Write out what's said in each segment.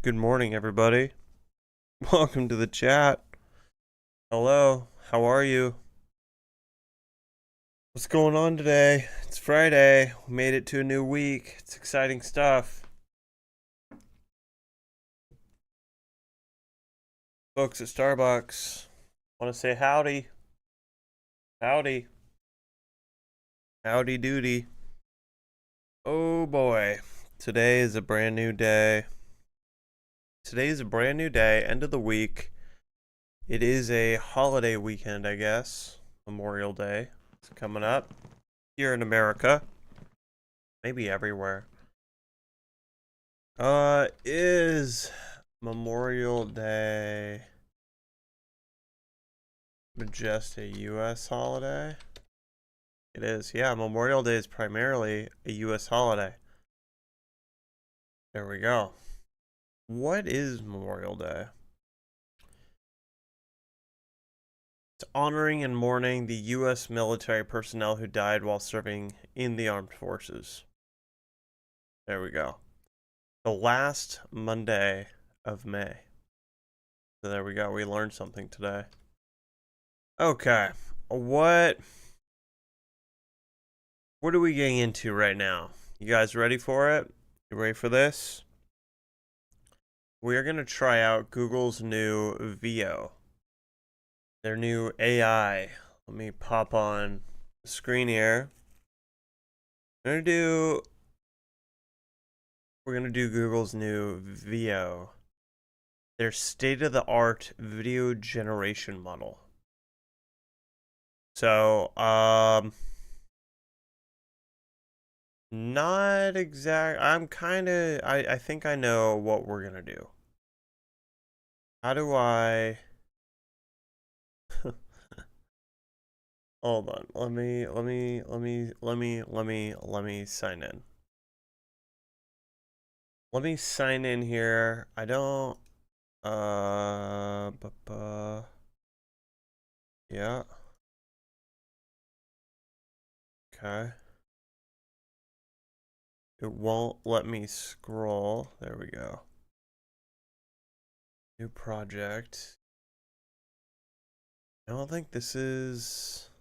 Good morning, everybody. Welcome to the chat. Hello, how are you? What's going on today? It's Friday. We made it to a new week. It's exciting stuff. Folks at Starbucks, want to say howdy. Howdy. Howdy doody. Oh boy. Today is a brand new day. Today is a brand new day, end of the week. It is a holiday weekend, I guess. Memorial Day. It's coming up here in America. Maybe everywhere. Is Memorial Day just a U.S. holiday? It is, yeah. Memorial Day is primarily a U.S. holiday. There we go. What is Memorial Day? It's honoring and mourning the U.S. military personnel who died while serving in the armed forces. There we go. The last Monday of May. So there we go. We learned something today. Okay. What are we getting into right now? You guys ready for it? You ready for this? We are going to try out Google's new Veo. Their new AI. Let me pop on the screen here. We're going to do Google's new Veo. Their state-of-the-art video generation model. So, not exact. I think I know what we're gonna do. How do I? Hold on. Let me sign in. Let me sign in here. I don't. Yeah. Okay. It won't let me scroll. There we go. New project. I don't think this is.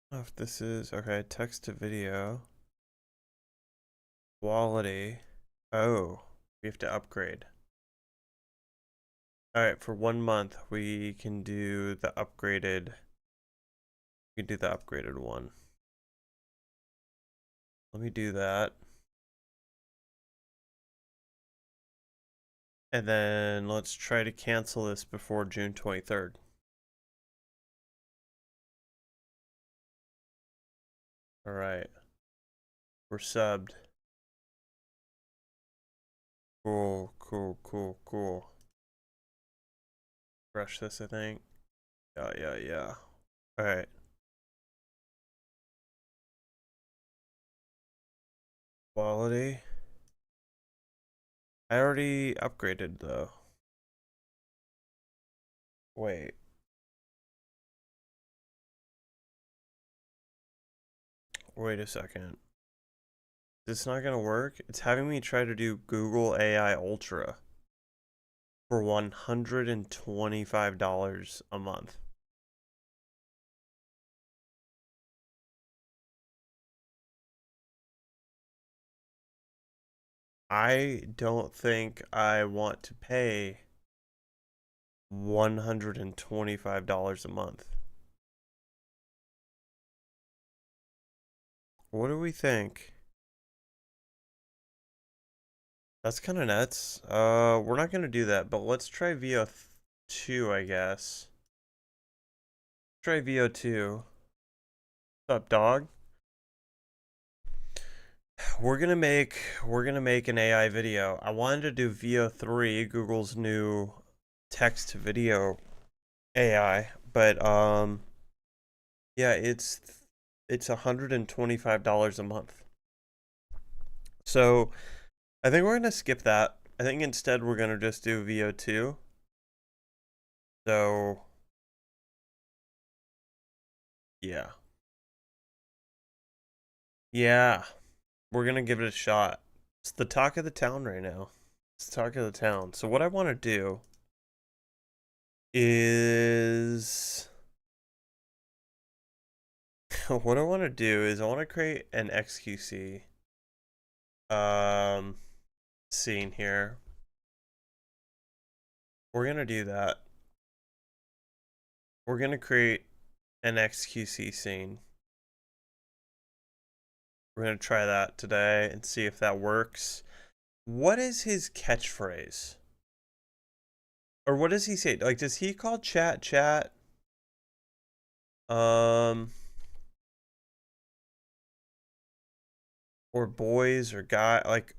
I don't know if this is. Okay, text to video. Quality. Oh, we have to upgrade. Alright, for 1 month, we can do the upgraded. We can do the upgraded one. Let me do that. And then let's try to cancel this before June 23rd. Alright. We're subbed. Cool, cool, cool, cool. Brush this, I think. Yeah. Alright. Quality. I already upgraded, though. Wait. Wait a second. This not gonna work? It's having me try to do Google AI Ultra for $125 a month. I don't think I want to pay $125 a month. What do we think? That's kind of nuts. We're not gonna do that, but let's try VO2, I guess. Try VO2. What's up, dog? We're gonna make an AI video. I wanted to do VO3, Google's new text to video AI, but yeah, it's $125 a month. So I think we're gonna skip that. I think instead we're gonna just do VO2. So yeah. Yeah. We're gonna give it a shot. It's the talk of the town right now. It's the talk of the town. So what I want to do is I want to create an XQC scene here. We're gonna do that. We're gonna create an XQC scene. We're gonna try that today and see if that works. What is his catchphrase? Or what does he say? Like, does he call chat? Or boys or guy, like,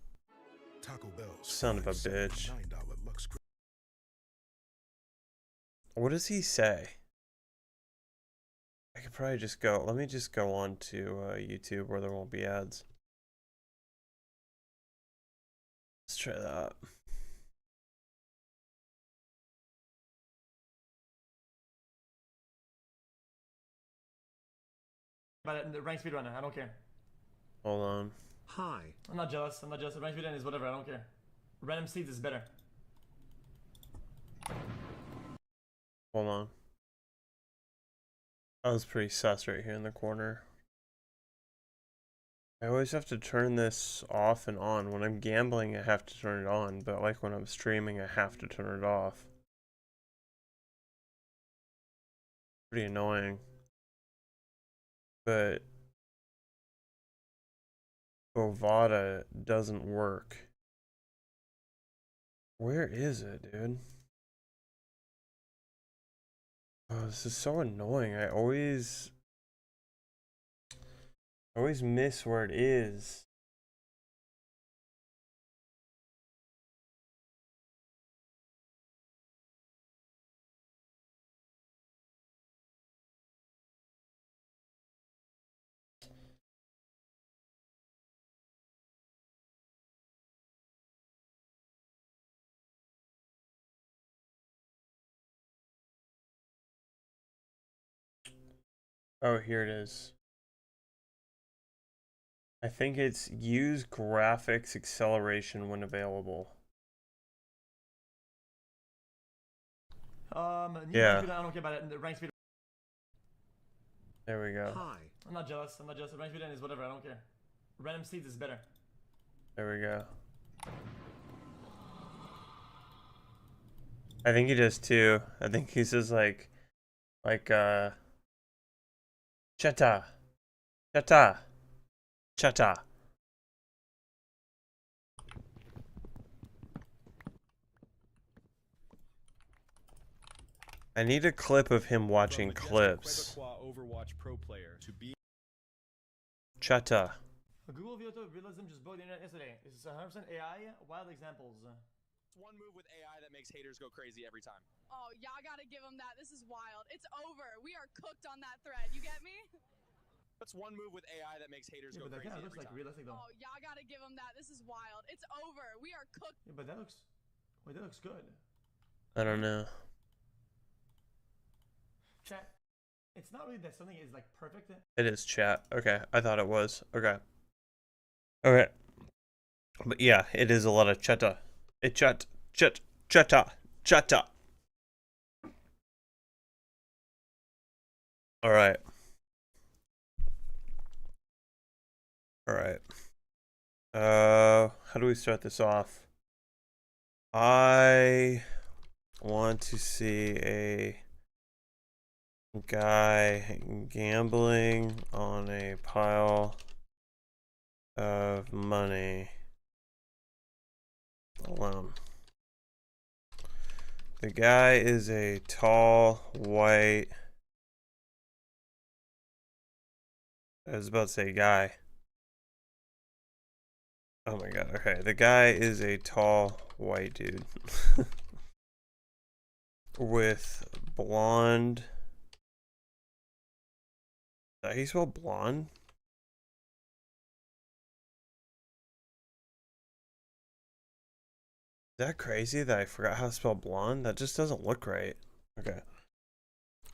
Taco Bell's son of a bitch. $9 Lux. What does he say? I could probably just go, let me just go on to YouTube where there won't be ads. Let's try that. But the rank speedrunner, I don't care. Hold on. Hi. I'm not jealous. Rank speedrunner is whatever, I don't care. Random seeds is better. Hold on. That was pretty sus right here in the corner. I always have to turn this off and on. When I'm gambling, I have to turn it on, but like when I'm streaming, I have to turn it off. Pretty annoying. But Bovada doesn't work. Where is it, dude? Oh, this is so annoying. I always miss where it is. Oh, here it is. I think it's use graphics acceleration when available. Yeah. I don't care about it. Rank speed. There we go. Hi. I'm not jealous. Rank speedrunner is whatever, I don't care. Random seeds is better. There we go. I think he does too. I think he says like Chata. I need a clip of him watching clips. Overwatch pro player to be Chata. Google Vieto Realism just broke the internet yesterday. This is 100% AI, wild examples. one move with AI that makes haters go crazy every time. Oh, y'all gotta give him that. This is wild. It's over. We are cooked on that thread. You get me? That's one move with AI that makes haters Yeah, go but that crazy kind of every looks like time. realistic though. Oh, y'all gotta give him that. This is wild. It's over. We are cooked. Yeah, but that looks... Wait, that looks good. I don't know. Chat. It's not really that something is like perfect. It is chat. Okay, I thought it was. Okay. Okay. But yeah, it is a lot of chata. Chata. Alright. Alright. How do we start this off? I want to see a guy gambling on a pile of money alone. The guy is a tall, white... I was about to say guy. Oh my god, okay. The guy is a tall, white dude. With blonde... Did he spell blonde? Is that crazy that I forgot how to spell blonde? That just doesn't look right. Okay.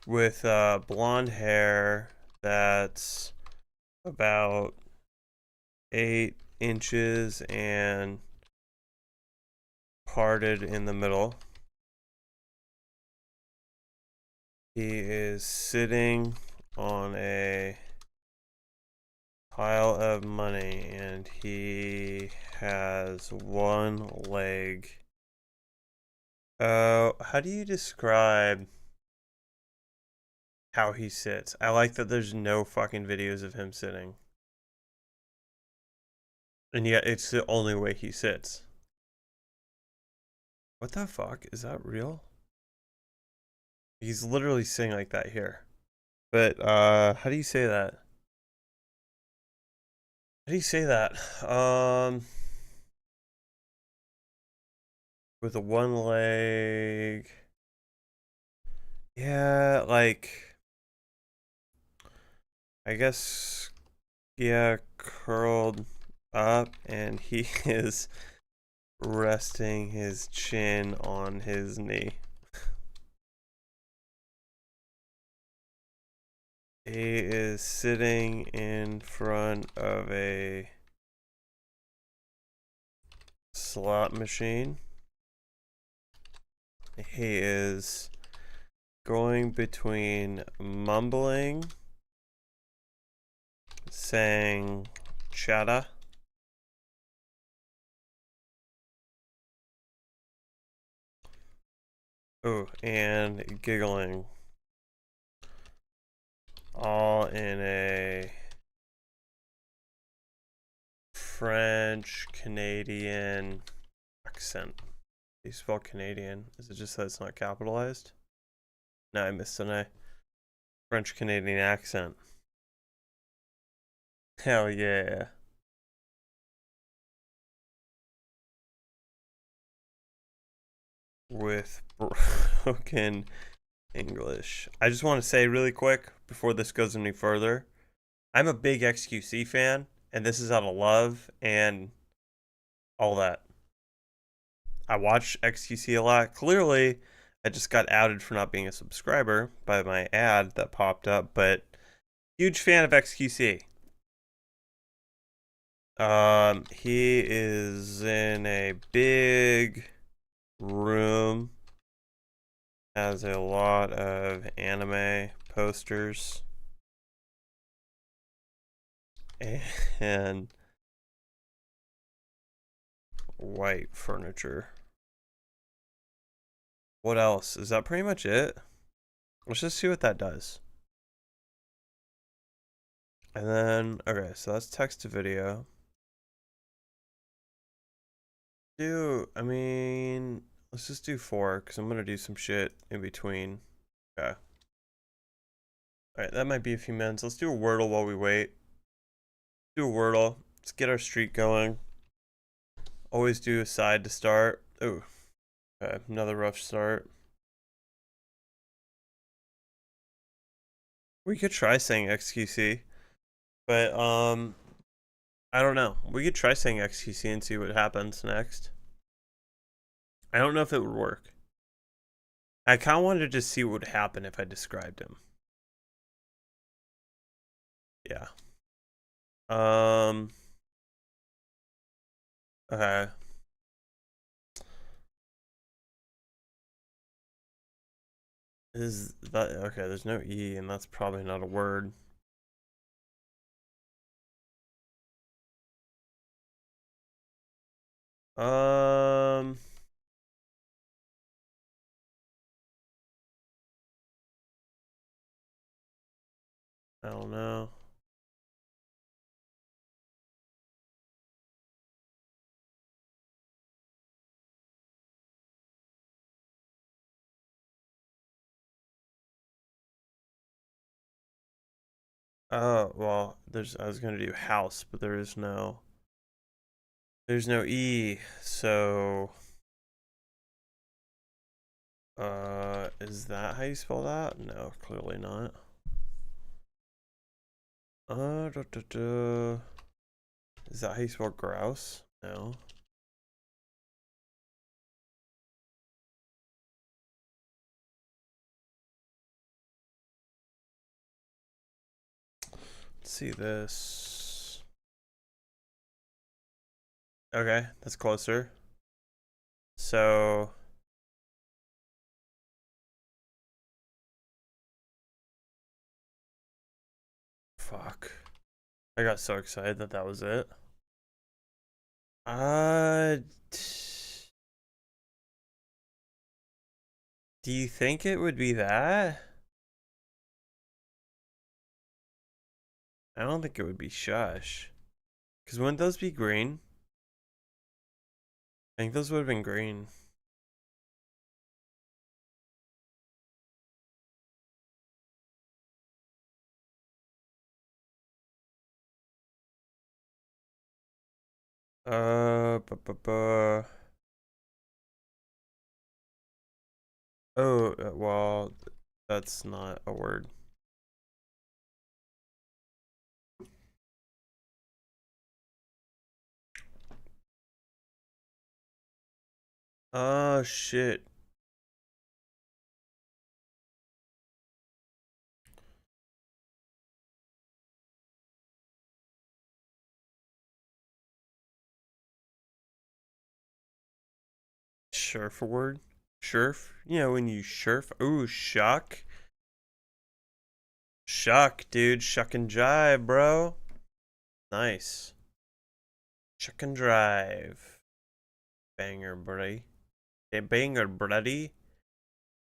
With blonde hair that's about 8 inches and parted in the middle. He is sitting on a pile of money and he has one leg. How do you describe how he sits? I like that there's no fucking videos of him sitting. And yet it's the only way he sits. What the fuck? Is that real? He's literally sitting like that here. But how do you say that? How do you say that? With a one leg. Yeah, like I guess yeah, curled up, and he is resting his chin on his knee. He is sitting in front of a slot machine. He is going between mumbling, saying chata, and giggling, all in a French Canadian accent. You spell Canadian? Is it just that it's not capitalized? No, I missed an A. French Canadian accent. Hell yeah. With broken English. I just want to say really quick before this goes any further, I'm a big XQC fan, and this is out of love and all that. I watch XQC a lot. Clearly, I just got outed for not being a subscriber by my ad that popped up, but huge fan of XQC. He is in a big room, has a lot of anime posters, and white furniture. What else? Is that pretty much it? Let's just see what that does. And then, okay, so that's text to video. I mean, let's just do 4, because I'm going to do some shit in between. Okay. Alright, that might be a few minutes. Let's do a Wordle while we wait. Do a Wordle. Let's get our streak going. Always do a side to start. Ooh. Okay, another rough start. We could try saying XQC, but I don't know. We could try saying XQC and see what happens next. I don't know if it would work. I kind of wanted to just see what would happen if I described him. Yeah. Okay. Is that okay? There's no E, and that's probably not a word. I don't know. Well, I was gonna do house, but there's no E, so is that how you spell that? No, clearly not. Is that how you spell grouse? No. Let's see this. Okay, that's closer. So fuck. I got so excited that was it. Do you think it would be that? I don't think it would be Shush. Because wouldn't those be green? I think those would have been green. Oh, well, that's not a word. Oh, shit. Surf word? Surf? You know, when you surf. Ooh, shuck. Shuck, dude. Shuck and jive, bro. Nice. Shuck and drive. Banger, buddy. Hey, banger, buddy.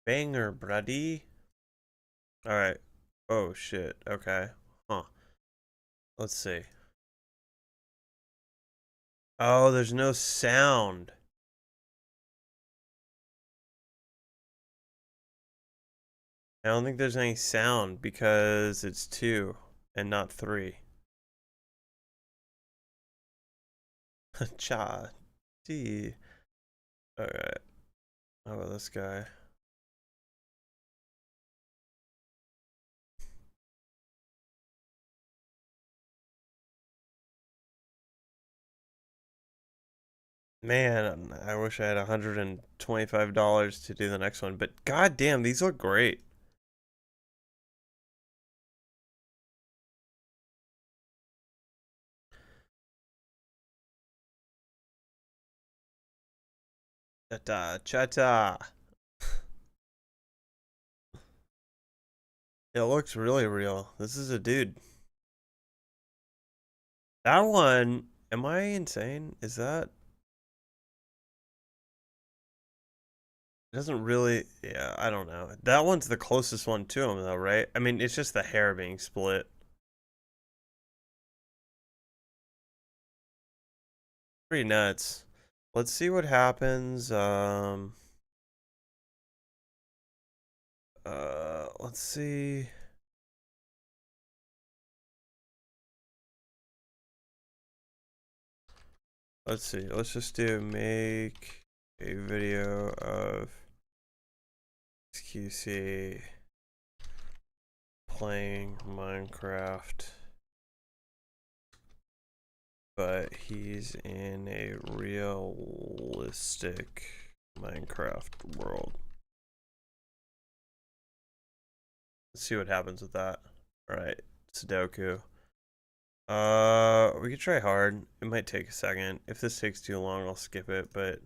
Banger, buddy. Alright. Oh, shit. Okay. Huh. Let's see. Oh, there's no sound. I don't think there's any sound because it's 2 and not 3. Cha. Gee. Alright. How about this guy? Man, I wish I had $125 to do the next one, but goddamn, these look great. Cha-ta, cha-ta. It looks really real. This is a dude. That one, am I insane? Is that? It doesn't really, yeah, I don't know. That one's the closest one to him though, right? I mean, it's just the hair being split. Pretty nuts. Let's see what happens. Let's see. Let's see. Let's just do make a video of XQC playing Minecraft, but he's in a realistic Minecraft world. Let's see what happens with that. Alright, Sudoku. We could try hard. It might take a second. If this takes too long, I'll skip it, but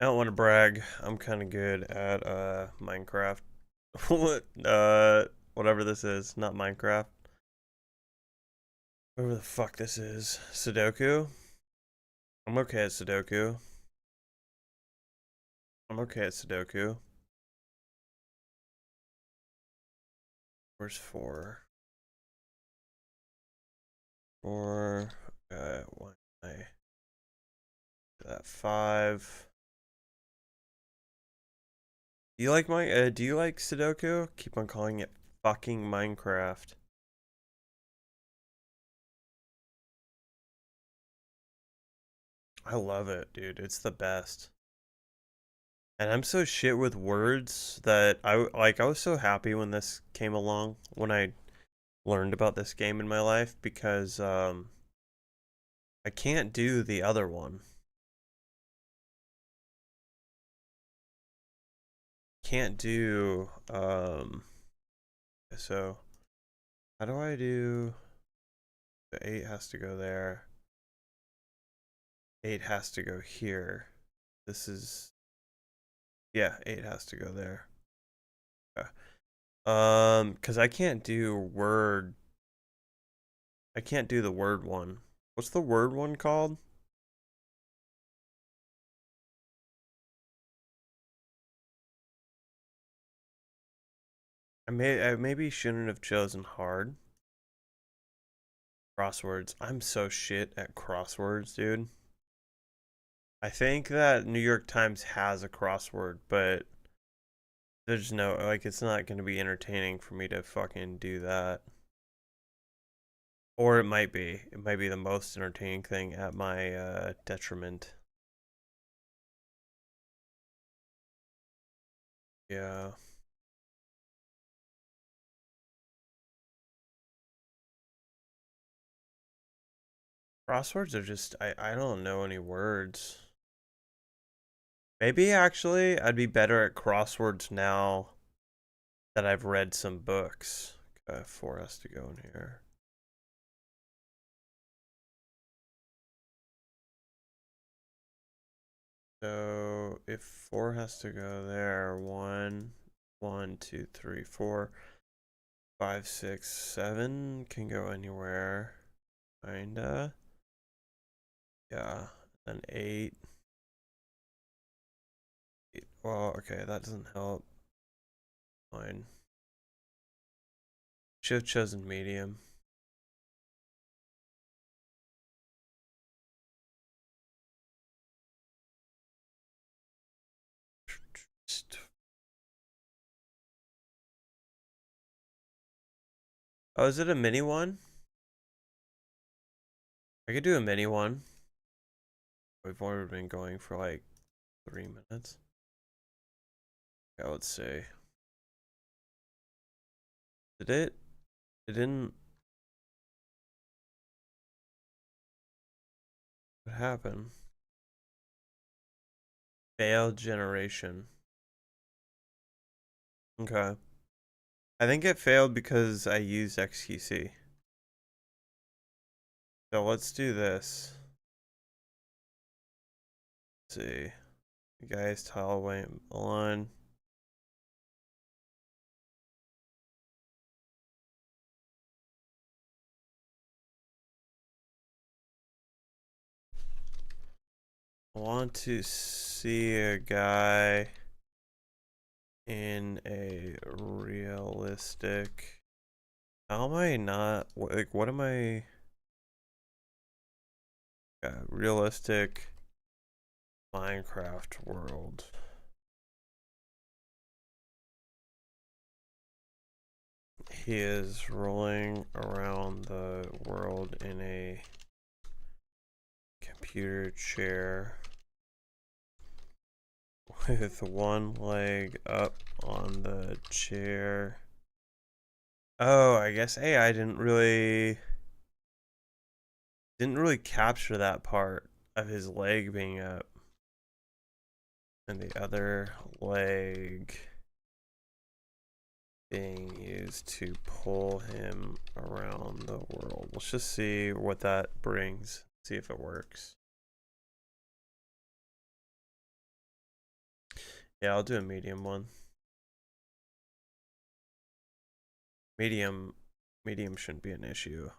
I don't want to brag. I'm kind of good at Minecraft. What? Whatever this is, not Minecraft. Whatever the fuck this is. Sudoku? I'm okay at Sudoku. I'm okay at Sudoku. Where's 4? 4. Why am I? That 5. Do you like do you like Sudoku? Keep on calling it fucking Minecraft. I love it, dude. It's the best. And I'm so shit with words that I was so happy when this came along, when I learned about this game in my life, because I can't do the other one. Can't do so how do I do the 8 has to go there. 8 has to go here. This is, yeah, 8 has to go there. Okay. Because I can't do word. I can't do the word one. What's the word one called? I maybe shouldn't have chosen hard. Crosswords. I'm so shit at crosswords, dude. I think that New York Times has a crossword, but there's no, like, it's not going to be entertaining for me to fucking do that. Or it might be. It might be the most entertaining thing at my detriment. Yeah. Crosswords are just, I don't know any words. Maybe actually I'd be better at crosswords now that I've read some books. Okay, 4 has to go in here. So if 4 has to go there, 1, 2, 3, 4, 5, 6, 7 can go anywhere. Kinda. Yeah. Then 8. Well, okay, that doesn't help. Fine. Should have chosen medium. Oh, is it a mini one? I could do a mini one. We've already been going for like 3 minutes. Yeah, let's see. Did it? It didn't. What happened? Failed generation. Okay. I think it failed because I used XQC. So let's do this. Let's see. You guys tile weight on. I want to see a guy in a realistic. How am I not like? What am I? Realistic Minecraft world. He is rolling around the world in a computer chair with one leg up on the chair. Oh, I guess AI didn't really capture that part of his leg being up and the other leg being used to pull him around the world. Let's just see what that brings. See if it works. Yeah, I'll do a medium one. Medium shouldn't be an issue.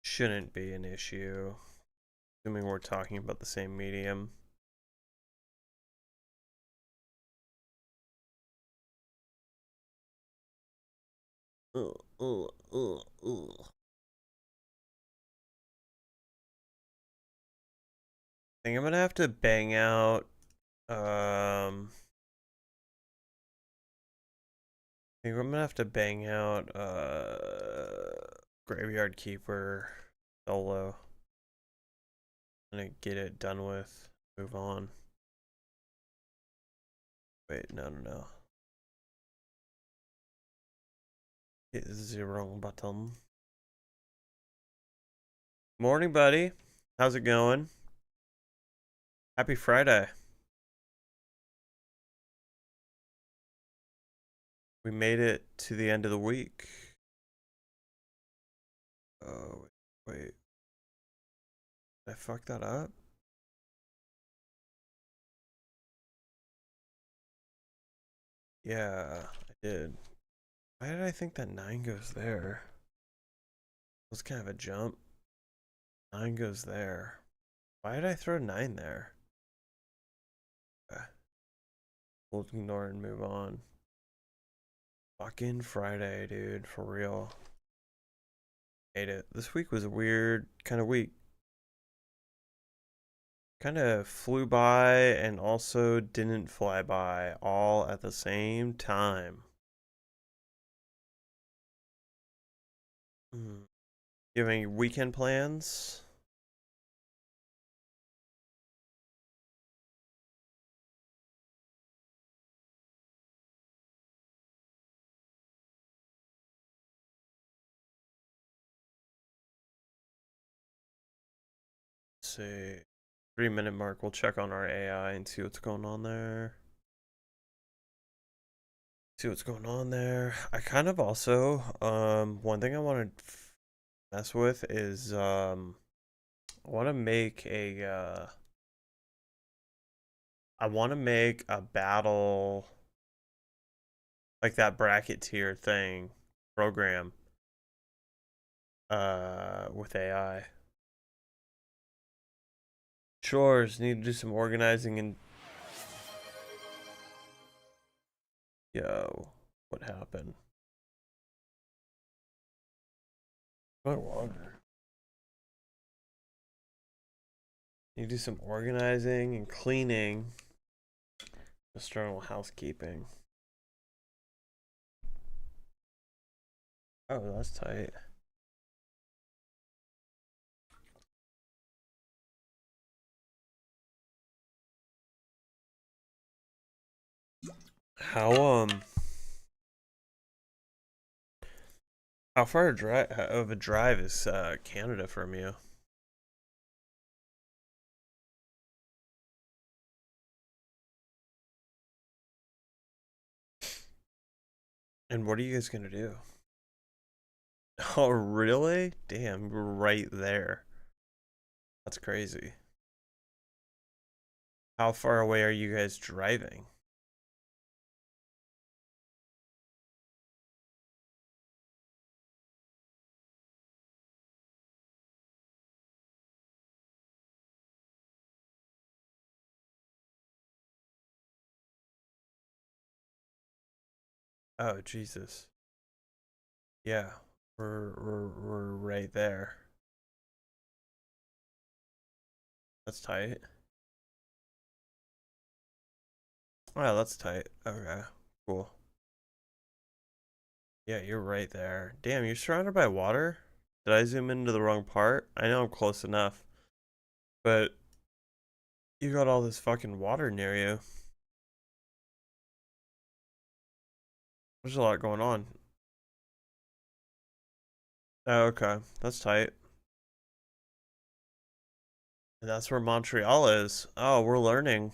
Shouldn't be an issue. Assuming we're talking about the same medium. I think I'm gonna have to bang out I think I'm gonna have to bang out Graveyard Keeper solo. I'm gonna get it done with. Move on. Wait, no. Hit the wrong button. Morning, buddy. How's it going? Happy Friday. We made it to the end of the week. Oh, wait. Did I fuck that up? Yeah, I did. Why did I think that 9 goes there? It was kind of a jump. 9 goes there. Why did I throw 9 there? Okay. We'll ignore and move on. Fucking Friday, dude. For real. Hate it. This week was a weird kind of week. Kind of flew by and also didn't fly by all at the same time. You have any weekend plans? Let's see. 3-minute mark. We'll check on our AI and see what's going on there. See what's going on there. I kind of also, one thing I want to mess with is, I want to make a, I want to make a battle, like that bracket tier thing, program, with AI. Chores, need to do some organizing and... Yo, what happened? No longer. Need to do some organizing and cleaning. Just general housekeeping. Oh, that's tight. How far of a drive is Canada from you? And what are you guys gonna do? Oh, really? Damn, we're right there. That's crazy. How far away are you guys driving? Oh, Jesus. Yeah, we're right there. That's tight. Oh, that's tight. Okay, cool. Yeah, you're right there. Damn, you're surrounded by water? Did I zoom into the wrong part? I know I'm close enough, but you got all this fucking water near you. There's a lot going on. Oh, okay, that's tight. And that's where Montreal is. Oh, we're learning.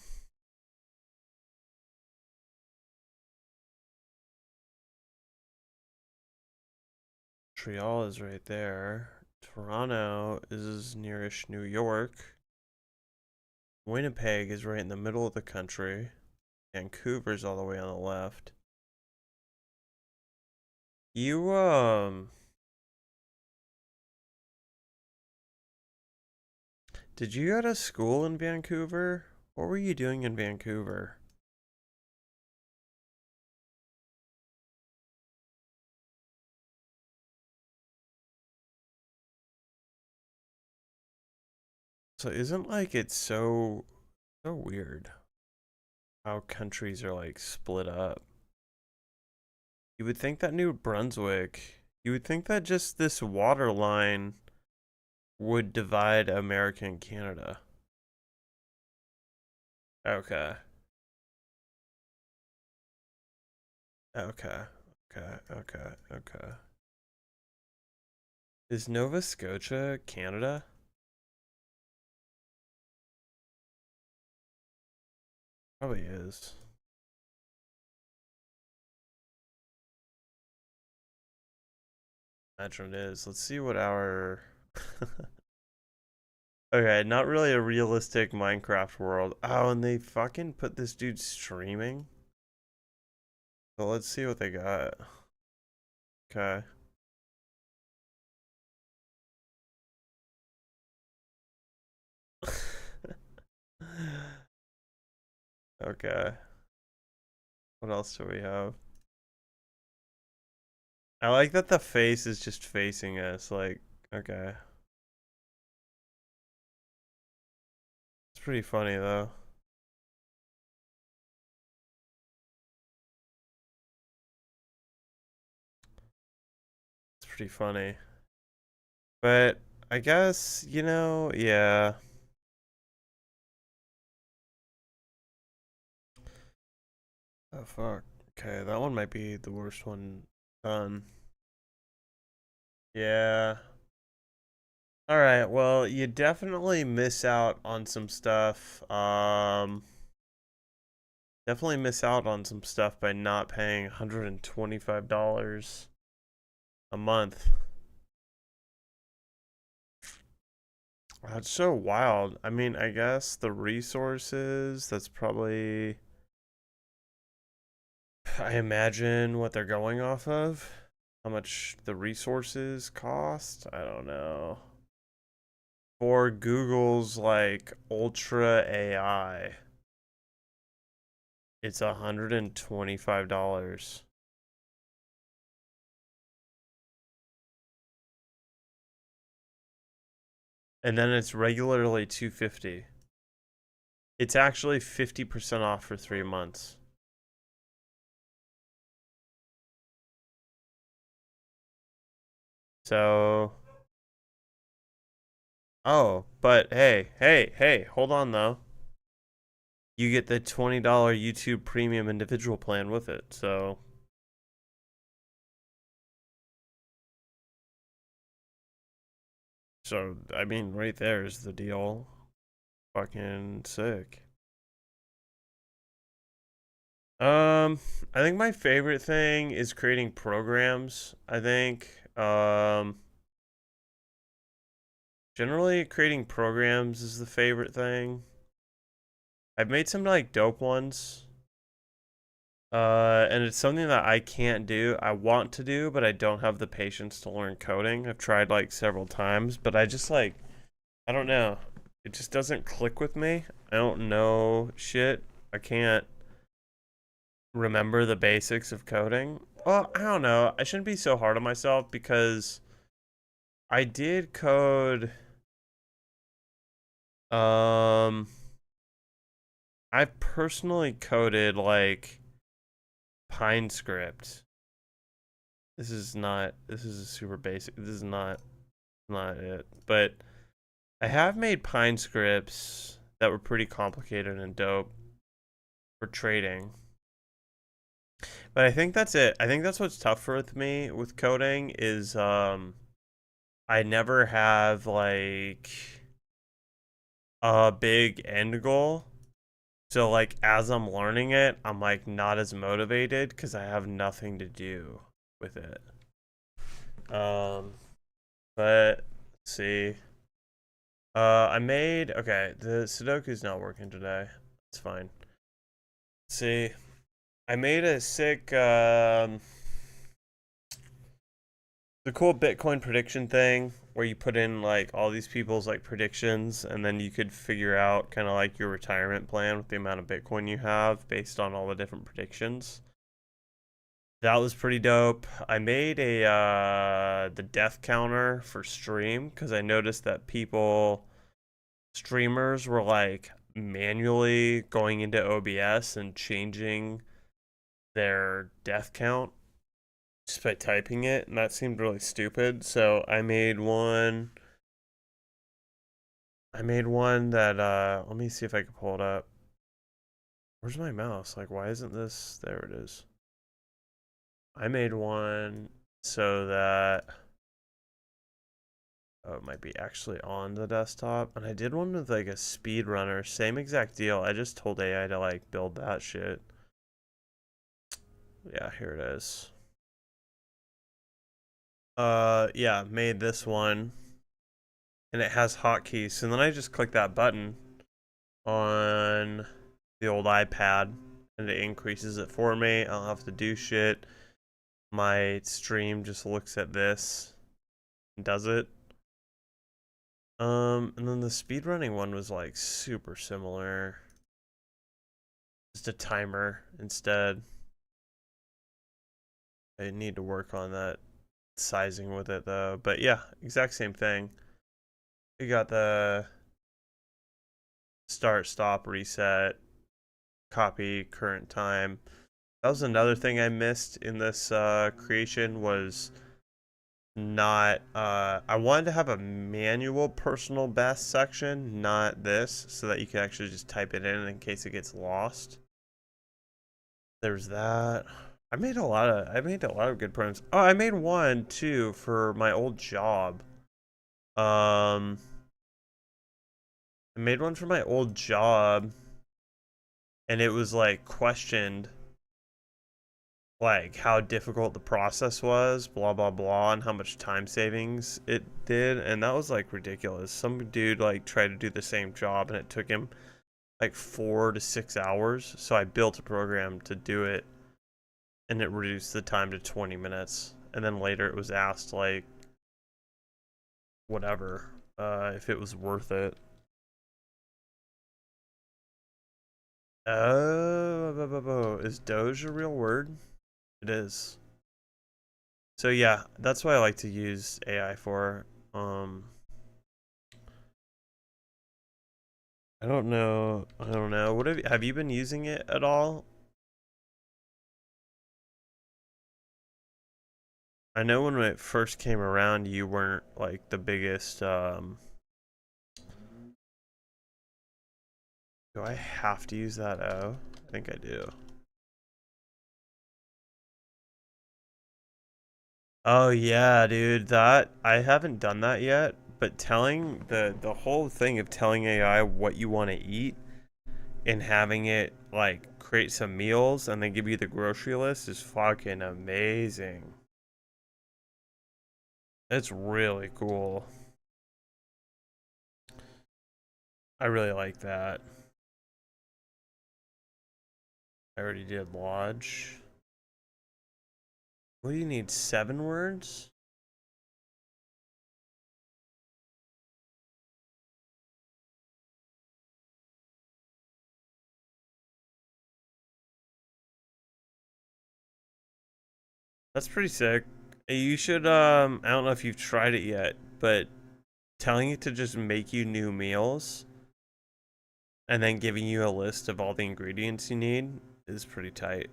Montreal is right there. Toronto is nearish New York. Winnipeg is right in the middle of the country. Vancouver's all the way on the left. You, did you go to school in Vancouver? What were you doing in Vancouver? So isn't like it's so weird how countries are like split up. You would think that New Brunswick, you would think that just this water line would divide America and Canada. Okay. Okay. Okay. Is Nova Scotia Canada? Probably is. Imagine it is. Let's see what our Okay, not really a realistic Minecraft world. Oh, and they fucking put this dude streaming. So let's see what they got. Okay. Okay. What else do we have? I like that the face is just facing us. Like, okay. It's pretty funny though. It's pretty funny. But I guess, yeah. Oh fuck. Okay, that one might be the worst one done. Yeah. Alright, well, you definitely miss out on some stuff. Definitely miss out on some stuff by not paying $125 a month. That's so wild. I mean, I guess the resources, that's probably, I imagine what they're going off of. How much the resources cost? I don't know. For Google's like Ultra AI, it's $125. And then it's regularly $250. It's actually 50% off for 3 months. So, oh, but hey, hold on though. You get the $20 YouTube Premium individual plan with it. So, I mean, right there is the deal. Fucking sick. I think my favorite thing is creating programs. I think, generally creating programs is the favorite thing. I've made some like dope ones. And it's something that I can't do. I want to do, but I don't have the patience to learn coding. I've tried like several times, but I just like, I don't know. It just doesn't click with me. I don't know shit. I can't remember the basics of coding. Well, I don't know. I shouldn't be so hard on myself because I did code. Um, I personally coded like PineScript. This is a super basic. This is not it. But I have made PineScripts that were pretty complicated and dope for trading. But I think that's it. I think that's what's tougher with me with coding is I never have like a big end goal. So like as I'm learning it, I'm like not as motivated because I have nothing to do with it. But let's see. I made okay, the Sudoku's not working today. It's fine. Let's see. I made a sick the cool Bitcoin prediction thing where you put in like all these people's like predictions and then you could figure out kind of like your retirement plan with the amount of Bitcoin you have based on all the different predictions. That was pretty dope. I made a the death counter for stream because I noticed that streamers were like manually going into OBS and changing their death count just by typing it, and that seemed really stupid. So I made one. That let me see if I can pull it up. Where's my mouse? Like, why isn't this? There it is. I made one so that oh, it might be actually on the desktop. And I did one with like a speedrunner, same exact deal. I just told AI to like build that shit. Yeah, here it is. Yeah, made this one. and it has hotkeys. And then I just click that button on the old iPad, and it increases it for me. I don't have to do shit. My stream just looks at this and does it. And then the speedrunning one was like super similar. Just a timer instead. I need to work on that sizing with it though. But yeah, exact same thing. We got the start, stop, reset, copy, current time. That was another thing I missed in this creation was not I wanted to have a manual personal best section, not this, so that you can actually just type it in case it gets lost. There's that. I made a lot of good programs. Oh, I made one too for my old job. I made one for my old job, and it was like questioned like how difficult the process was, blah blah blah, and how much time savings it did, and that was like ridiculous. Some dude like tried to do the same job and it took him like 4 to 6 hours, so I built a program to do it, and it reduced the time to 20 minutes. And then later it was asked like whatever, if it was worth it. Oh, is Doge a real word? It is. So yeah, that's why I like to use AI for. I don't know. What have you been using it at all? I know when it first came around, you weren't like the biggest. Do I have to use that O? I think I do. Oh yeah, dude, that I haven't done that yet, but telling the whole thing of telling AI what you want to eat and having it like create some meals and then give you the grocery list is fucking amazing. It's really cool. I really like that. I already did Lodge. What do you need? 7 words? That's pretty sick. You should I don't know if you've tried it yet, but telling it to just make you new meals and then giving you a list of all the ingredients you need is pretty tight.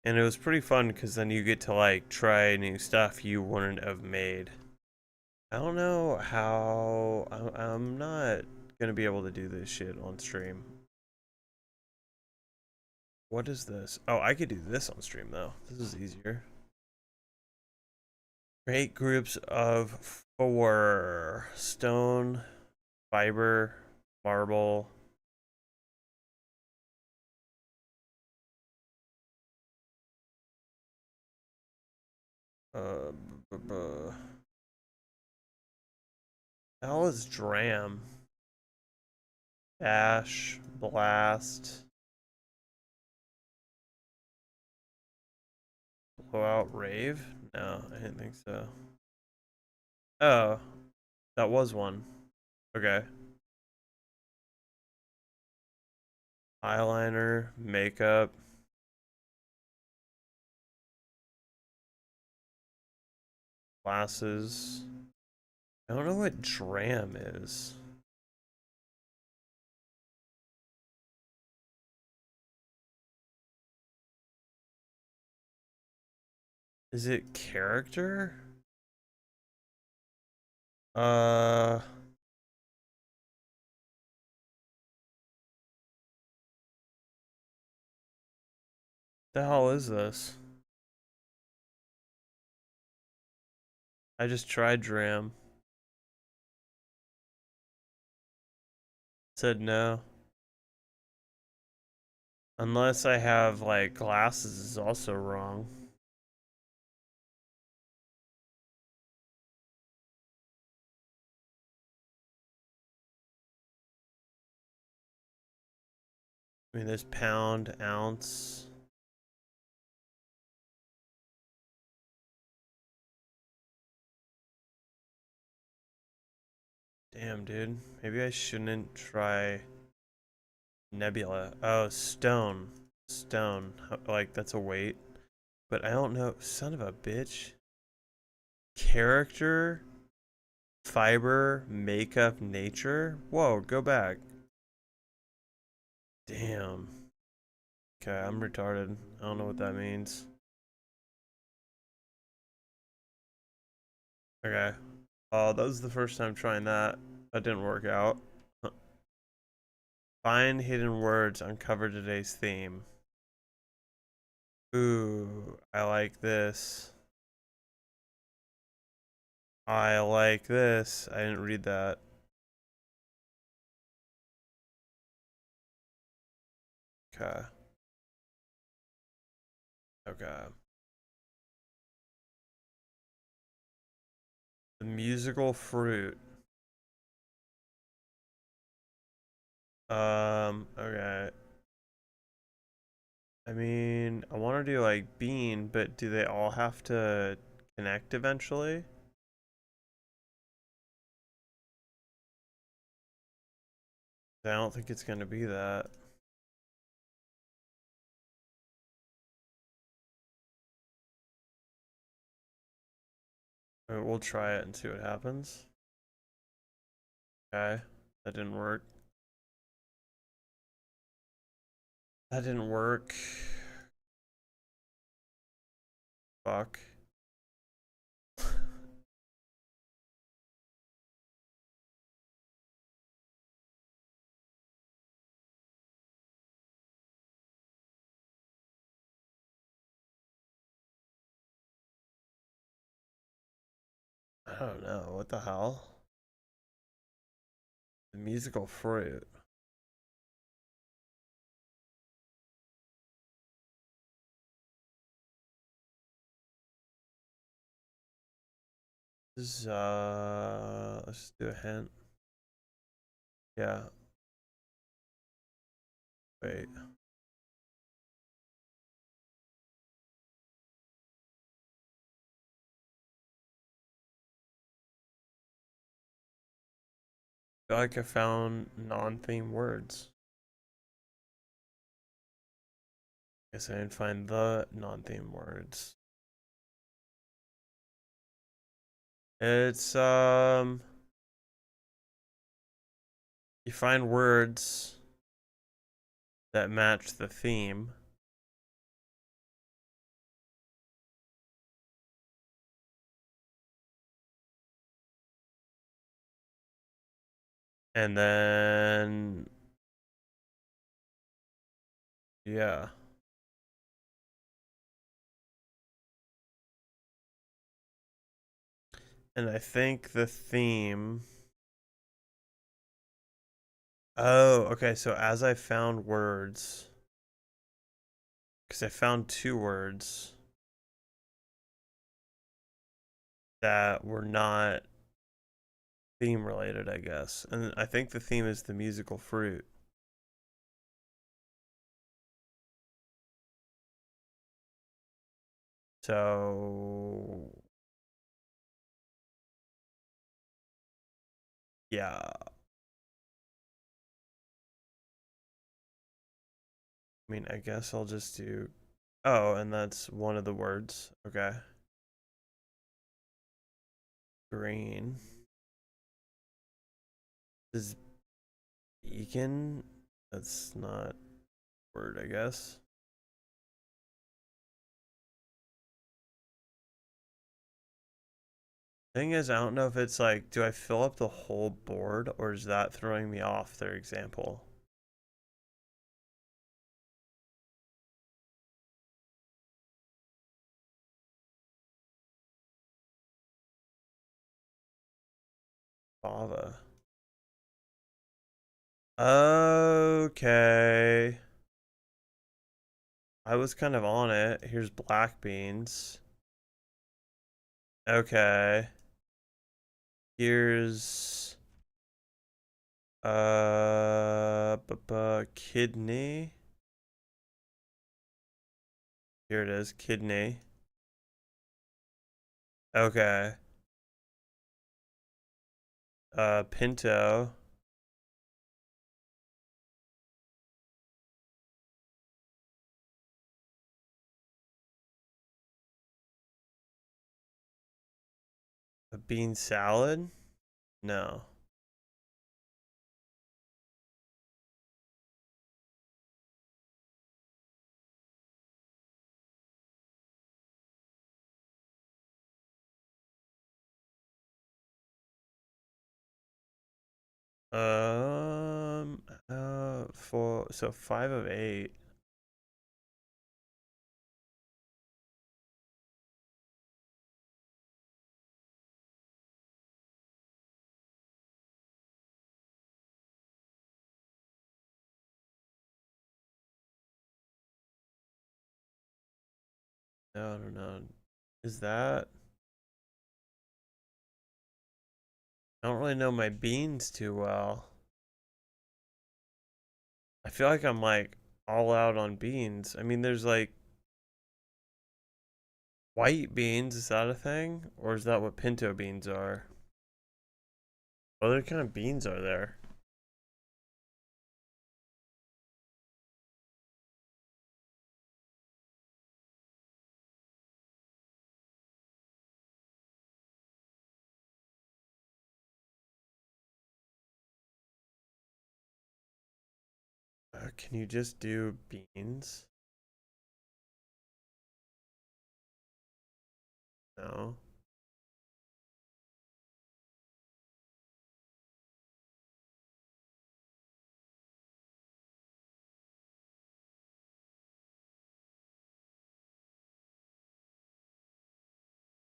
And it was pretty fun because then you get to like try new stuff you wouldn't have made. I don't know how I'm not gonna be able to do this shit on stream. What is this? Oh, I could do this on stream though. This is easier. Create groups of 4: stone, fiber, marble. Uh, hell is Dram? Dash, blast, blowout, rave? No, I didn't think so. Oh, that was one. Okay. Eyeliner, makeup. Glasses. I don't know what Dram is. Is it character? Uh... The hell is this? I just tried Dram. Said no. Unless I have like glasses is also wrong. I mean, there's pound, ounce. Damn, dude. Maybe I shouldn't try nebula. Oh, stone. Stone. Like, that's a weight. But I don't know. Son of a bitch. Character, fiber, makeup, nature. Whoa, go back. Damn. Okay, I'm retarded. I don't know what that means. Okay. Oh, that was the first time trying that. That didn't work out. Find hidden words, uncover today's theme. Ooh, I like this. I like this. I didn't read that. Okay. Okay. The musical fruit. Okay. I mean, I want to do like bean, but do they all have to connect eventually? I don't think it's going to be that. I mean, we'll try it and see what happens. Okay. That didn't work. That didn't work. Fuck. I don't know. What the hell? The musical fruit. This is, let's do a hint. Yeah. Wait. I feel like I found non-theme words. Guess I didn't find the non-theme words. It's, you find words that match the theme. And then, yeah. And I think the theme. Oh, okay. So as I found words, because I found 2 words that were not theme related, I guess. And I think the theme is the musical fruit. So, yeah. I mean, I guess I'll just do. Oh, and that's one of the words. Okay. Green. Is beacon? That's not a word, I guess. Thing is, I don't know if it's like, do I fill up the whole board or is that throwing me off their example? Fava. Okay. I was kind of on it. Here's black beans. Okay. Here's kidney. Here it is, kidney. Okay. Pinto. A bean salad? No. So 5 of 8. I don't know. Is that? I don't really know my beans too well. I feel like I'm like all out on beans. I mean, there's like white beans. Is that a thing? Or is that what pinto beans are? What other kind of beans are there? Can you just do beans? No.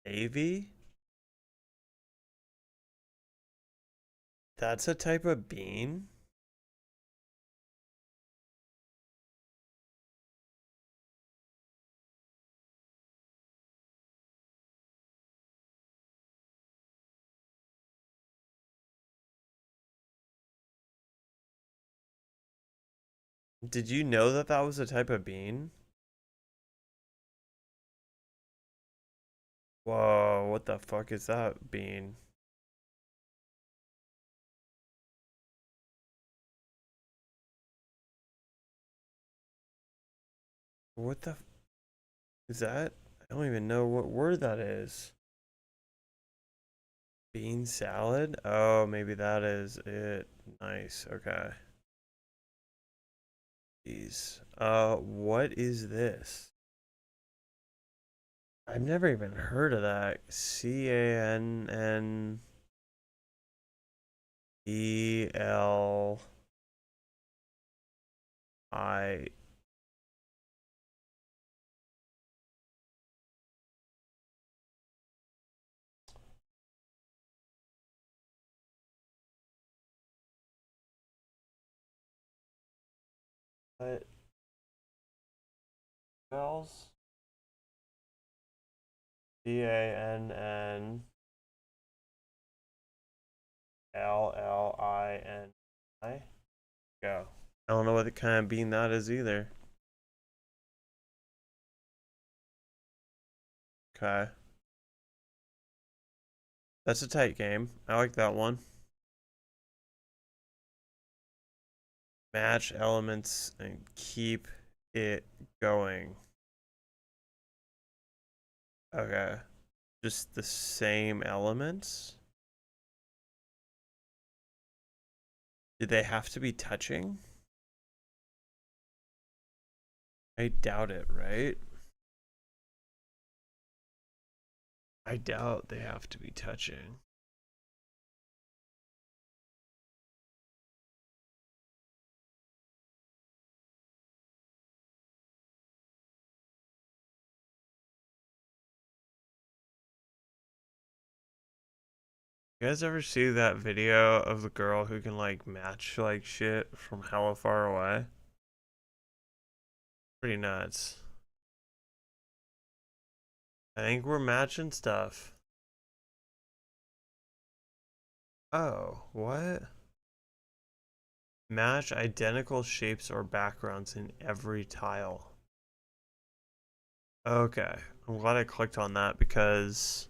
Navy? That's a type of bean? Did you know that that was a type of bean? Whoa, what the fuck is that bean? What the is that? I don't even know what word that is. Bean salad? Oh, maybe that is it. Nice. Okay. Jeez. What is this? I've never even heard of that. Canneli. What? Bells? Cannellini. Go. I don't know what kind of bean that is either. Okay. That's a tight game. I like that one. Match elements and keep it going. Okay. Just the same elements? Do they have to be touching? I doubt it, right? I doubt they have to be touching. You guys ever see that video of the girl who can like match like shit from hella far away? Pretty nuts. I think we're matching stuff. Oh, what? Match identical shapes or backgrounds in every tile. Okay, I'm glad I clicked on that because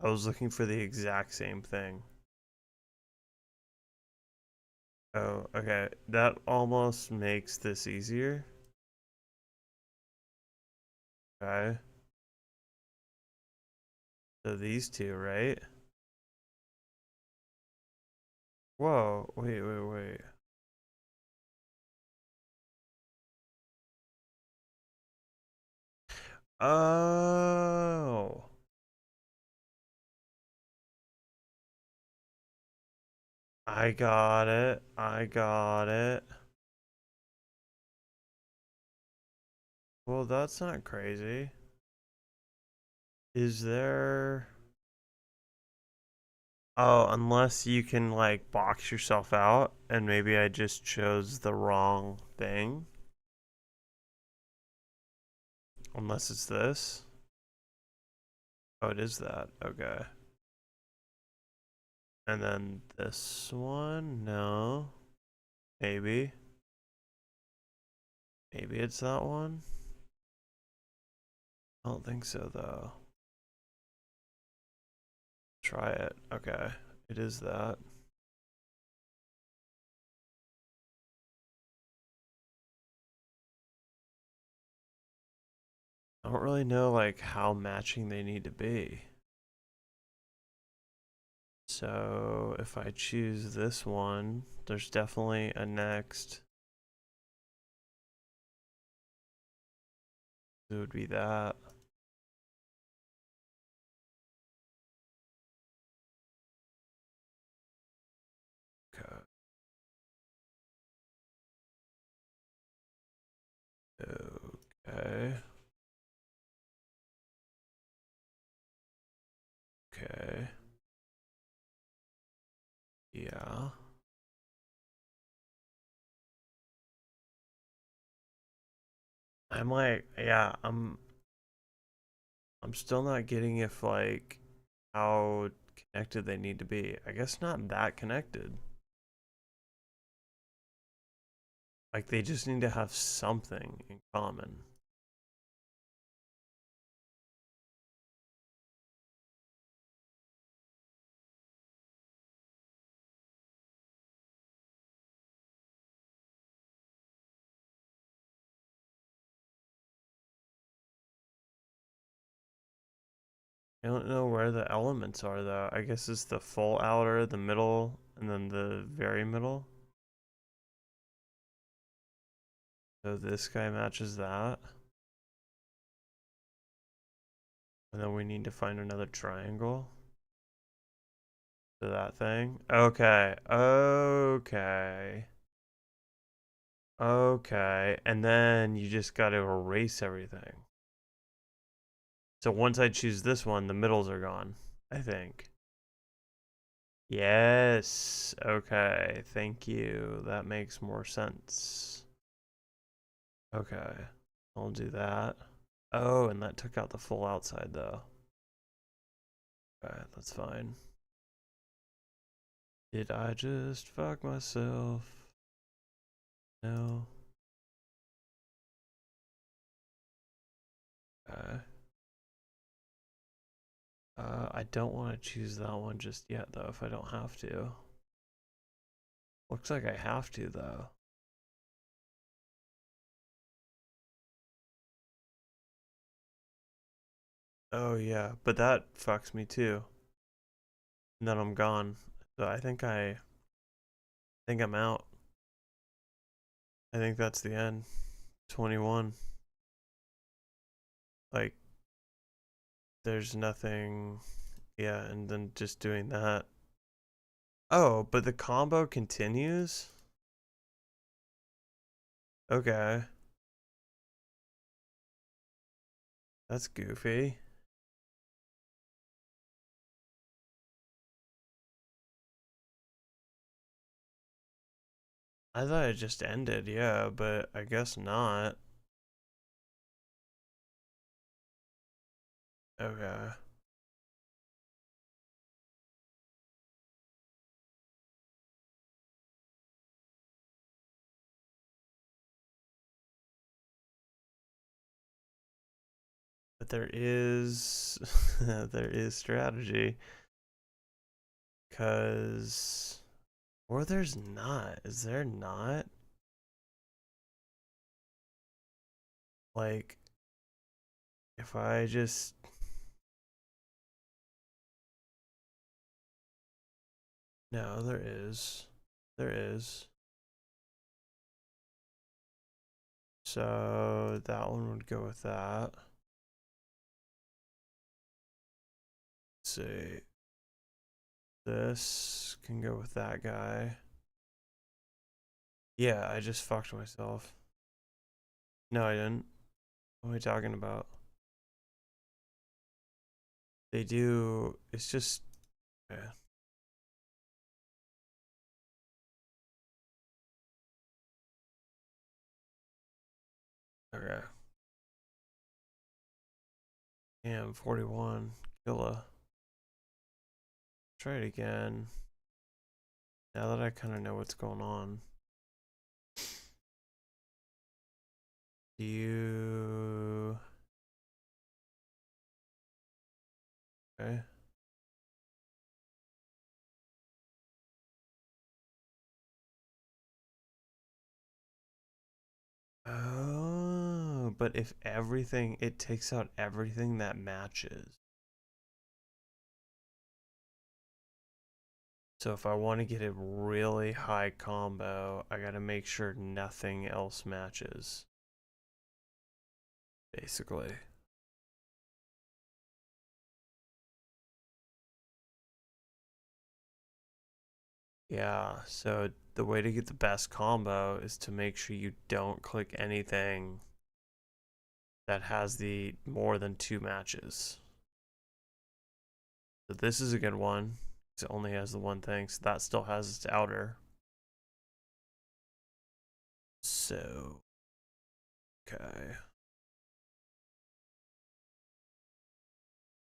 I was looking for the exact same thing. Oh, okay. That almost makes this easier. Okay. So these two, right? Whoa, wait. Oh. I got it. I got it. Well, that's not crazy. Is there... Oh, unless you can, like, box yourself out, and maybe I just chose the wrong thing. Unless it's this. Oh, it is that. Okay. And then this one? No. Maybe. Maybe it's that one? I don't think so, though. Try it. Okay. It is that. I don't really know, like, how matching they need to be. So, if I choose this one, there's definitely a next. It would be that. Okay. Okay. Okay. Yeah. I'm like, yeah, I'm still not getting if like how connected they need to be. I guess not that connected. Like they just need to have something in common. I don't know where the elements are though. I guess it's the full outer, the middle, and then the very middle. So this guy matches that. And then we need to find another triangle. To that thing. Okay. Okay. Okay. And then you just got to erase everything. So once I choose this one, the middles are gone, I think. Yes. Okay. Thank you. That makes more sense. Okay. I'll do that. Oh, and that took out the full outside though. Okay, that's fine. Did I just fuck myself? No. Okay. I don't want to choose that one just yet though if I don't have to. Looks like I have to though. Oh yeah, but that fucks me too. And then I'm gone. So I think I'm out. I think that's the end. 21. Like there's nothing. Yeah, and then just doing that. Oh, but the combo continues? Okay. That's goofy. I thought it just ended, yeah, but I guess not. Okay. But there is there is strategy. Cause or there's not. Is there not? Like if I just no, there is. There is. So that one would go with that. Let's see. This can go with that guy. Yeah, I just fucked myself. No, I didn't. What am I talking about? They do. It's just. Yeah. Okay. Damn, 41. Killa. Try it again. Now that I kind of know what's going on. Do you... Okay. Oh, but if everything, it takes out everything that matches. So if I want to get a really high combo, I gotta make sure nothing else matches. Basically. Yeah, so the way to get the best combo is to make sure you don't click anything that has the more than 2 matches. So this is a good one. It only has the one thing, so that still has its outer. So, okay.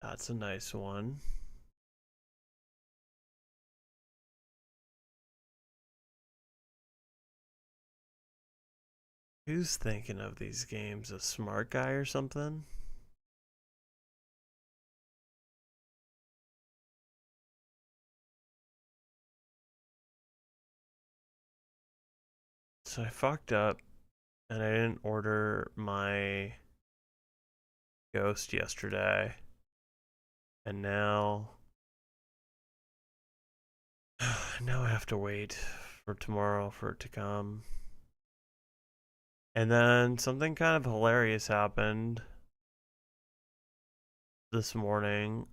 That's a nice one. Who's thinking of these games? A smart guy or something? So I fucked up and I didn't order my Ghost yesterday. And now I have to wait for tomorrow for it to come. And then something kind of hilarious happened this morning.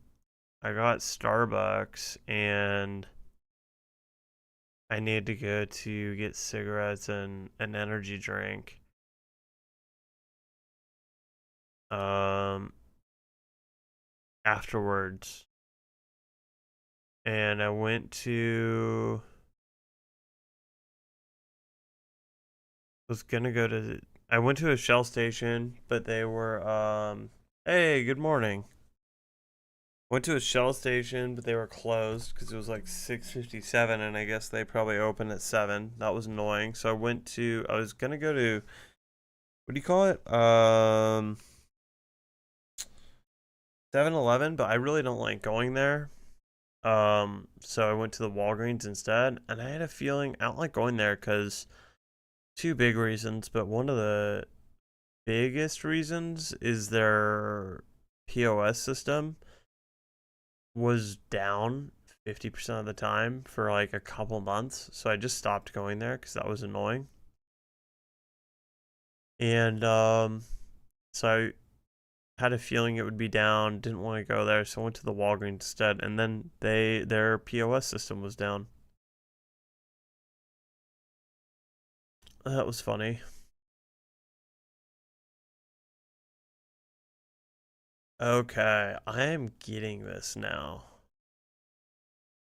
I got Starbucks and I needed to go to get cigarettes and an energy drink. Afterwards. And I went to I went to a Shell station, but they were hey, good morning. Went to a Shell station, but they were closed because it was like 6:57, and I guess they probably open at 7. That was annoying. So I was gonna go to, what do you call it? 7-Eleven, but I really don't like going there. So I went to the Walgreens instead, and I had a feeling I don't like going there because 2 big reasons, but one of the biggest reasons is their POS system was down 50% of the time for like a couple months. So I just stopped going there because that was annoying. And so I had a feeling it would be down, didn't want to go there, so I went to the Walgreens instead, and then their POS system was down. That was funny. Okay, I am getting this now.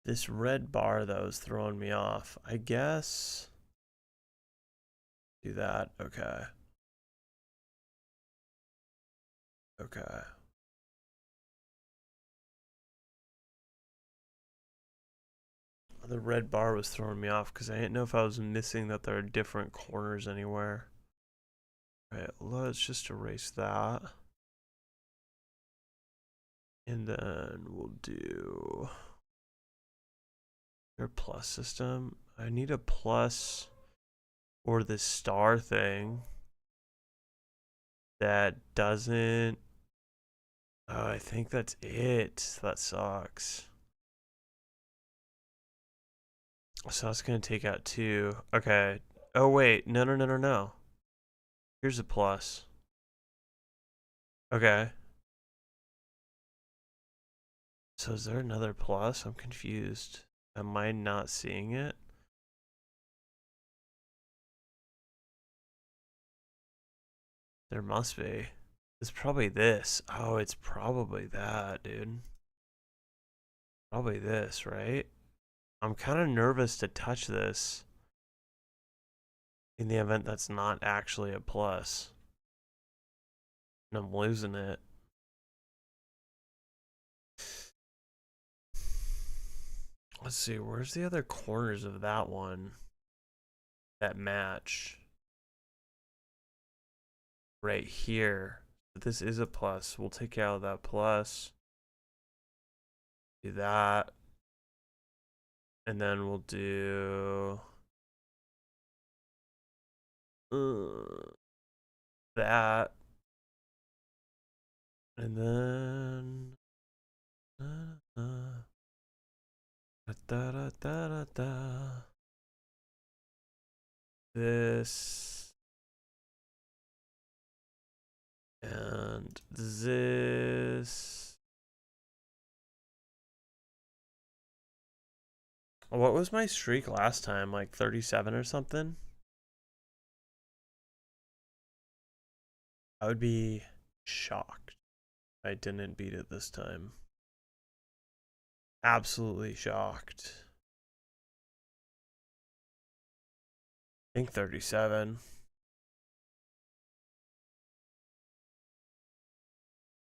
This red bar, though, is throwing me off. I guess... do that. Okay. Okay. The red bar was throwing me off because I didn't know if I was missing that there are different corners anywhere. Alright, let's just erase that. And then we'll do their plus system. I need a plus or this star thing that doesn't. Oh, I think that's it. That sucks. So that's gonna take out 2. Okay. Oh wait, no. Here's a plus. Okay. So is there another plus? I'm confused. Am I not seeing it? There must be. It's probably this. Oh, it's probably that, dude. Probably this, right? I'm kind of nervous to touch this in the event that's not actually a plus. And I'm losing it. Let's see, where's the other corners of that one that match? Right here. This is a plus. We'll take out that plus. Do that. And then we'll do that. And then this and this. What was my streak last time? Like 37 or something? I would be shocked if I didn't beat it this time. Absolutely shocked. I think 37.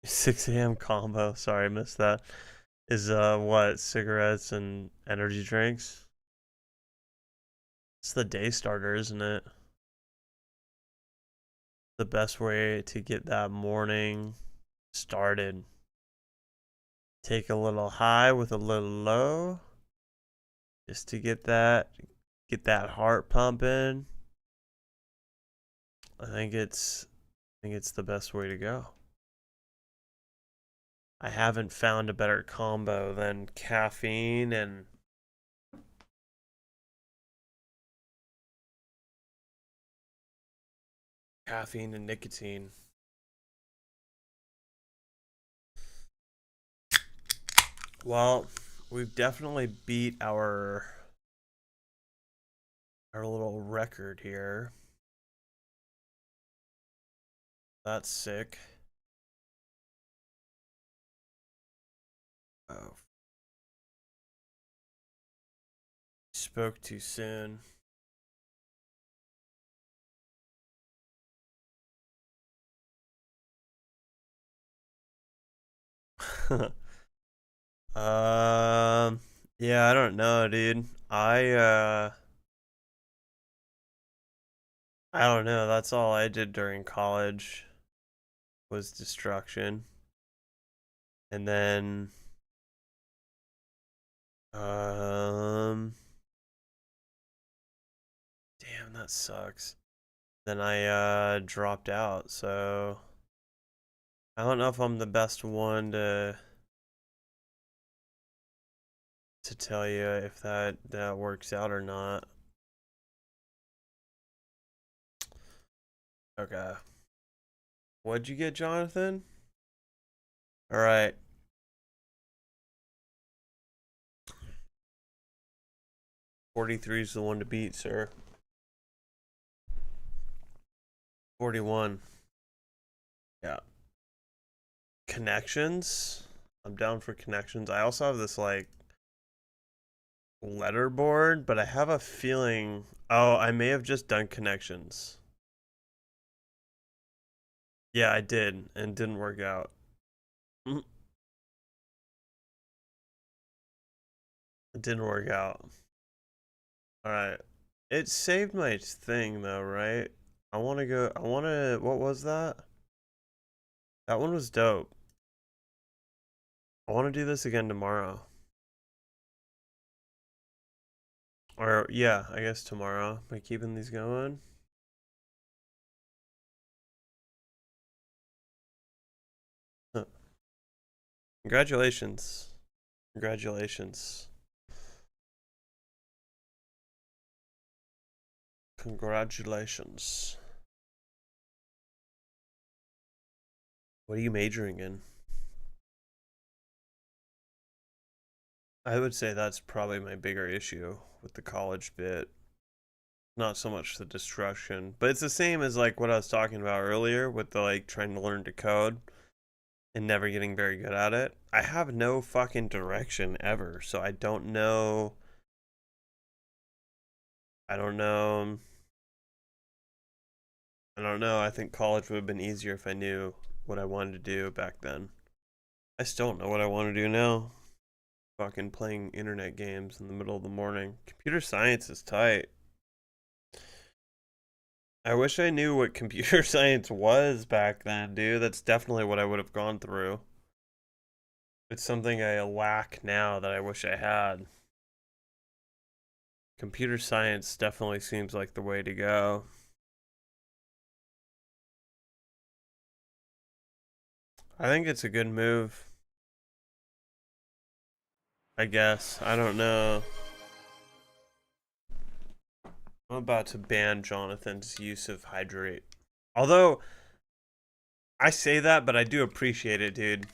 6 a.m. combo. Sorry, I missed that. Is what? Cigarettes and energy drinks? It's the day starter, isn't it? The best way to get that morning started. Take a little high with a little low. Just to get that heart pumping. I think it's the best way to go. I haven't found a better combo than caffeine and nicotine. Well, we've definitely beat our little record here. That's sick. Oh. Spoke too soon. Yeah, I don't know, dude. I don't know. That's all I did during college was destruction. And then damn, that sucks. Then I dropped out, so I don't know if I'm the best one to tell you if that works out or not. Okay. What'd you get, Jonathan? All right. 43 is the one to beat, sir. 41. Yeah. Connections. I'm down for connections. I also have this like letterboard, but I have a feeling. Oh, I may have just done connections. Yeah, I did, and didn't work out. It didn't work out. Alright. It saved my thing, though, right? I want to go. What was that? That one was dope. I want to do this again tomorrow. Or, yeah, I guess tomorrow. Am I keeping these going? Huh. Congratulations. Congratulations. Congratulations. What are you majoring in? I would say that's probably my bigger issue with the college bit. Not so much the destruction, but it's the same as like what I was talking about earlier with the like trying to learn to code and never getting very good at it. I have no fucking direction ever, so I don't know. I don't know. I don't know. I think college would have been easier if I knew what I wanted to do back then. I still don't know what I want to do now. Fucking playing internet games in the middle of the morning. Computer science is tight. I wish I knew what computer science was back then, dude. That's definitely what I would have gone through. It's something I lack now that I wish I had. Computer science definitely seems like the way to go. I think it's a good move. I guess. I don't know. I'm about to ban Jonathan's use of hydrate. Although, I say that, but I do appreciate it, dude.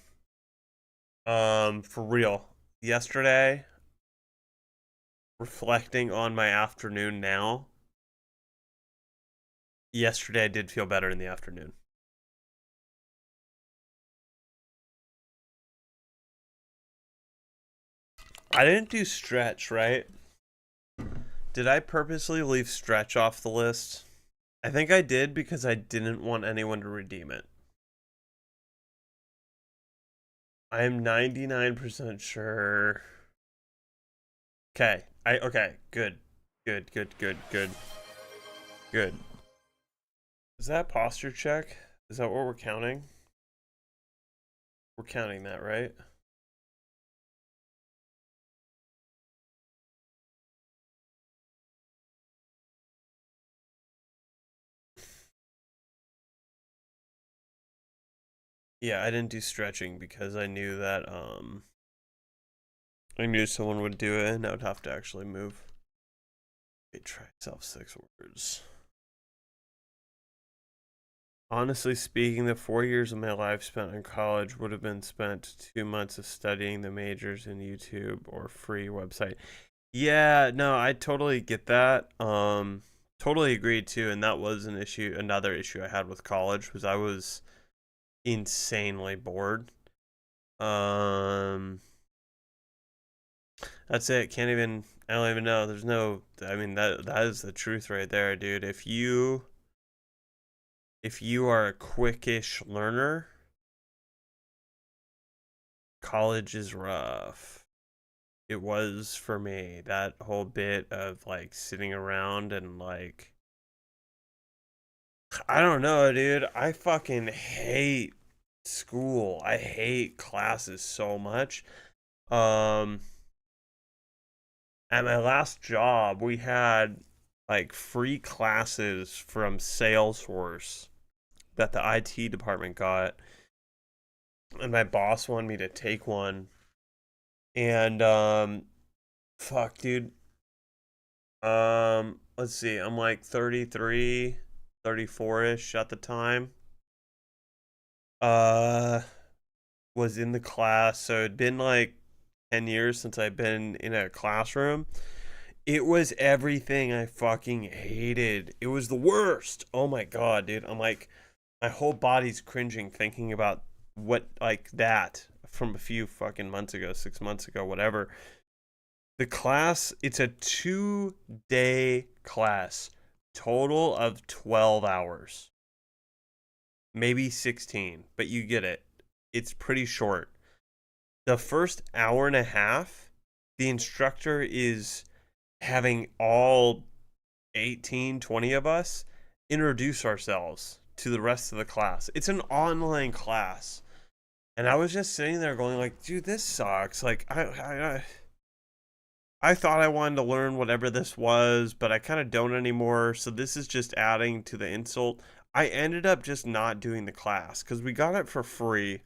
For real. Yesterday, reflecting on my afternoon now, yesterday I did feel better in the afternoon. I didn't do stretch, right? Did I purposely leave stretch off the list? I think I did because I didn't want anyone to redeem it. I am 99% sure. Okay. Okay, good. Good. Good. Is that posture check? Is that what we're counting? We're counting that, right? Yeah, I didn't do stretching because I knew that I knew someone would do it and I would have to actually move. Okay, try self 6 words. Honestly speaking, the 4 years of my life spent in college would have been spent 2 months of studying the majors in YouTube or free website. Yeah, no, I totally get that. Totally agree too, and that was another issue I had with college was I was insanely bored. That's it. I don't even know. There's no, I mean, that is the truth right there, dude. If you are a quickish learner, college is rough. It was for me. That whole bit of like sitting around and like, I don't know, dude. I fucking hate school. I hate classes so much. At my last job, we had like free classes from Salesforce that the IT department got, and my boss wanted me to take one. And fuck, dude. Let's see. I'm like 33, 34ish at the time. Was in the class, so it'd been like 10 years since I've been in a classroom. It was everything I fucking hated. It was the worst. Oh my god, dude. I'm like, my whole body's cringing thinking about what, like, that from a few fucking months ago, 6 months ago, whatever. The class, it's a 2-day class, total of 12 hours. Maybe 16, but you get it. It's pretty short. The first hour and a half, the instructor is having all 18, 20 of us introduce ourselves to the rest of the class. It's an online class. And I was just sitting there going like, dude, this sucks. Like I thought I wanted to learn whatever this was, but I kind of don't anymore. So this is just adding to the insult. I ended up just not doing the class because we got it for free.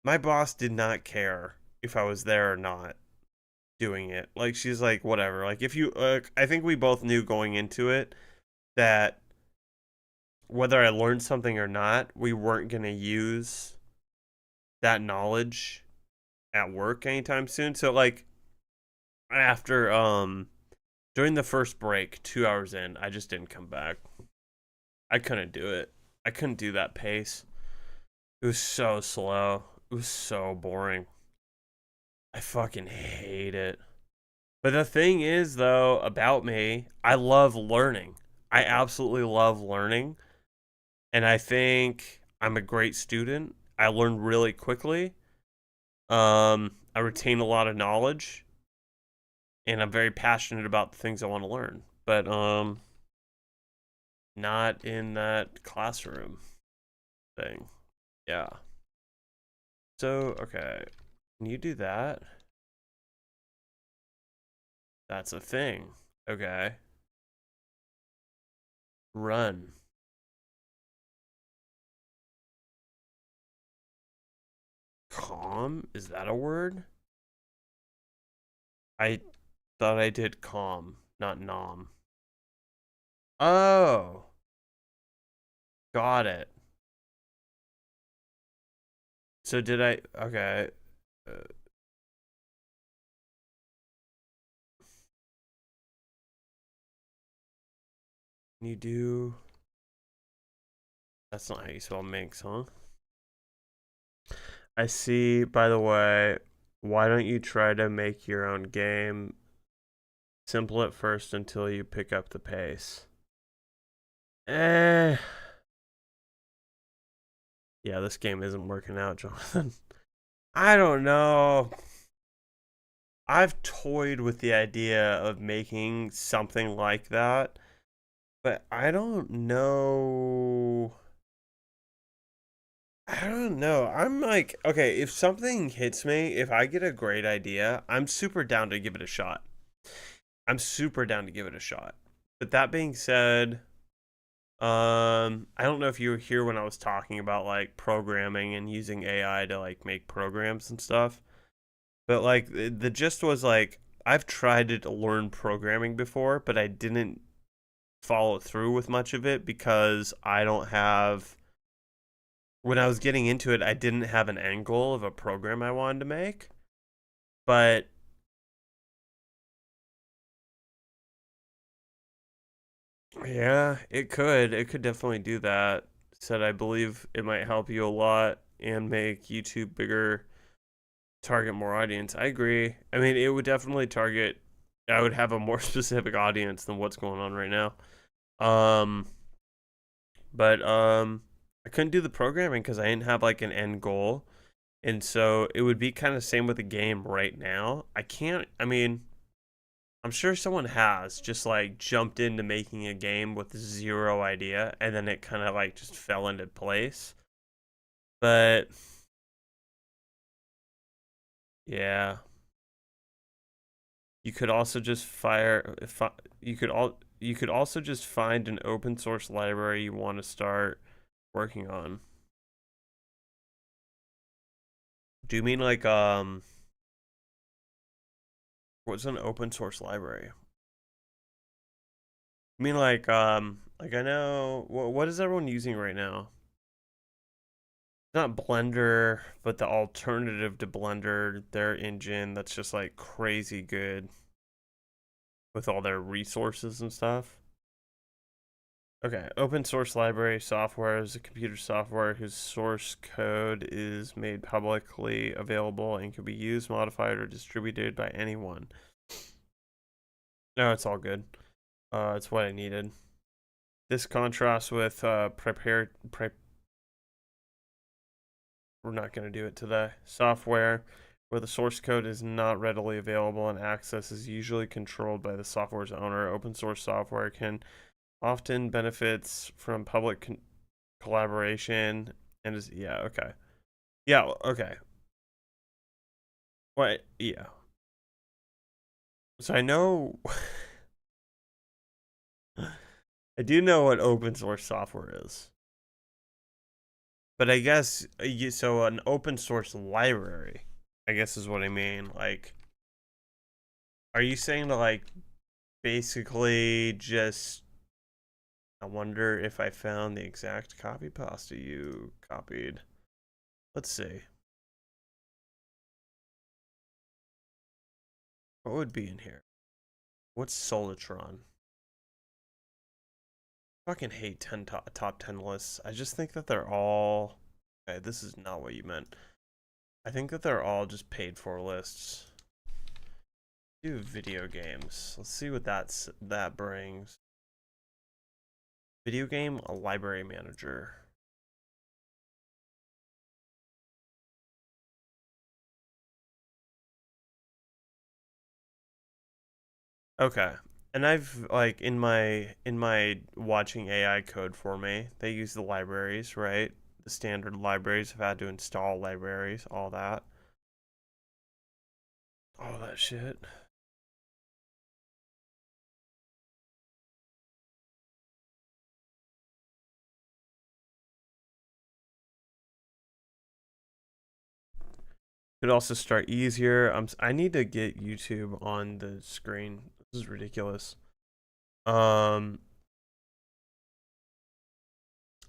My boss did not care if I was there or not doing it. Like, she's like, whatever. Like, if you, I think we both knew going into it that whether I learned something or not, we weren't going to use that knowledge at work anytime soon. So, like, after, during the first break, 2 hours in, I just didn't come back. I couldn't do it. I couldn't do that pace. It was so slow. It was so boring. I fucking hate it. But the thing is, though, about me, I love learning. I absolutely love learning. And I think I'm a great student. I learn really quickly. I retain a lot of knowledge. And I'm very passionate about the things I want to learn. But not in that classroom thing. Yeah. So, okay. Can you do that? That's a thing. Okay. Run. Calm? Is that a word? I thought I did calm, not nom. Oh. Got it. So did I... Okay. Can you do... That's not how you spell minx, huh? I see, by the way, why don't you try to make your own game? Simple at first until you pick up the pace. Yeah, this game isn't working out, Jonathan. I don't know. I've toyed with the idea of making something like that, but I don't know. I'm like, okay, if something hits me, if I get a great idea, I'm super down to give it a shot. But that being said, I don't know if you were here when I was talking about like programming and using AI to like make programs and stuff. But like the gist was like I've tried to learn programming before, but I didn't follow through with much of it because I don't have when I was getting into it, I didn't have an end goal of a program I wanted to make. But yeah, it could. It could definitely do that. Said I believe it might help you a lot and make YouTube bigger, target more audience. I agree. I mean, it would definitely target. I would have a more specific audience than what's going on right now. But I couldn't do the programming because I didn't have like an end goal, and so it would be kind of same with the game right now. I can't. I mean, I'm sure someone has just like jumped into making a game with zero idea, and then it kind of like just fell into place. But yeah. You could also just you could also just find an open source library you want to start working on. Do you mean like what's an open source library? I mean like I know what is everyone using right now? Not Blender, but the alternative to Blender, their engine that's just like crazy good with all their resources and stuff. Okay, open source library software is a computer software whose source code is made publicly available and can be used, modified, or distributed by anyone. No, it's all good. It's what I needed. This contrasts with we're not going to do it today. Software where the source code is not readily available and access is usually controlled by the software's owner. Open source software can often benefits from public collaboration and is okay. Yeah, okay. What? Yeah. So I know. I do know what open source software is. But I guess, so an open source library, I guess is what I mean. Like, are you saying to, like, basically just. I wonder if I found the exact copy pasta you copied. Let's see. What would be in here? What's Solitron? I fucking hate top 10 lists. I just think that they're all. Okay, this is not what you meant. I think that they're all just paid for lists. Do video games. Let's see what that brings. Video game library manager. Okay. And I've like in my watching AI code for me, they use the libraries, right? The standard libraries. I've had to install libraries, all that. All that shit. Could also start easier. I need to get YouTube on the screen. This is ridiculous.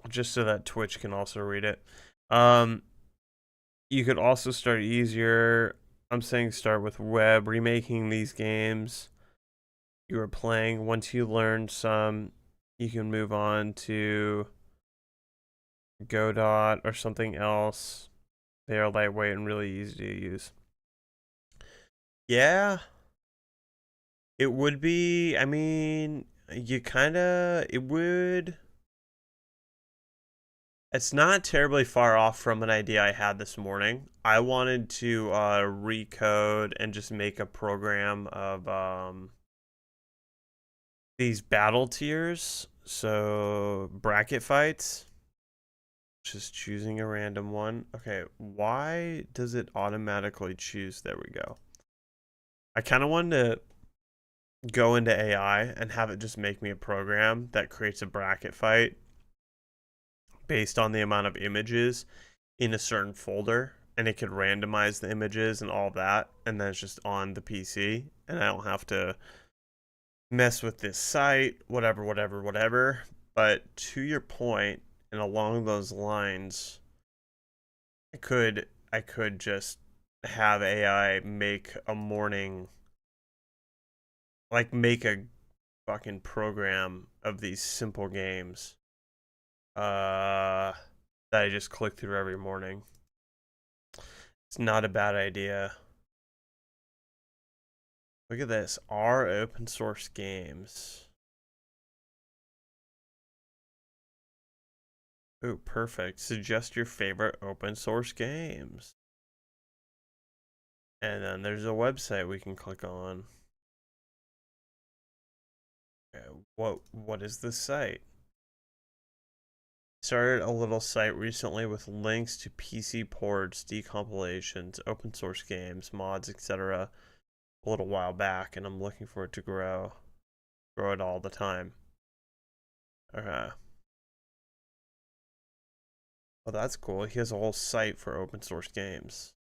Just so that Twitch can also read it. You could also start easier. I'm saying start with web, remaking these games you are playing. Once you learn some, you can move on to Godot or something else. They are lightweight and really easy to use. Yeah. It would be, I mean, it would. It's not terribly far off from an idea I had this morning. I wanted to recode and just make a program of these battle tiers. So bracket fights. Just choosing a random one. Okay, why does it automatically choose? There we go. I kind of wanted to go into AI and have it just make me a program that creates a bracket fight based on the amount of images in a certain folder, and it could randomize the images and all that, and then it's just on the PC, and I don't have to mess with this site, whatever. But to your point, and along those lines, I could just have AI make a morning, like make a fucking program of these simple games that I just click through every morning. It's not a bad idea. Look at this. R open source games. Ooh, perfect. Suggest your favorite open source games. And then there's a website we can click on. Okay, what is this site? Started a little site recently with links to PC ports, decompilations, open source games, mods, etc. a little while back, and I'm looking for it to grow it all the time. Okay. Well, that's cool. He has a whole site for open source games.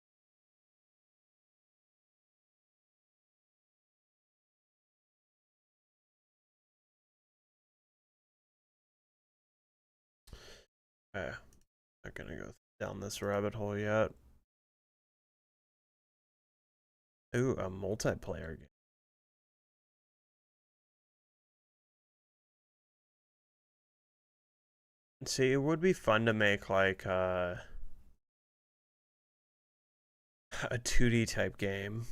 Okay. Not gonna go down this rabbit hole yet. Ooh, a multiplayer game. See, it would be fun to make like a 2D type game.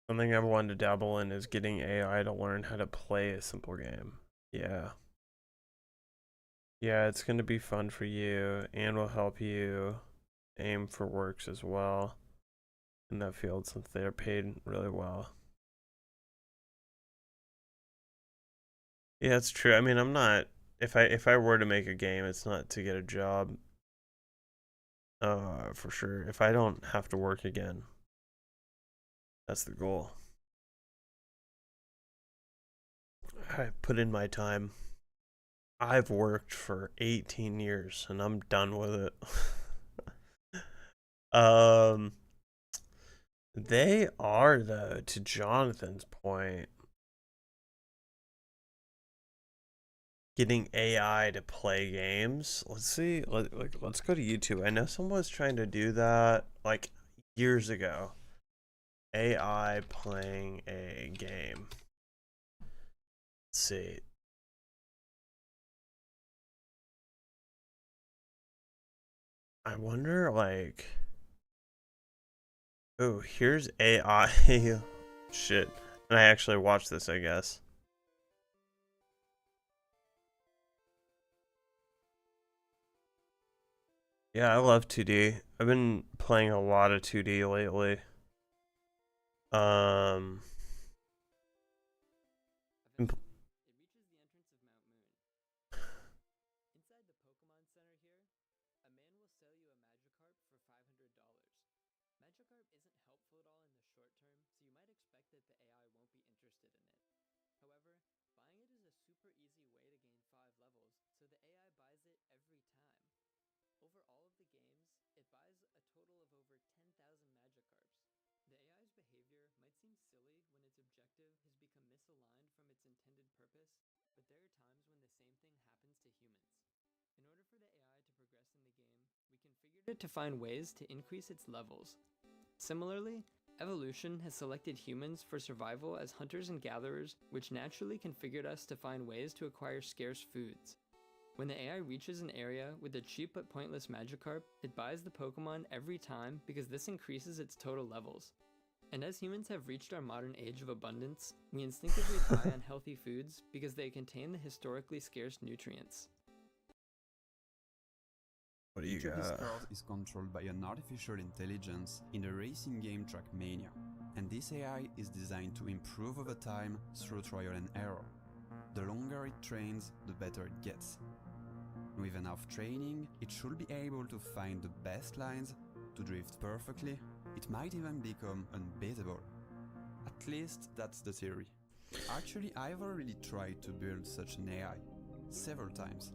Something I've wanted to dabble in is getting AI to learn how to play a simple game. Yeah. Yeah, it's going to be fun for you and will help you aim for works as well in that field since they are paid really well. Yeah, it's true. I mean, I'm not if I were to make a game, it's not to get a job. For sure. If I don't have to work again, that's the goal. I put in my time. I've worked for 18 years and I'm done with it. They are though, to Jonathan's point, getting AI to play games. Let's see. Let's go to YouTube. I know someone was trying to do that like years ago. AI playing a game. Let's see. I wonder, like, oh, here's AI. Shit. And I actually watched this, I guess. Yeah, I love 2D. I've been playing a lot of 2D lately. been pl- Inside the Pokemon Center here, a man will sell you a Magikarp for $500. Magikarp isn't helpful at all in the short term, so you might expect that the AI won't be interested in it. However, buying it is a super easy way to gain 5 levels, so the AI buys it every time. Over all of the games, it buys a total of over 10,000 Magikarps. The AI's behavior might seem silly when its objective has become misaligned from its intended purpose, but there are times when the same thing happens to humans. In order for the AI to progress in the game, we configured it to find ways to increase its levels. Similarly, evolution has selected humans for survival as hunters and gatherers, which naturally configured us to find ways to acquire scarce foods. When the AI reaches an area with a cheap but pointless Magikarp, it buys the Pokemon every time because this increases its total levels. And as humans have reached our modern age of abundance, we instinctively buy unhealthy foods because they contain the historically scarce nutrients. What do you Each of these got? cars is controlled by an artificial intelligence in the racing game Trackmania, and this AI is designed to improve over time through trial and error. The longer it trains, the better it gets. With enough training, it should be able to find the best lines, to drift perfectly. It might even become unbeatable. At least that's the theory. Actually, I've already tried to build such an AI several times,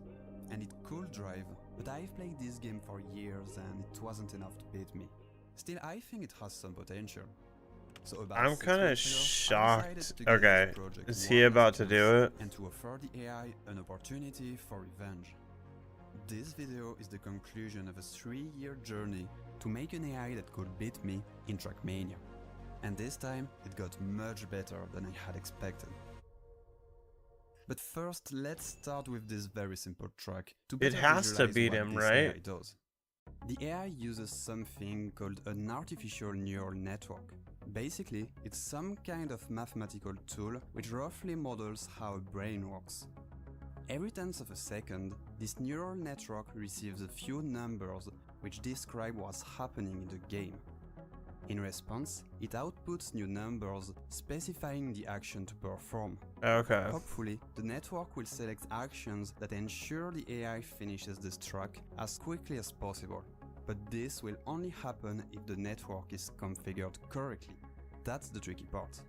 and it could drive, but I've played this game for years and it wasn't enough to beat me. Still, I think it has some potential. So about I'm 6 kind of months ago, I shocked. decided to give Okay, this project is one he last about to chance do it? and to offer the AI an opportunity for revenge. This video is the conclusion of a 3-year journey to make an AI that could beat me in Trackmania. And this time, it got much better than I had expected. But first, let's start with this very simple track to It better has to visualize beat what him, this right? AI does. The AI uses something called an artificial neural network. Basically, it's some kind of mathematical tool which roughly models how a brain works. Every tenth of a second, this neural network receives a few numbers which describe what's happening in the game. In response, it outputs new numbers specifying the action to perform. Okay. Hopefully, the network will select actions that ensure the AI finishes this track as quickly as possible. But this will only happen if the network is configured correctly. That's the tricky part.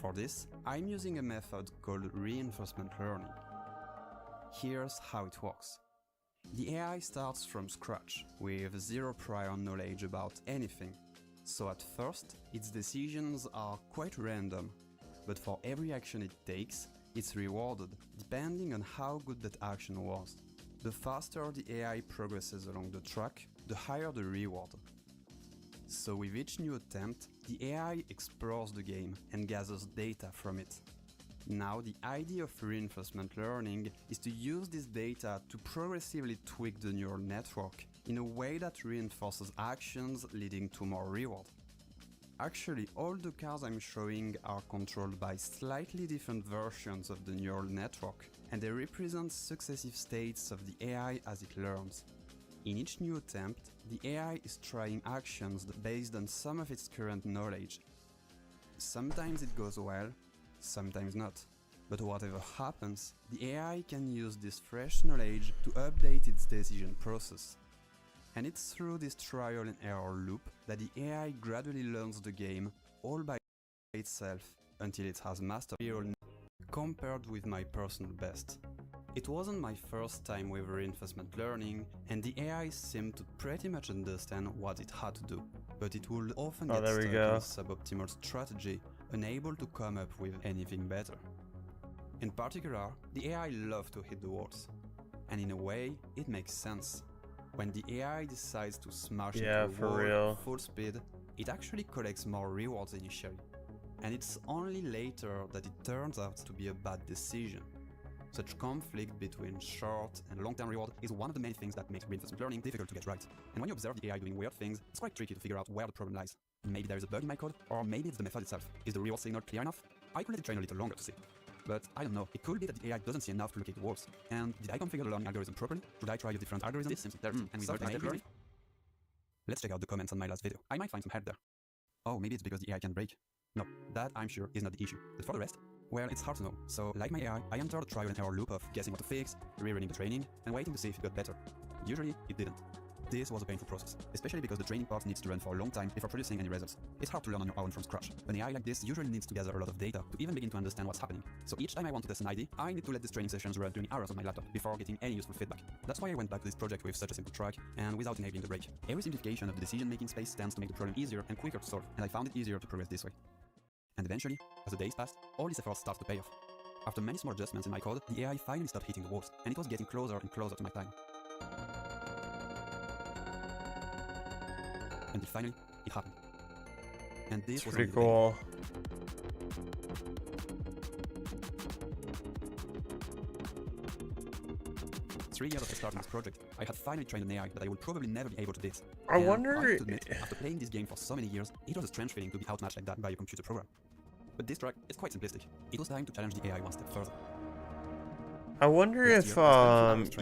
For this, I'm using a method called reinforcement learning. Here's how it works. The AI starts from scratch, with zero prior knowledge about anything. So at first, its decisions are quite random, but for every action it takes, it's rewarded depending on how good that action was. The faster the AI progresses along the track, the higher the reward. So with each new attempt, the AI explores the game and gathers data from it. Now the idea of reinforcement learning is to use this data to progressively tweak the neural network in a way that reinforces actions leading to more reward. Actually, all the cars I'm showing are controlled by slightly different versions of the neural network, and they represent successive states of the AI as it learns. In each new attempt, the AI is trying actions based on some of its current knowledge. Sometimes it goes well, sometimes not. But whatever happens, the AI can use this fresh knowledge to update its decision process. And it's through this trial and error loop that the AI gradually learns the game all by itself until it has mastered real. Compared with my personal best. It wasn't my first time with reinforcement learning, and the AI seemed to pretty much understand what it had to do, but it would often get stuck in a suboptimal strategy, unable to come up with anything better. In particular, the AI loved to hit the walls, and in a way, it makes sense. When the AI decides to smash into a wall full speed, it actually collects more rewards initially, and it's only later that it turns out to be a bad decision. Such conflict between short and long-term reward is one of the main things that makes reinforcement learning difficult to get right. And when you observe the AI doing weird things, it's quite tricky to figure out where the problem lies. Maybe there is a bug in my code, or maybe it's the method itself. Is the reward signal clear enough? I could let it train a little longer to see. But I don't know, it could be that the AI doesn't see enough to locate the walls. And did I configure the learning algorithm properly? Should I try a different algorithm? This seems dirty, and without my learning? Let's check out the comments on my last video. I might find some help there. Oh, maybe it's because the AI can break. No, that I'm sure is not the issue. But for the rest, well, it's hard to know. So, like my AI, I entered a trial and error loop of guessing what to fix, rerunning the training, and waiting to see if it got better. Usually, it didn't. This was a painful process, especially because the training part needs to run for a long time before producing any results. It's hard to learn on your own from scratch. An AI like this usually needs to gather a lot of data to even begin to understand what's happening. So each time I want to test an ID, I need to let these training sessions run during hours on my laptop before getting any useful feedback. That's why I went back to this project with such a simple track and without enabling the break. Every simplification of the decision-making space tends to make the problem easier and quicker to solve, and I found it easier to progress this way. And eventually, as the days passed, all these efforts started to pay off. After many small adjustments in my code, the AI finally stopped hitting the walls, and it was getting closer and closer to my time. Until finally, it happened. And this was pretty cool. 3 years after starting this project, I had finally trained an AI that I would probably never be able to beat. I wonder. I have to admit, after playing this game for so many years, it was a strange feeling to be outmatched like that by a computer program. But this track is quite simplistic. It was time to challenge the AI one step further. I wonder if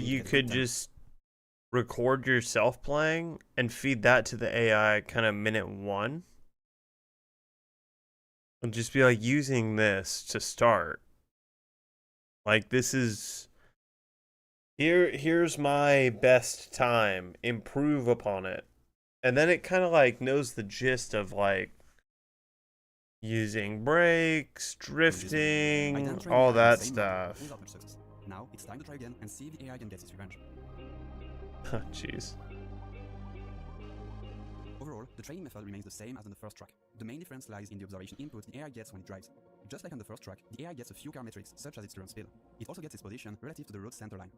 you could just record yourself playing and feed that to the AI kind of minute 1. And just be like using this to start. Like this is here's my best time. Improve upon it. And then it kind of like knows the gist of like using brakes, drifting, all that stuff. Now it's time to try again and see if the AI can get its revenge. Jeez. Overall, the training method remains the same as in the first track. The main difference lies in the observation input the AI gets when it drives. Just like on the first track, the AI gets a few car metrics such as its turn speed. It also gets its position relative to the road center line.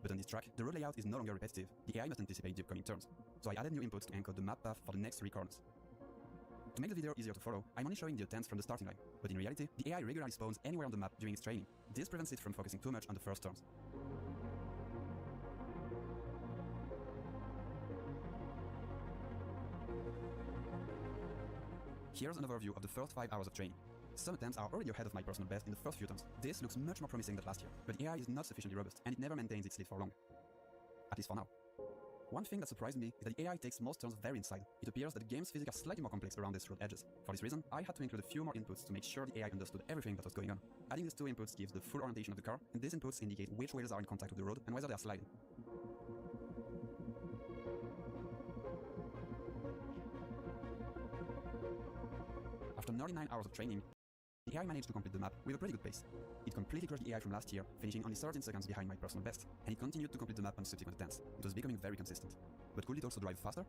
But on this track, the road layout is no longer repetitive. The AI must anticipate the upcoming turns. So I added new inputs to encode the map path for the next 3 corners. To make the video easier to follow, I'm only showing the attempts from the starting line, but in reality, the AI regularly spawns anywhere on the map during its training. This prevents it from focusing too much on the first turns. Here's an overview of the first 5 hours of training. Some attempts are already ahead of my personal best in the first few turns. This looks much more promising than last year, but AI is not sufficiently robust, and it never maintains its lead for long. At least for now. One thing that surprised me is that the AI takes most turns very inside. It appears that the game's physics are slightly more complex around these road edges. For this reason, I had to include a few more inputs to make sure the AI understood everything that was going on. Adding these 2 inputs gives the full orientation of the car, and these inputs indicate which wheels are in contact with the road and whether they are sliding. After nearly 9 hours of training, the AI managed to complete the map with a pretty good pace. It completely crushed the AI from last year, finishing only 13 seconds behind my personal best, and it continued to complete the map on subsequent attempts. It was becoming very consistent. But could it also drive faster?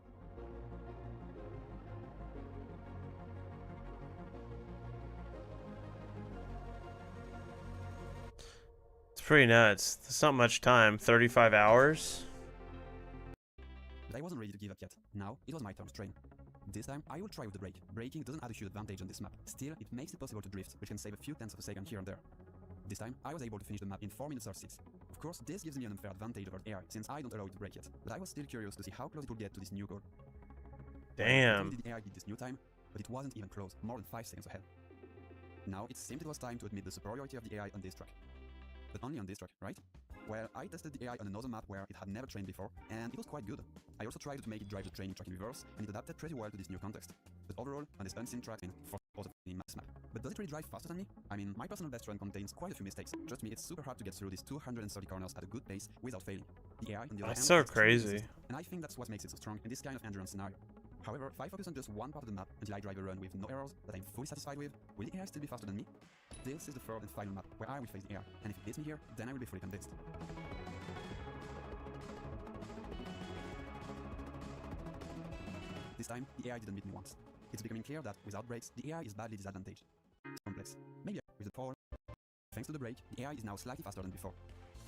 It's pretty nuts. That's not much time. 35 hours? But I wasn't ready to give up yet. Now, it was my turn to train. This time, I will try with the brake. Braking doesn't add a huge advantage on this map. Still, it makes it possible to drift, which can save a few tenths of a second here and there. This time, I was able to finish the map in 4 minutes 36. Of course, this gives me an unfair advantage over AI, since I don't allow it to brake yet. But I was still curious to see how close it would get to this new goal. Damn. The AI did this new time, but it wasn't even close, more than 5 seconds ahead. Now, it seemed it was time to admit the superiority of the AI on this track. but only on this track, right? Well, I tested the AI on another map where it had never trained before, and it was quite good. I also tried to make it drive the training track in reverse, and it adapted pretty well to this new context. But overall, on this unseen track in 4th in max map. But does it really drive faster than me? I mean, my personal best run contains quite a few mistakes. Trust me, it's super hard to get through these 230 corners at a good pace without failing. The AI, on the other That's hand, so is extremely crazy. resistant, and I think that's what makes it so strong in this kind of endurance scenario. However, if I focus on just one part of the map until I drive a run with no errors that I'm fully satisfied with, will the AI still be faster than me? This is the third and final map where I will face the AI, and if it beats me here, then I will be fully convinced. This time, the AI didn't beat me once. It's becoming clear that, without brakes, the AI is badly disadvantaged. It's complex. Maybe with the pole. Thanks to the brake, the AI is now slightly faster than before.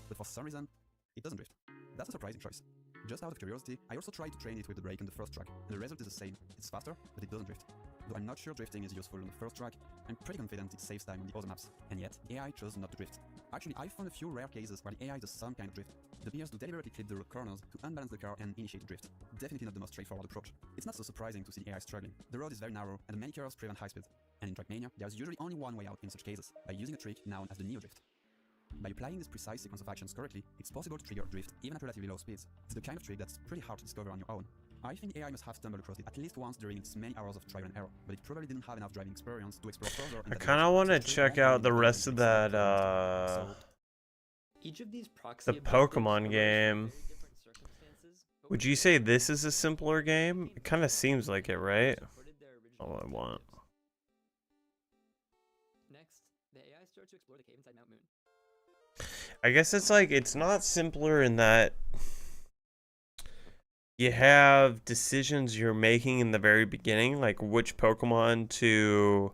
But for some reason, it doesn't drift. That's a surprising choice. Just out of curiosity, I also tried to train it with the brake on the first track, and the result is the same. It's faster, but it doesn't drift. Though I'm not sure drifting is useful on the first track, I'm pretty confident it saves time on the other maps. And yet, the AI chose not to drift. Actually, I found a few rare cases where the AI does some kind of drift. It appears to deliberately clip the corners to unbalance the car and initiate a drift. Definitely not the most straightforward approach. It's not so surprising to see the AI struggling. The road is very narrow, and many curves prevent high speed. And in Trackmania, there's usually only one way out in such cases, by using a trick known as the Neo Drift. By applying this precise sequence of actions correctly, it's possible to trigger a drift even at relatively low speeds. It's the kind of trick that's pretty hard to discover on your own. I think AI must have stumbled across it at least once during its many hours of trial and error, but it probably didn't have enough driving experience to explore further. I kind of want to check out the rest of that, Each of these proxy the objectives Pokemon arose game. from very different circumstances, but Would with you the say this is a simpler game? It kind of seems like it, right? supported their original All I want. objectives. Next, the AI starts to explore the cave inside Mount Moon. I guess it's like, it's not simpler in that you have decisions you're making in the very beginning, like which Pokemon to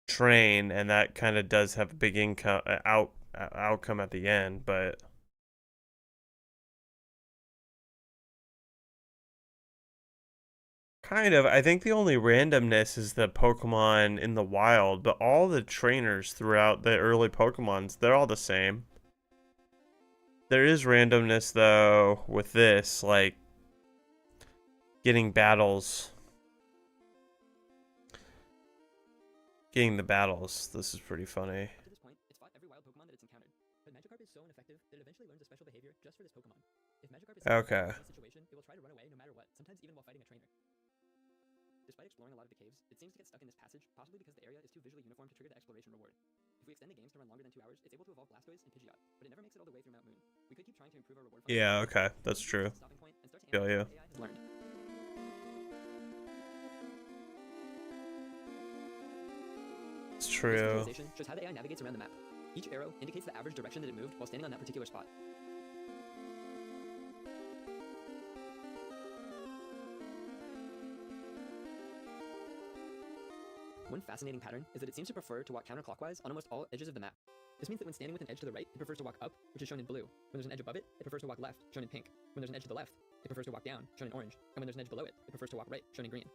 train, and that kind of does have a big outcome at the end, but kind of, I think the only randomness is the Pokemon in the wild, but all the trainers throughout the early Pokemons, they're all the same. There is randomness, though, with this, like, getting battles. Getting the battles. This is pretty funny. Up to this point, it's fought every wild Pokemon that it's encountered. But Magikarp is so ineffective that it eventually learns a special behavior just for this Pokemon. If Magikarp is Okay. in a situation, it will try to run away no matter what, sometimes even while fighting a trainer. Despite exploring a lot of the caves, it seems to get stuck in this passage, possibly because the area is too visually uniform to trigger the exploration reward. If we extend the games to run longer than 2 hours, it's able to evolve Blastoise and Pidgeot, but it never makes it all the way through Mount Moon. We could keep trying to improve our reward function. Yeah, okay. That's true. Stopping point and start to Feel analyze you. what the AI has learned. It's This true. visualization shows how the AI navigates around the map. Each arrow indicates the average direction that it moved while standing on that particular spot. One fascinating pattern is that it seems to prefer to walk counterclockwise on almost all edges of the map. This means that when standing with an edge to the right, it prefers to walk up, which is shown in blue. When there's an edge above it, it prefers to walk left, shown in pink. When there's an edge to the left, it prefers to walk down, shown in orange. And when there's an edge below it, it prefers to walk right, shown in green.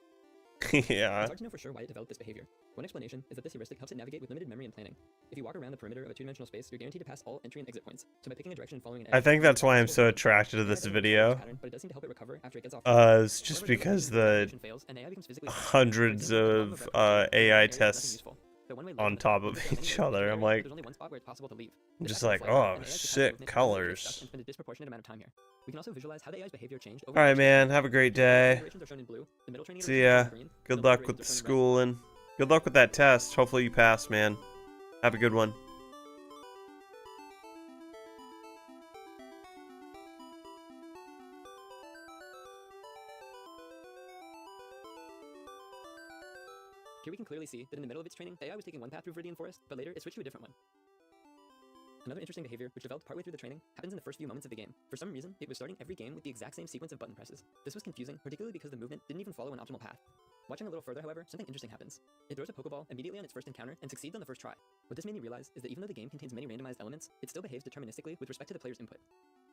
Yeah. It's hard to know for sure why it developed this behavior. One explanation is that this heuristic helps it navigate with limited memory and planning. If you walk around the perimeter of a two-dimensional space, you're guaranteed to pass all entry and exit points. So by picking a direction and following an edge, I think that's why I'm so it's attracted to this video. pattern, but it does seem to help it recover after it gets off. It's just However, because the the navigation fails, and AI becomes physically hundreds stuck. For example, of at the bottom of a AI area, there's nothing tests useful. So one way on left top is of that there are many each ways to other. area, I'm but like, there's only one spot where it's possible to leave. I'm This just acts like, as a flag, oh, and AI just has to sick move quickly colors. and spend a disproportionate amount of time here. We can also visualize how the AI's behavior changed over All right, each man. Have a great day. iterations are shown in blue, the middle training See iterations are ya. shown in green, and Good the luck lower with the iterations are shown in red. schooling. Good luck with that test. Hopefully you pass, man. Have a good one. Here we can clearly see that in the middle of its training, the AI was taking one path through Viridian Forest, but later it switched to a different one. Another interesting behavior, which developed partway through the training, happens in the first few moments of the game. For some reason, it was starting every game with the exact same sequence of button presses. This was confusing, particularly because the movement didn't even follow an optimal path. Watching a little further, however, something interesting happens. It throws a Pokeball immediately on its first encounter and succeeds on the first try. What this made me realize is that even though the game contains many randomized elements, it still behaves deterministically with respect to the player's input.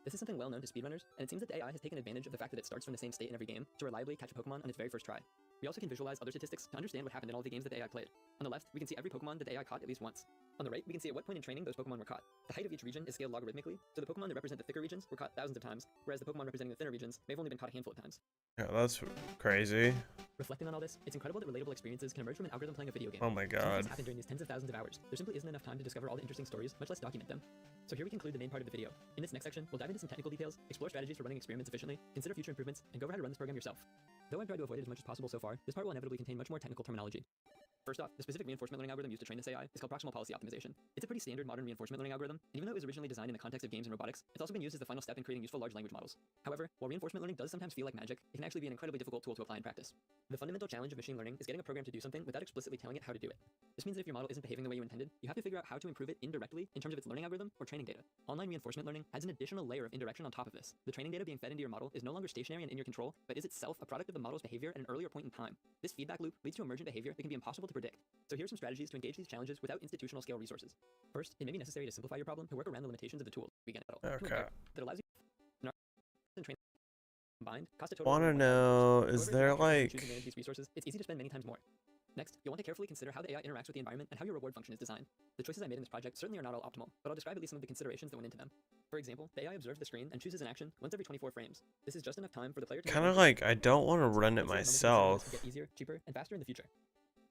This is something well known to speedrunners, and it seems that the AI has taken advantage of the fact that it starts from the same state in every game to reliably catch a Pokemon on its very first try. We also can visualize other statistics to understand what happened in all the games that the AI played. On the left, we can see every Pokemon that the AI caught at least once. On the right, we can see at what point in training those Pokemon were caught. The height of each region is scaled logarithmically, so the Pokemon that represent the thicker regions were caught thousands of times, whereas the Pokemon representing the thinner regions may have only been caught a handful of times. Yeah, that's crazy. Reflecting on all this, it's incredible that relatable experiences can emerge from an algorithm playing a video game. Oh my So many god. things happen during these tens of thousands of hours. There simply isn't enough time to discover all the interesting stories, much less document them. So here we conclude the main part of the video. In this next section, we'll dive into some technical details, explore strategies for running experiments efficiently, consider future improvements, and go over how to run this program yourself. Though I've tried to avoid it as much as possible so far, this part will inevitably contain much more technical terminology. First off, the specific reinforcement learning algorithm used to train this AI is called proximal policy optimization. It's a pretty standard modern reinforcement learning algorithm, and even though it was originally designed in the context of games and robotics, it's also been used as the final step in creating useful large language models. However, while reinforcement learning does sometimes feel like magic, it can actually be an incredibly difficult tool to apply in practice. The fundamental challenge of machine learning is getting a program to do something without explicitly telling it how to do it. This means that if your model isn't behaving the way you intended, you have to figure out how to improve it indirectly in terms of its learning algorithm or training data. Online reinforcement learning adds an additional layer of indirection on top of this. The training data being fed into your model is no longer stationary and in your control, but is itself a product of the model's behavior at an earlier point in time. This feedback loop leads to emergent behavior that can be impossible to predict. So here are some strategies to engage these challenges without institutional scale resources. First, it may be necessary to simplify your problem to work around the limitations of the tools we get Okay. that allows you to train combined cost a total. Wanna of know, is However, there if you like... choose to manage these resources, it's easy to spend many times more. Next, you'll want to carefully consider how the AI interacts with the environment and how your reward function is designed. The choices I made in this project certainly are not all optimal, but I'll describe at least some of the considerations that went into them. For example, the AI observes the screen and chooses an action once every 24 frames. This is just enough time for the player to Kind of like, I don't want to run it Consider moments of considering myself. this will get easier, cheaper, and faster in the future.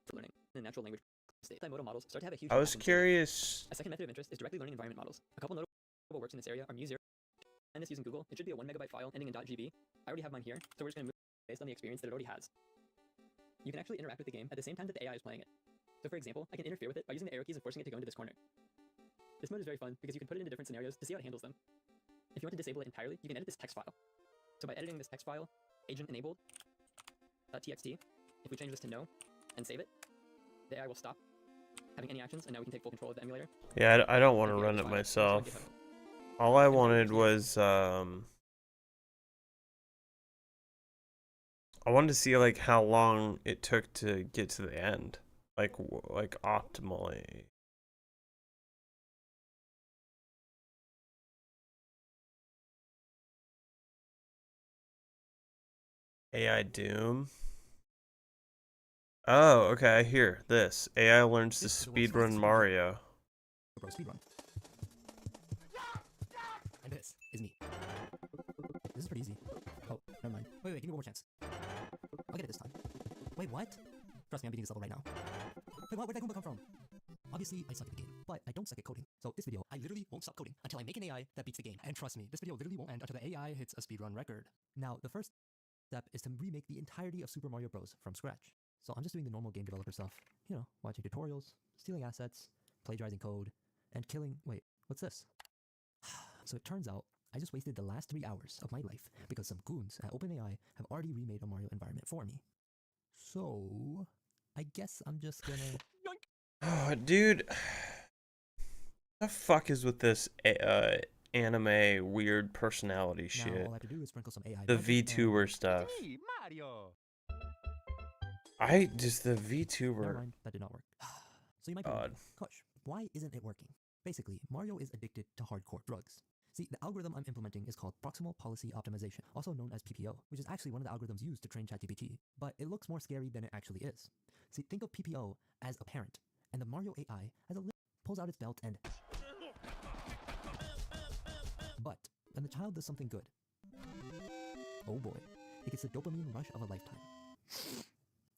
For learning in natural language state, multimodal models start to have a huge I was impact on the curious... A second method of interest is directly learning environment models. A couple notable works in this area are Mu0 and this using Google. It should be a 1 megabyte file ending in .gb. I already have mine here, so we're just going to move based on the experience that it already has. You can actually interact with the game at the same time that the AI is playing it. So for example, I can interfere with it by using the arrow keys and forcing it to go into this corner. This mode is very fun because you can put it into different scenarios to see how it handles them. If you want to disable it entirely, you can edit this text file. So by editing this text file, agent enabled .txt, if we change this to no and save it, the AI will stop having any actions, and now we can take full control of the emulator. Yeah, I don't want to Okay, run that's it fine. myself. Let's go to GitHub. All I wanted was, I wanted to see like how long it took to get to the end, like optimally. AI Doom. Oh, okay. Here, this AI learns to This is the world's speedrun fastest Mario. Bro, speedrun. And this is me. This is pretty easy. Oh, never mind. Wait, give me one more chance. I'll get it this time. Wait, what? Trust me, I'm beating this level right now. Wait, what? Where'd that Goomba come from? Obviously, I suck at the game, but I don't suck at coding. So this video, I literally won't stop coding until I make an AI that beats the game. And trust me, this video literally won't end until the AI hits a speedrun record. Now, the first step is to remake the entirety of Super Mario Bros. From scratch. So I'm just doing the normal game developer stuff. You know, watching tutorials, stealing assets, plagiarizing code, and killing... Wait, what's this? So it turns out, I just wasted the last 3 hours of my life because some goons at OpenAI have already remade a Mario environment for me. So... I guess I'm just gonna... Oh, dude. The fuck is with this anime weird personality Now, shit? all I have to do is sprinkle some AI The magic and- VTuber stuff. Mario. The Never VTuber. mind, that did not work. So you might be God. wondering, Kosh, why isn't it working? Basically, Mario is addicted to hardcore drugs. See, the algorithm I'm implementing is called Proximal Policy Optimization, also known as PPO, which is actually one of the algorithms used to train ChatGPT, but it looks more scary than it actually is. See, think of PPO as a parent, and the Mario AI as a little pulls out its belt and... But, when the child does something good, oh boy, it gets the dopamine rush of a lifetime.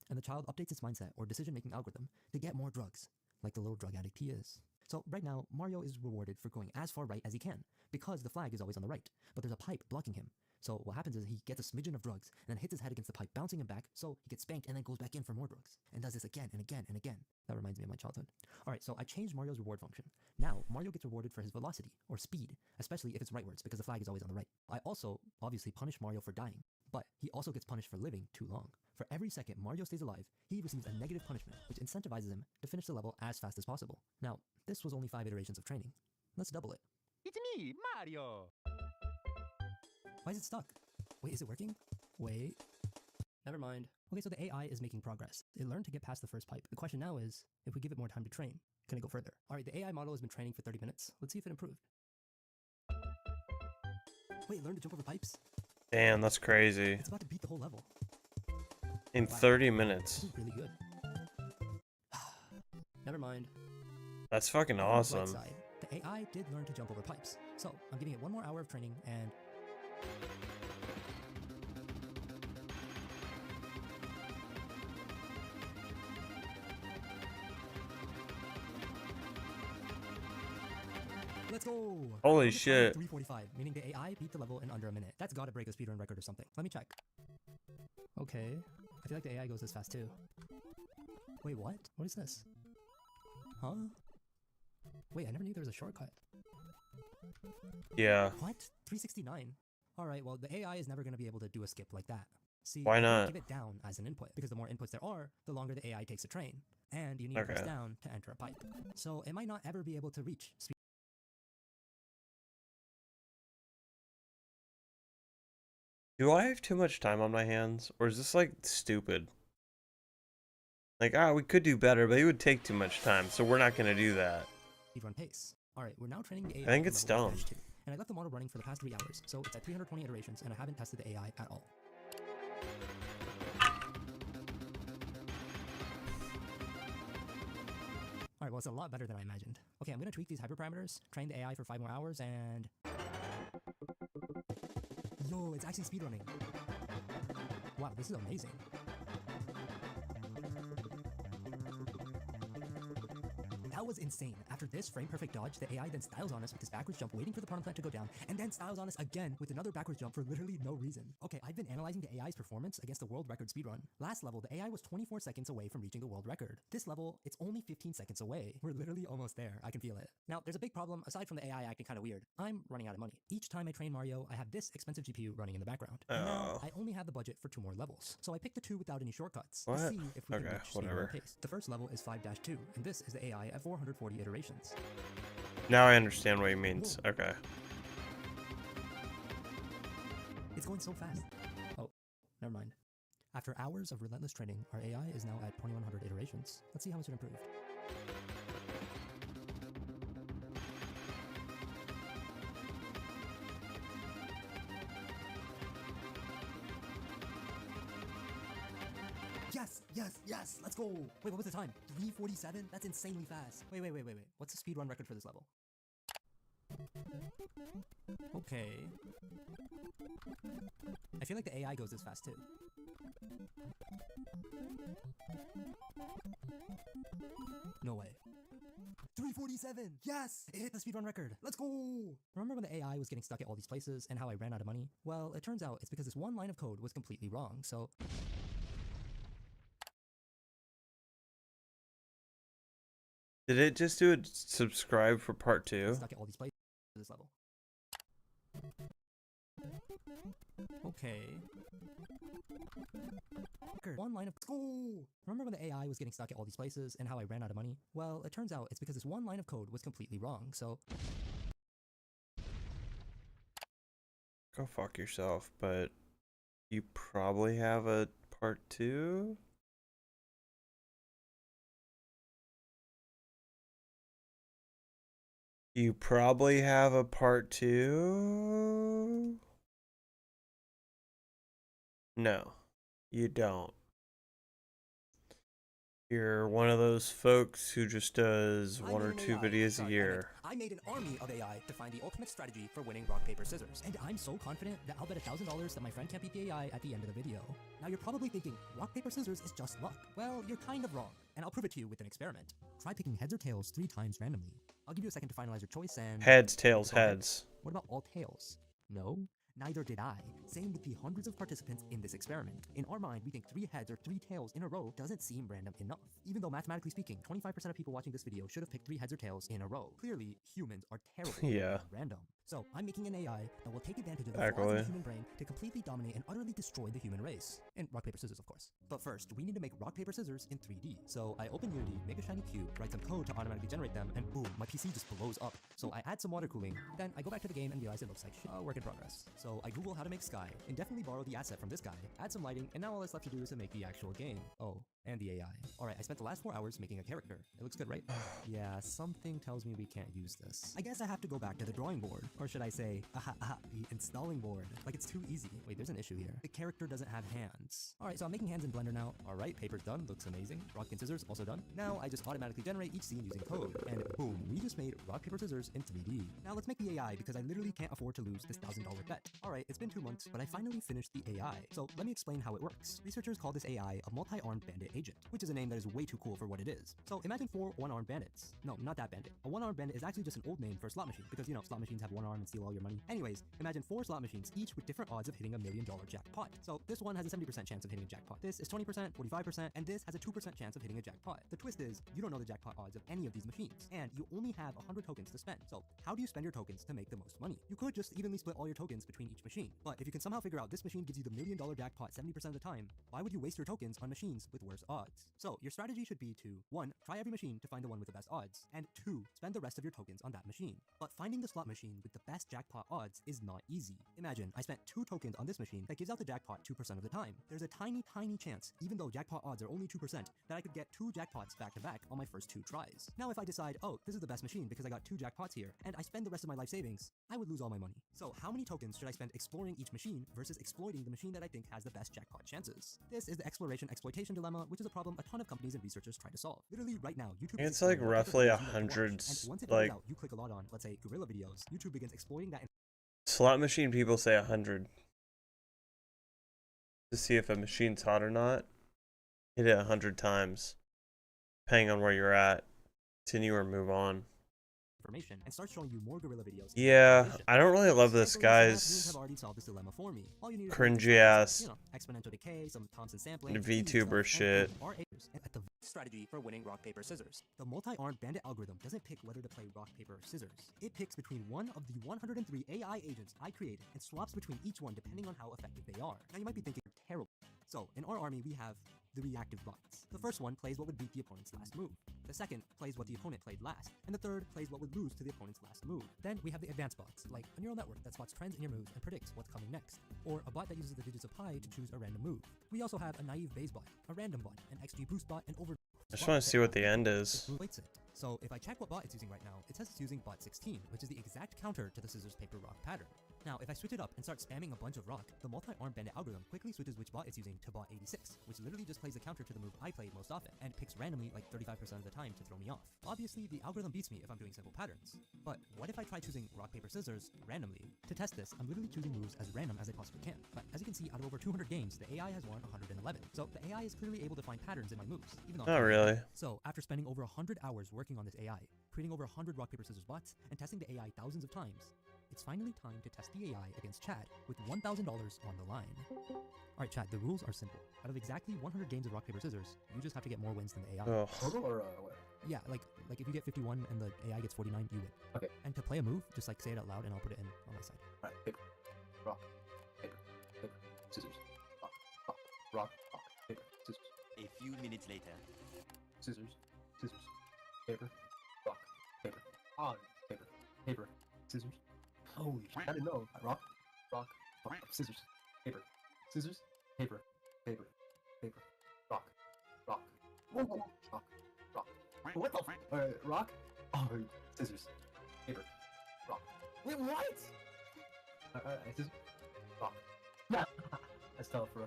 And the child updates its mindset or decision-making algorithm to get more drugs, like the little drug addict he is. So right now, Mario is rewarded for going as far right as he can, because the flag is always on the right, but there's a pipe blocking him. So what happens is he gets a smidgen of drugs, and then hits his head against the pipe, bouncing him back, so he gets spanked and then goes back in for more drugs, and does this again and again and again. That reminds me of my childhood. Alright, so I changed Mario's reward function. Now, Mario gets rewarded for his velocity, or speed, especially if it's rightwards, because the flag is always on the right. I also, obviously, punish Mario for dying, but he also gets punished for living too long. For every second Mario stays alive, he receives a negative punishment, which incentivizes him to finish the level as fast as possible. Now, this was only 5 iterations of training. Let's double it. It's me, Mario. Why is it stuck? Wait, is it working? Wait. Never mind. Okay, so the AI is making progress. It learned to get past the first pipe. The question now is, if we give it more time to train, can it go further? Alright, the AI model has been training for 30 minutes. Let's see if it improved. Wait, it learned to jump over pipes? Damn, that's crazy. It's about to beat the whole level. In Wow. 30 This minutes. is really good. Never mind. That's fucking On the bright awesome. side, the AI did learn to jump over pipes. So, I'm giving it 1 more hour of training and... Let's go! Holy On the time of shit. 3:45, meaning the AI beat the level in under a minute. That's gotta break a speedrun record or something. Let me check. Okay. I feel like the AI goes this fast too. Wait, what? What is this? Huh? Wait, I never knew there was a shortcut. Yeah. What? 369? Alright, well, the AI is never gonna be able to do a skip like that. See, Why you can't not? give it down as an input, because the more inputs there are, the longer the AI takes to train. And you need to press Okay. down to enter a pipe. So it might not ever be able to reach speed. Do I have too much time on my hands? Or is this like stupid? Like, we could do better, but it would take too much time, so we're not gonna do that. Speedrun pace. Alright, we're now training the AI. I think on it's level dumb. 2, and I left the model running for the past 3 hours, so it's at 320 iterations, and I haven't tested the AI at all. Alright, well, it's a lot better than I imagined. Okay, I'm gonna tweak these hyperparameters, train the AI for 5 more hours, and... Yo, it's actually speedrunning. Wow, this is amazing. That was insane. After this frame-perfect dodge, the AI then styles on us with this backwards jump, waiting for the plant to go down, and then styles on us again with another backwards jump for literally no reason. Okay, I've been analyzing the AI's performance against the world record speedrun. Last level, the AI was 24 seconds away from reaching the world record. This level, it's only 15 seconds away. We're literally almost there. I can feel it. Now, there's a big problem aside from the AI acting kind of weird. I'm running out of money. Each time I train Mario, I have this expensive GPU running in the background. And now, Oh. I only have the budget for 2 more levels. So I picked the 2 without any shortcuts. What? Let's see if we can Okay, reach speedrun whatever. pace. The first level is 5-2, and this is the AI at 440 iterations. Now I understand what he means. Okay. It's going so fast. Oh, never mind. After hours of relentless training, our AI is now at 2100 iterations. Let's see how much it improved. Yes, let's go. Wait, what was the time? 3:47? That's insanely fast. Wait. What's the speedrun record for this level? Okay. I feel like the AI goes this fast too. No way. 3:47! Yes! It hit the speedrun record! Let's go! Remember when the AI was getting stuck at all these places and how I ran out of money? Well, it turns out it's because this one line of code was completely wrong, so... Did it just do a subscribe for part 2? stuck at all these places for this level. Okay. One line of school. Remember when the AI was getting stuck at all these places and how I ran out of money? Well, it turns out it's because this one line of code was completely wrong, so... Go fuck yourself, but you probably have a part 2? You probably have a part 2? No, you don't. You're one of those folks who just does I one made or an 2 AI. videos a Sorry, year. I made an army of AI to find the ultimate strategy for winning rock, paper, scissors. And I'm so confident that I'll bet $1,000 that my friend can't beat the AI at the end of the video. Now you're probably thinking, rock, paper, scissors is just luck. Well, you're kind of wrong, and I'll prove it to you with an experiment. Try picking heads or tails 3 times randomly. I'll give you a second to finalize your choice and... Heads, tails, It's all heads. What about all tails? No? Neither did I. Same with the hundreds of participants in this experiment. In our mind, we think 3 heads or 3 tails in a row doesn't seem random enough. Even though mathematically speaking, 25% of people watching this video should have picked 3 heads or tails in a row. Clearly, humans are terrible Yeah. at random. So, I'm making an AI that will take advantage of the flaws in Exactly. the human brain to completely dominate and utterly destroy the human race. And rock, paper, scissors, of course. But first, we need to make rock, paper, scissors in 3D. So, I open Unity, make a shiny cube, write some code to automatically generate them, and boom, my PC just blows up. So, I add some water cooling, then I go back to the game and realize it looks like shit. Work in progress. So, I Google how to make sky, indefinitely borrow the asset from this guy, add some lighting, and now all that's left to do is to make the actual game. Oh, and the AI. Alright, I spent the last 4 hours making a character. It looks good, right? Yeah, something tells me we can't use this. I guess I have to go back to the drawing board. Or should I say, the installing board. Like, it's too easy. Wait, there's an issue here. The character doesn't have hands. Alright, so I'm making hands in Blender now. Alright, paper's done. Looks amazing. Rock and scissors, also done. Now I just automatically generate each scene using code. And boom, we just made rock, paper, scissors in 3D. Now let's make the AI because I literally can't afford to lose this $1,000 bet. Alright, it's been 2 months, but I finally finished the AI. So let me explain how it works. Researchers call this AI a multi-armed bandit agent, which is a name that is way too cool for what it is. So imagine 4 one-armed bandits. No, not that bandit. A one-armed bandit is actually just an old name for a slot machine because, you know, slot machines have one arm and steal all your money. Anyways, imagine 4 slot machines, each with different odds of hitting $1 million jackpot. So this one has a 70% chance of hitting a jackpot. This is 20%, 45%, and this has a 2% chance of hitting a jackpot. The twist is, you don't know the jackpot odds of any of these machines, and you only have 100 tokens to spend. So how do you spend your tokens to make the most money? You could just evenly split all your tokens between each machine, but if you can somehow figure out this machine gives you the $1 million jackpot 70% of the time, why would you waste your tokens on machines with worse odds? So your strategy should be to 1. Try every machine to find the one with the best odds, and 2. Spend the rest of your tokens on that machine. But finding the slot machine with the best jackpot odds is not easy. Imagine I spent 2 tokens on this machine that gives out the jackpot 2% of the time. There's a tiny chance, even though jackpot odds are only 2%, that I could get 2 jackpots back to back on my first 2 tries. Now if I decide, oh, this is the best machine because I got 2 jackpots here, and I spend the rest of my life savings, I would lose all my money. So how many tokens should I spend exploring each machine versus exploiting the machine that I think has the best jackpot chances? This is the exploration-exploitation dilemma, which is a problem a ton of companies and researchers try to solve. Literally right now, YouTube is It's like exploring what roughly type of videos you like to 100, watch, and once it like- figures out you click a lot on, let's say, gorilla videos, YouTube begins exploiting that. Slot machine people say 100. To see if a machine's hot or not, hit it 100 times. Depending on where you're at. Continue or move on. Information and start showing you more gorilla videos. Yeah, I don't really love this Thankfully, some apps guy's have already solved this dilemma for me. All you need is cringy ass you know, exponential decay, some Thompson sampling, VTuber shit. At the strategy for winning rock paper scissors. The multi-armed bandit algorithm doesn't pick whether to play rock paper scissors. It picks between one of the 103 AI agents I created and swaps between each one depending on how effective they are. Now you might be thinking they're terrible. So in our army we have the reactive bots. The first one plays what would beat the opponent's last move. The second plays what the opponent played last. And the third plays what would lose to the opponent's last move. Then we have the advanced bots, like a neural network that spots trends in your moves and predicts what's coming next. Or a bot that uses the digits of pi to choose a random move. We also have a naive Bayes bot, a random bot, an XG boost bot, and over. I just want to see what the end is. Weights it. So if I check what bot it's using right now, it says it's using bot 16, which is the exact counter to the scissors paper rock pattern. Now, if I switch it up and start spamming a bunch of rock, the multi-armed bandit algorithm quickly switches which bot it's using to bot 86, which literally just plays the counter to the move I play most often, and picks randomly like 35% of the time to throw me off. Obviously, the algorithm beats me if I'm doing simple patterns. But what if I try choosing rock, paper, scissors randomly? To test this, I'm literally choosing moves as random as I possibly can. But as you can see, out of over 200 games, the AI has won 111. So the AI is clearly able to find patterns in my moves, even though Not really. So after spending over 100 hours working on this AI, creating over 100 rock, paper, scissors bots, and testing the AI thousands of times, it's finally time to test the AI against Chad with $1,000 on the line. Alright Chad, the rules are simple. Out of exactly 100 games of rock, paper, scissors, you just have to get more wins than the AI. Oh, Total or what? Yeah, like if you get 51 and the AI gets 49, you win. Okay. And to play a move, just like say it out loud and I'll put it in on my side. Alright, paper, rock, paper, paper, scissors, rock, rock, rock, paper, scissors. A few minutes later. Scissors, scissors, paper, rock, paper, on, paper, paper, scissors. Holy shit, I didn't know. Rock, rock, rock, scissors, paper, scissors, paper, paper, paper, rock, rock, whoa, whoa, rock, rock. What the f? Rock, oh, scissors, paper, rock. Wait, what? Scissors, rock. That's tough, bro.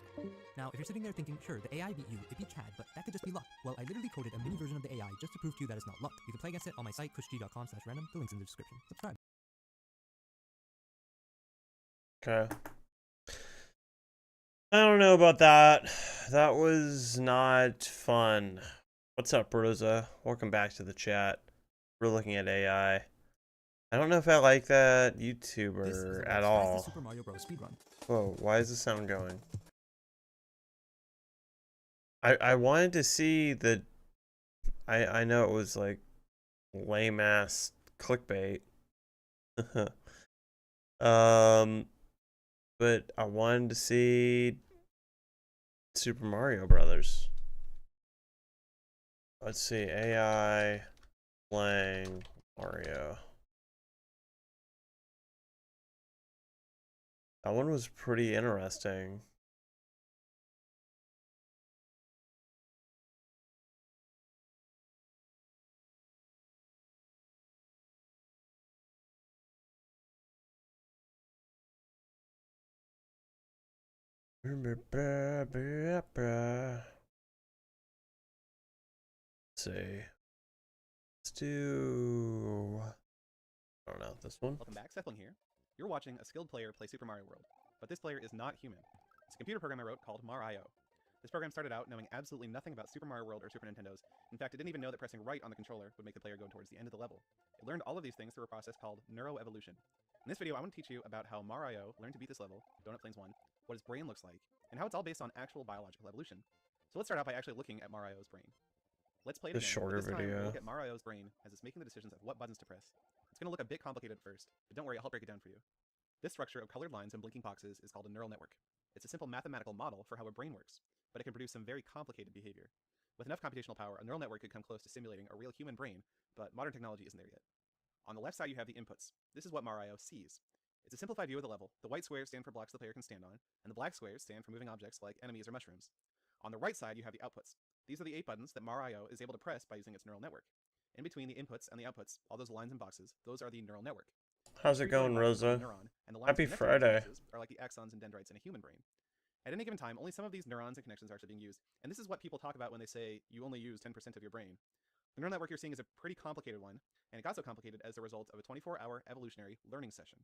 Now, if you're sitting there thinking, sure, the AI beat you, it beat Chad, but that could just be luck. Well, I literally coded a mini version of the AI just to prove to you that it's not luck. You can play against it on my site, kushg.com/random. The link's in the description. Subscribe. okay. I don't know about that. That was not fun. What's up, Rosa? Welcome back to the chat. We're looking at AI. I don't know if I like that This is YouTuber a at fast all. Super Mario Bros. Speedrun. Whoa, why is the sound going? I wanted to see the... I know it was like lame ass clickbait. But I wanted to see Super Mario Brothers. Let's see, AI playing Mario. That one was pretty interesting. See. Let's do. I don't know, this one? Welcome back, Sethling here. You're watching a skilled player play Super Mario World, but this player is not human. It's a computer program I wrote called Mar.io. This program started out knowing absolutely nothing about Super Mario World or Super Nintendo's. In fact, it didn't even know that pressing right on the controller would make the player go towards the end of the level. It learned all of these things through a process called neuroevolution. In this video, I want to teach you about how Mar.io learned to beat this level, Donut Plains 1, what his brain looks like, and how it's all based on actual biological evolution. So let's start out by actually looking at Mar.io's brain. Let's play it The again, shorter but this time video. we'll look at Mar.io's brain as it's making the decisions of what buttons to press. It's going to look a bit complicated at first, but don't worry, I'll help break it down for you. This structure of colored lines and blinking boxes is called a neural network. It's a simple mathematical model for how a brain works, but it can produce some very complicated behavior. With enough computational power, a neural network could come close to simulating a real human brain, but modern technology isn't there yet. On the left side, you have the inputs. This is what Mar.io sees. It's a simplified view of the level. The white squares stand for blocks the player can stand on, and the black squares stand for moving objects like enemies or mushrooms. On the right side, you have the outputs. These are the 8 buttons that Mar.io is able to press by using its neural network. In between the inputs and the outputs, all those lines and boxes, those are the neural network. How's it going, Rosa? Happy Friday. Are like the axons and dendrites in a human brain. At any given time, only some of these neurons and connections are actually being used, and this is what people talk about when they say you only use 10% of your brain. The neural network you're seeing is a pretty complicated one, and it got so complicated as a result of a 24-hour evolutionary learning session.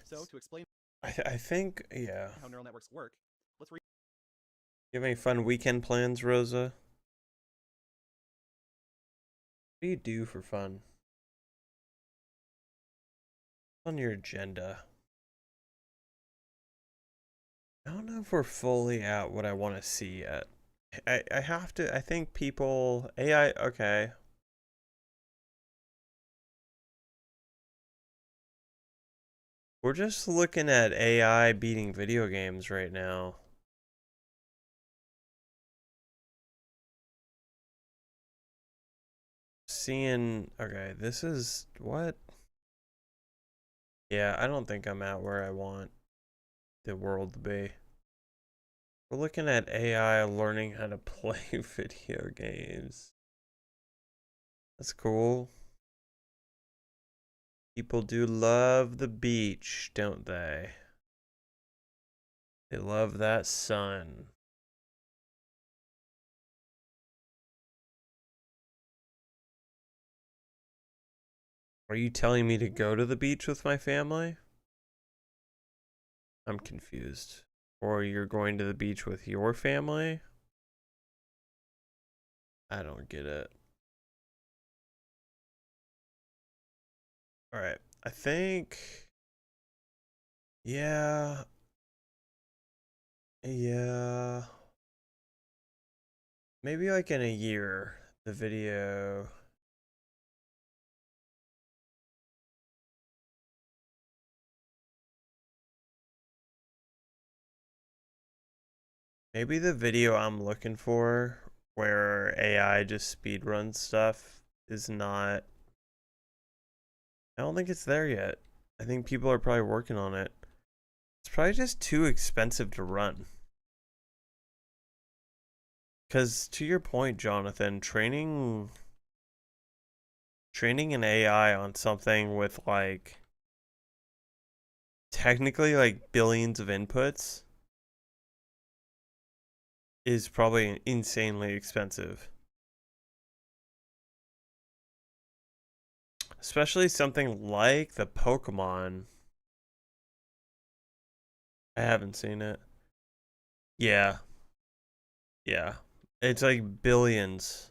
So, to explain I think, yeah. how neural networks work, let's read. You have any fun weekend plans, Rosa? What do you do for fun? What's on your agenda? I don't know if we're fully at what I want to see yet. I have to, I think people, AI, okay. We're just looking at AI beating video games right now. Seeing, okay, this is, what? Yeah, I don't think I'm at where I want the world to be. We're looking at AI learning how to play video games. That's cool. People do love the beach, don't they? They love that sun. Are you telling me to go to the beach with my family? I'm confused. Or you're going to the beach with your family? I don't get it. Alright, I think... Yeah. Maybe like in a year, the video... Maybe the video I'm looking for, where AI just speedruns stuff, is not... I don't think it's there yet. I think people are probably working on it. It's probably just too expensive to run. Because to your point, Jonathan, training an AI on something with like technically like billions of inputs is probably insanely expensive. Especially something like the Pokemon. I haven't seen it. Yeah. Yeah. It's like billions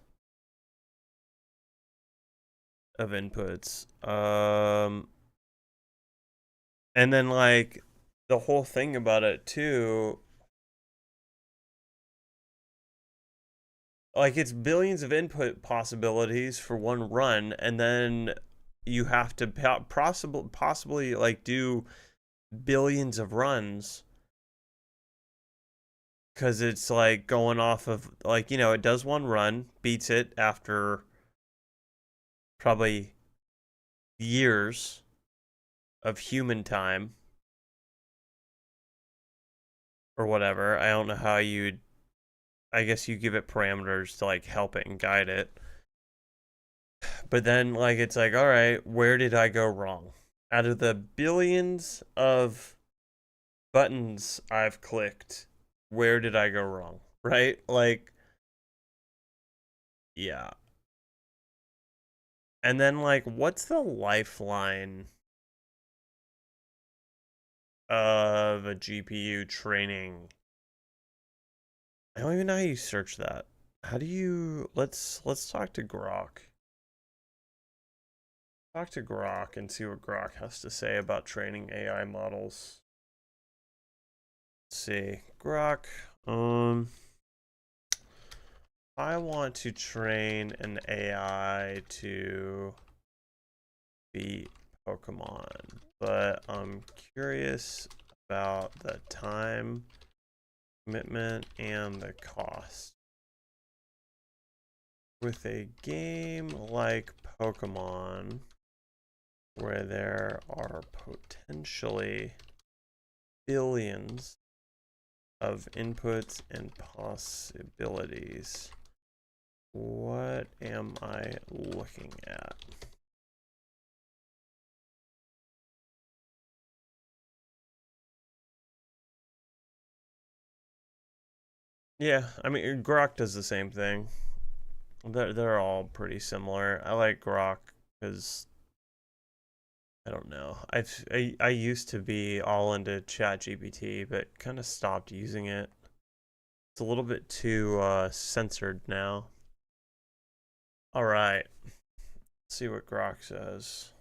of inputs. And then like the whole thing about it too, like it's billions of input possibilities for one run, and then you have to possibly like do billions of runs, because it's like going off of like, you know, it does one run, beats it after probably years of human time or whatever. I don't know how you'd, I guess you give it parameters to like help it and guide it. But then like it's like, all right, where did I go wrong? Out of the billions of buttons I've clicked where did I go wrong, right? Like, yeah. And then, like, what's the lifeline of a GPU training? I don't even know how you search that. How do you, let's talk to Grok. Talk to Grok and see what Grok has to say about training AI models. Let's see. Grok, I want to train an AI to beat Pokemon, but I'm curious about the time, commitment, and the cost. With a game like Pokemon, where there are potentially billions of inputs and possibilities, what am I looking at? Yeah, I mean, Grok does the same thing. They're all pretty similar. I like Grok because I don't know. I used to be all into ChatGPT, but kind of stopped using it. It's a little bit too censored now. All right, let's see what Grok says.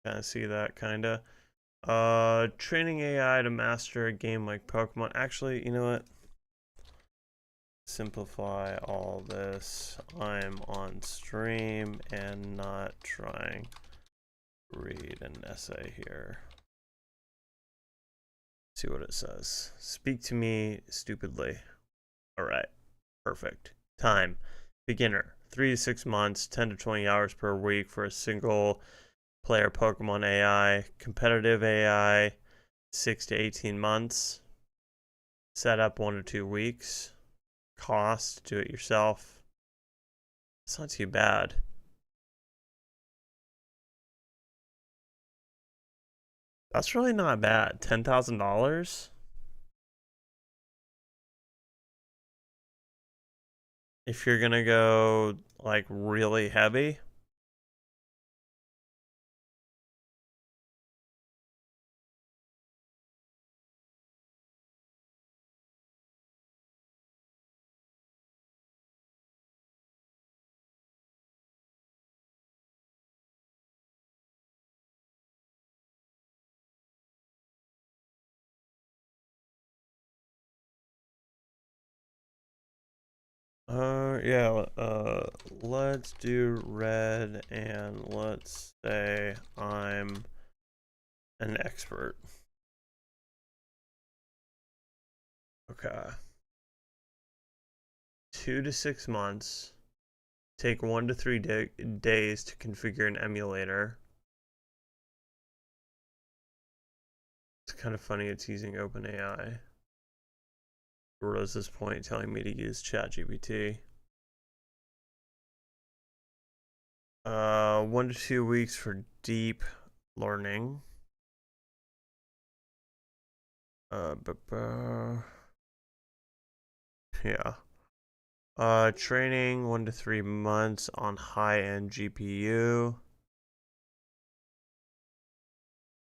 Kind of see that, kind of. Training AI to master a game like Pokemon. Actually, you know what? Simplify all this. I'm on stream and not trying to read an essay here. See what it says. Speak to me stupidly. All right, perfect. Time. Beginner, 3 to 6 months, 10 to 20 hours per week for a single player Pokemon AI. Competitive AI, 6 to 18 months. Setup 1 to 2 weeks. Cost, do it yourself. It's not too bad. That's really not bad. $10,000? If you're gonna go like really heavy. Yeah, let's do red and let's say I'm an expert. Okay. 2 to 6 months. Take 1 to 3 days to configure an emulator. It's kind of funny it's using OpenAI. Rose's point telling me to use ChatGPT. 1 to 2 weeks for deep learning. Yeah. Training 1 to 3 months on high-end GPU.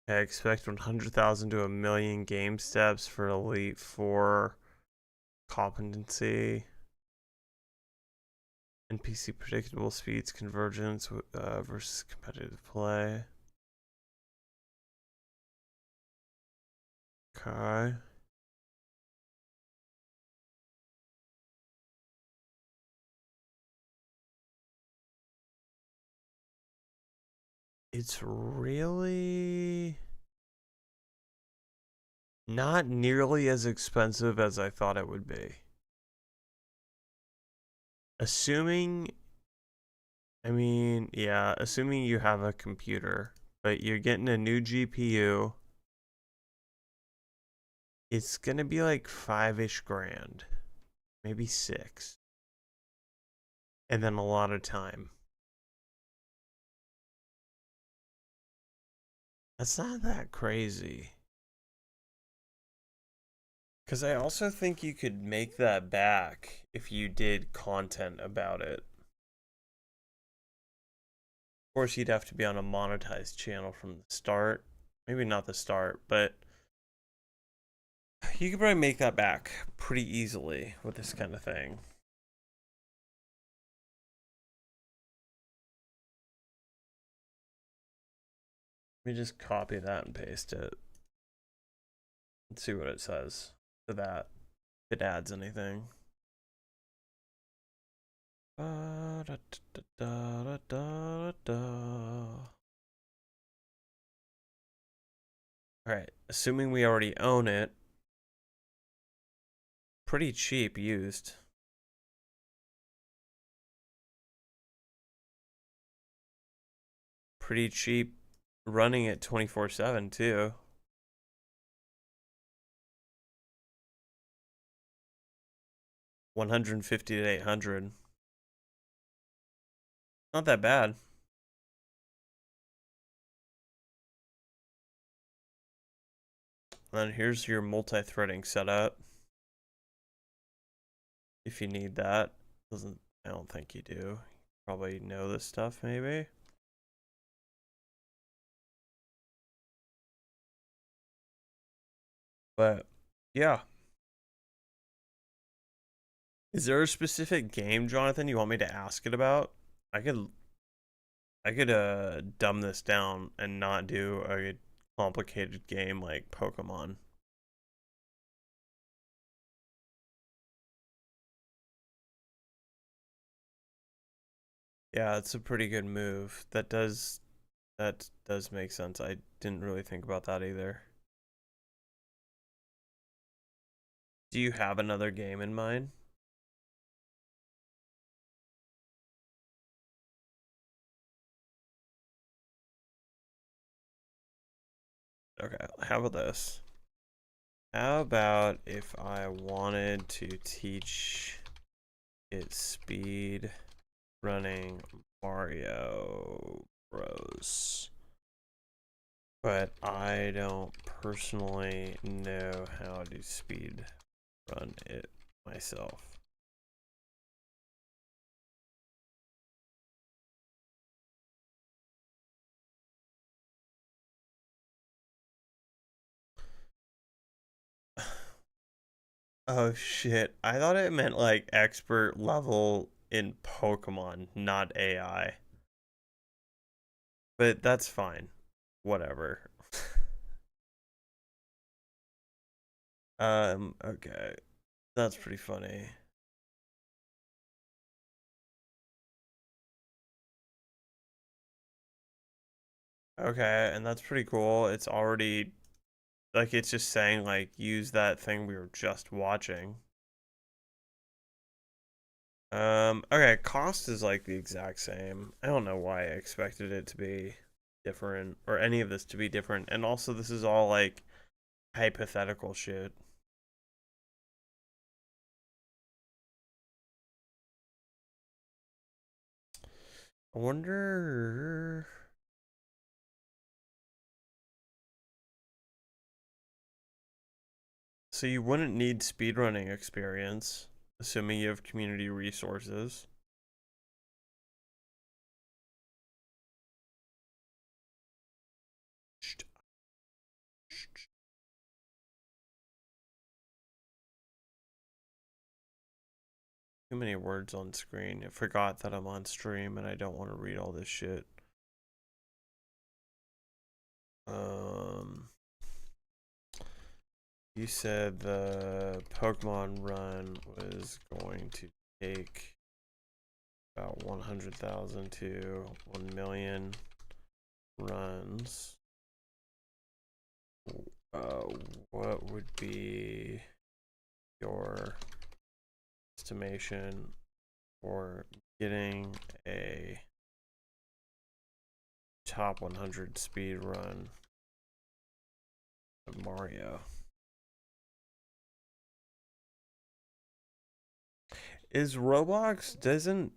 I expect 100,000 to 1,000,000 game steps for Elite 4 competency. NPC predictable speeds convergence versus competitive play. Okay. It's really not nearly as expensive as I thought it would be. Assuming, assuming you have a computer, but you're getting a new GPU, it's gonna be like 5-ish grand, maybe 6. And then a lot of time. That's not that crazy. Because I also think you could make that back if you did content about it. Of course, you'd have to be on a monetized channel from the start. Maybe not the start, but you could probably make that back pretty easily with this kind of thing. Let me just copy that and paste it. Let's see what it says to that. If it adds anything. Alright, assuming we already own it. Pretty cheap used. Pretty cheap running it 24/7 too. $150 to $800. Not that bad. And then here's your multi-threading setup. If you need that. I don't think you do. You probably know this stuff maybe. But yeah. Is there a specific game, Jonathan, you want me to ask it about? I could dumb this down and not do a complicated game like Pokemon. Yeah, it's a pretty good move. That does make sense. I didn't really think about that either. Do you have another game in mind? Okay, how about this? How about if I wanted to teach it speed running Mario Bros, but I don't personally know how to speed run it myself. Oh shit, I thought it meant like expert level in Pokemon, not AI. But that's fine. Whatever. Okay. That's pretty funny. Okay, and that's pretty cool. It's already like it's just saying like use that thing we were just watching. Okay, cost is like the exact same. I don't know why I expected it to be different or any of this to be different. And also this is all like hypothetical shit. I wonder. So you wouldn't need speedrunning experience, assuming you have community resources. Too many words on screen. I forgot that I'm on stream and I don't want to read all this shit. You said the Pokemon run was going to take about 100,000 to 1 million runs. What would be your estimation for getting a top 100 speed run of Mario? Is Roblox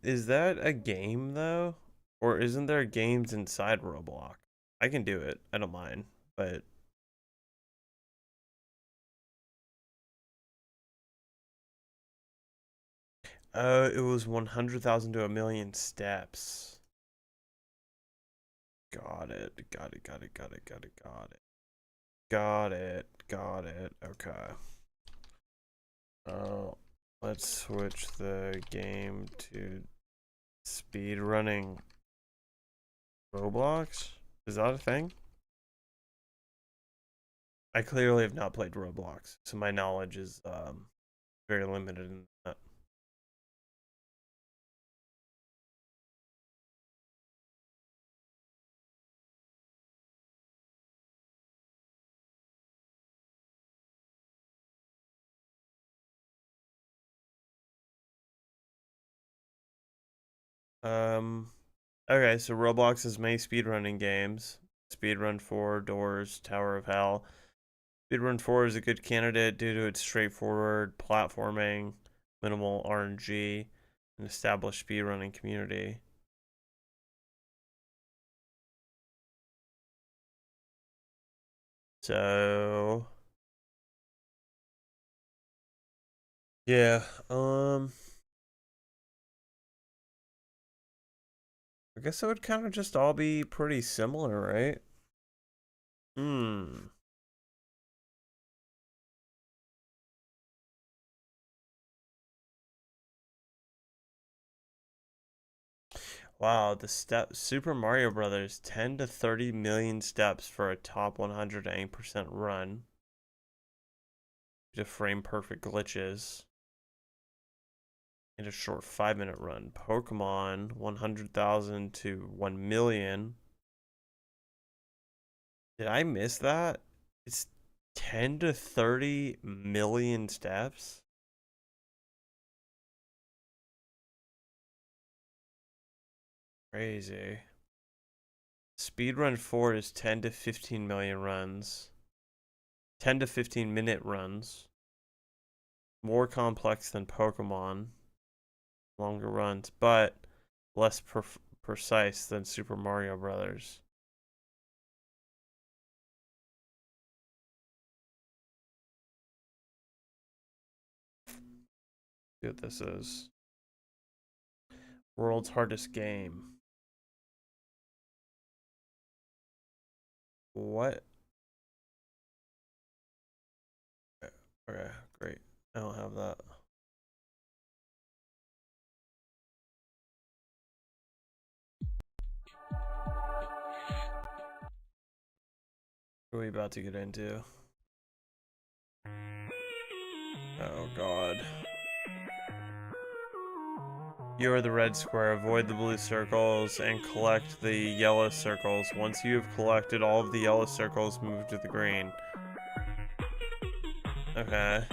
is that a game though? Or isn't there games inside Roblox? I can do it. I don't mind, but Oh, it was 100,000 to 1,000,000 steps. Got it. Got it. Got it. Got it. Got it. Got it. Got it. Got it. Okay. Let's switch the game to speed running Roblox. Is that a thing? I clearly have not played Roblox, so my knowledge is very limited in that. Okay, so Roblox has many speedrunning games. Speedrun 4, Doors, Tower of Hell. Speedrun 4 is a good candidate due to its straightforward platforming, minimal RNG, and established speedrunning community. So yeah, I guess it would kind of just all be pretty similar, right? Wow, the Super Mario Brothers 10 to 30 million steps for a top 108% run. Due to frame perfect glitches. In a short 5-minute run. Pokemon 100,000 to 1,000,000. Did I miss that? It's 10 to 30 million steps. Crazy. Speedrun 4 is 10 to 15 million runs. 10 to 15 minute runs. More complex than Pokemon. Longer runs, but less precise than Super Mario Brothers. See what this is. World's hardest game. What? Okay, great. I don't have that. What are we about to get into? Oh god. You are the red square. Avoid the blue circles and collect the yellow circles. Once you have collected all of the yellow circles, move to the green. Okay.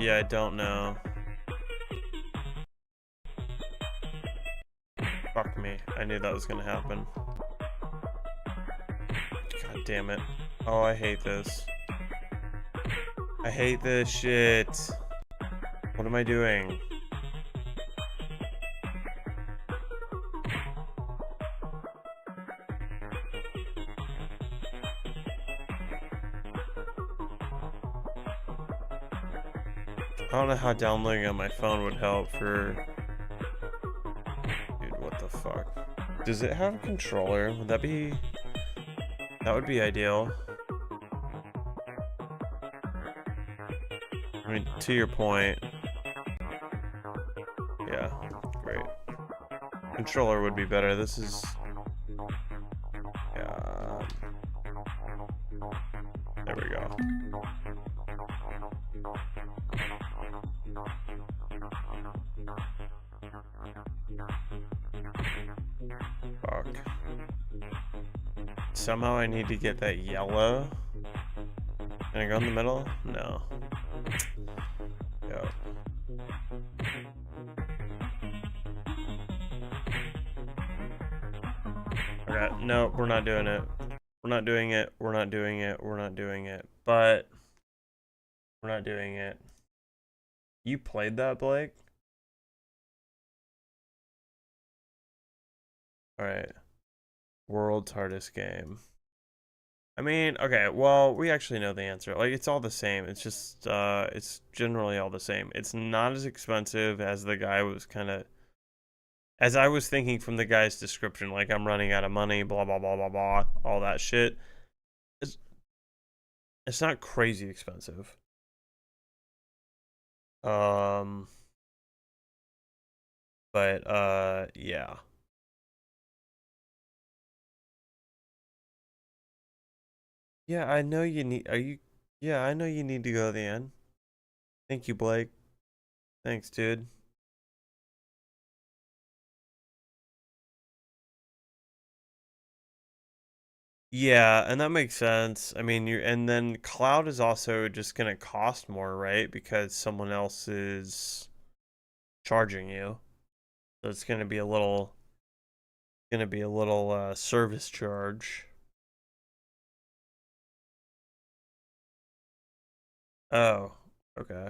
Yeah, I don't know. Fuck me. I knew that was gonna happen. God damn it. Oh, I hate this. I hate this shit. What am I doing? I don't know how downloading on my phone would help for... Dude, what the fuck? Does it have a controller? Would that be... That would be ideal. I mean, to your point. Yeah, great. Controller would be better. This is... Yeah. There we go. Fuck. Somehow I need to get that yellow. Can I go in the middle? No. Yo. Okay, no, we're not doing it. We're not doing it. We're not doing it. We're not doing it. But we're not doing it. You played that, Blake? Alright. World's hardest game. I mean, okay, well, we actually know the answer. Like, it's all the same. It's just, it's generally all the same. It's not as expensive as the guy was kind of, as I was thinking from the guy's description, like, I'm running out of money, blah, blah, blah, blah, blah, all that shit. It's not crazy expensive. But, yeah. Yeah, I know you need, yeah, I know you need to go to the end. Thank you, Blake. Thanks, dude. Yeah, and that makes sense. I mean, and then cloud is also just gonna cost more, right? Because someone else is charging you. So it's gonna be a little service charge. Oh, okay.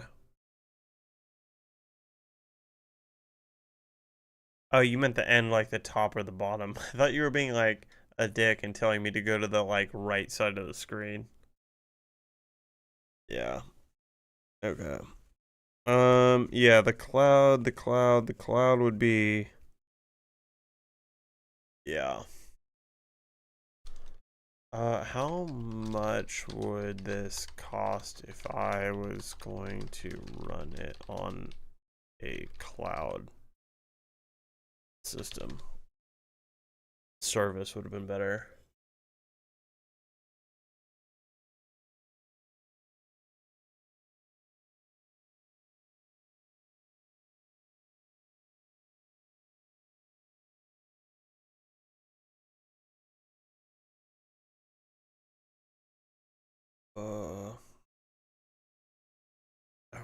Oh, you meant the end, like the top or the bottom. I thought you were being like a dick and telling me to go to the like right side of the screen. Yeah. Okay. Yeah, the cloud would be, yeah. How much would this cost if I was going to run it on a cloud system? Service would have been better.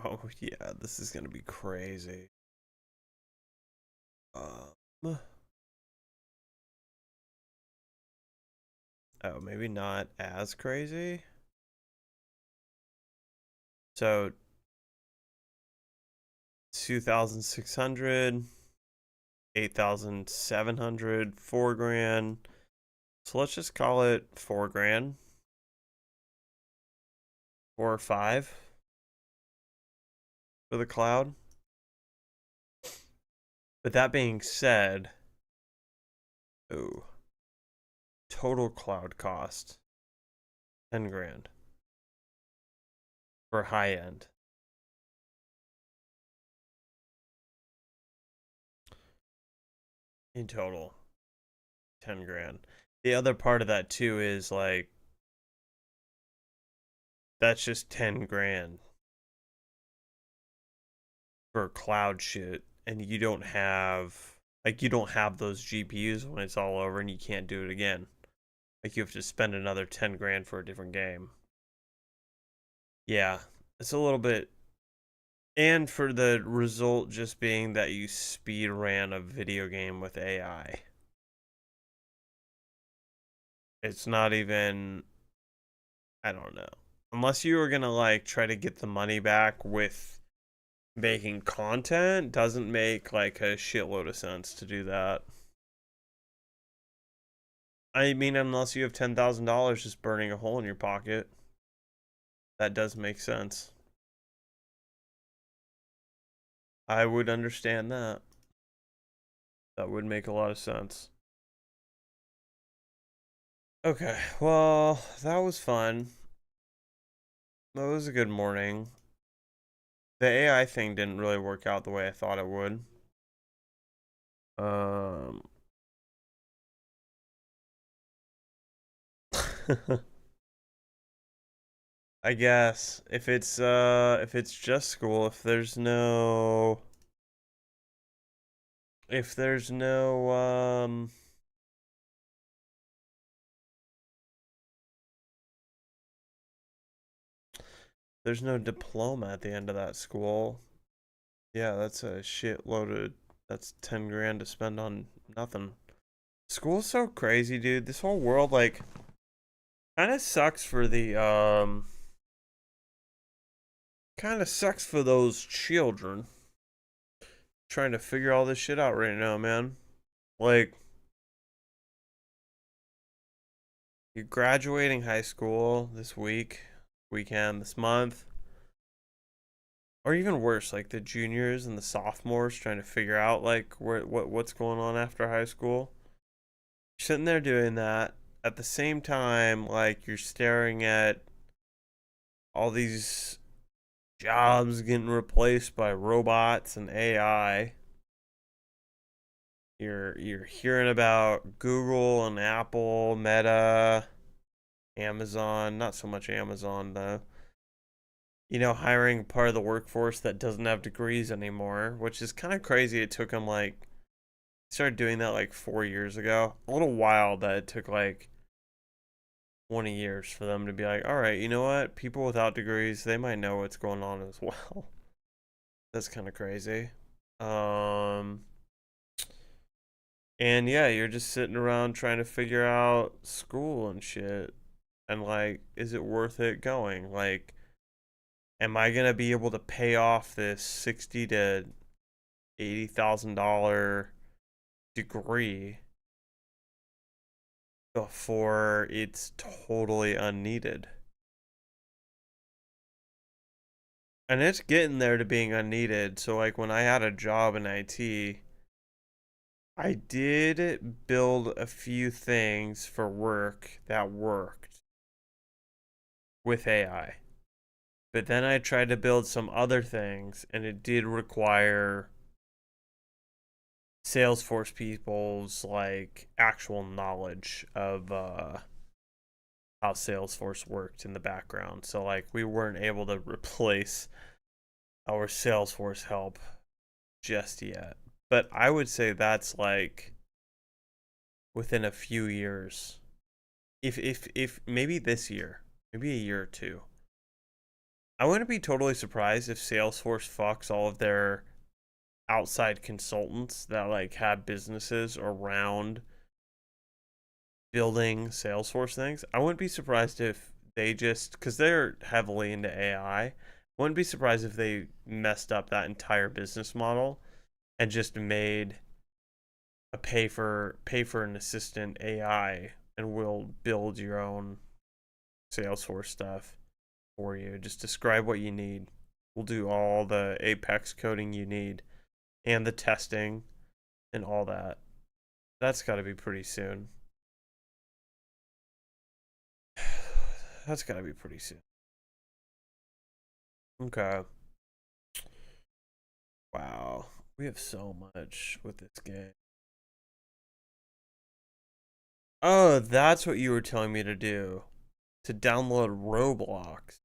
Oh yeah, this is gonna be crazy. Oh, maybe not as crazy. So 2,600, 8,700, 4 grand. So let's just call it 4 grand. 4 or 5 for the cloud. But that being said, oh, total cloud cost 10 grand for high end. In total, 10 grand. The other part of that too is like, that's just 10 grand for cloud shit. And you don't have, like, you don't have those GPUs when it's all over and you can't do it again. Like, you have to spend another 10 grand for a different game. Yeah, it's a little bit. And for the result just being that you speed ran a video game with AI. It's not even, I don't know. Unless you were gonna like try to get the money back with making content, doesn't make like a shitload of sense to do that. I mean, unless you have $10,000 just burning a hole in your pocket. That does make sense. I would understand that. That would make a lot of sense. Okay, well, that was fun. That was a good morning. The AI thing didn't really work out the way I thought it would. I guess if it's just school, if there's no there's no diploma at the end of that school. Yeah, that's a shitload of, that's 10 grand to spend on nothing. School's so crazy, dude. This whole world, like, kind of sucks for the, kind of sucks for those children trying to figure all this shit out right now, man. Like, You're graduating high school this weekend, this month. Or even worse, like the juniors and the sophomores trying to figure out like what's going on after high school. You're sitting there doing that. At the same time, like you're staring at all these jobs getting replaced by robots and AI. You're hearing about Google and Apple, Meta, Amazon, not so much Amazon though. You know, hiring part of the workforce that doesn't have degrees anymore, which is kind of crazy. It took them like started doing that like 4 years ago. A little wild that it took like 20 years for them to be like, all right, you know what? People without degrees, they might know what's going on as well. That's kind of crazy. And yeah, you're just sitting around trying to figure out school and shit. And like, is it worth it going? Like, am I gonna be able to pay off this $60,000 to $80,000 degree before it's totally unneeded? And it's getting there to being unneeded. So like when I had a job in IT, I did build a few things for work that worked with AI. But then I tried to build some other things, and it did require Salesforce people's like actual knowledge of how Salesforce worked in the background. So like we weren't able to replace our Salesforce help just yet. But I would say that's like within a few years. If maybe this year, maybe a year or two. I wouldn't be totally surprised if Salesforce fucks all of their outside consultants that like have businesses around building Salesforce things. I wouldn't be surprised if they just, because they're heavily into AI, wouldn't be surprised if they messed up that entire business model and just made a pay for an assistant AI and will build your own Salesforce stuff for you. Just describe what you need. We'll do all the Apex coding you need and the testing and all that. That's got to be pretty soon. That's got to be pretty soon. Okay. Wow. We have so much with this game. Oh, that's what you were telling me to do. To download Roblox.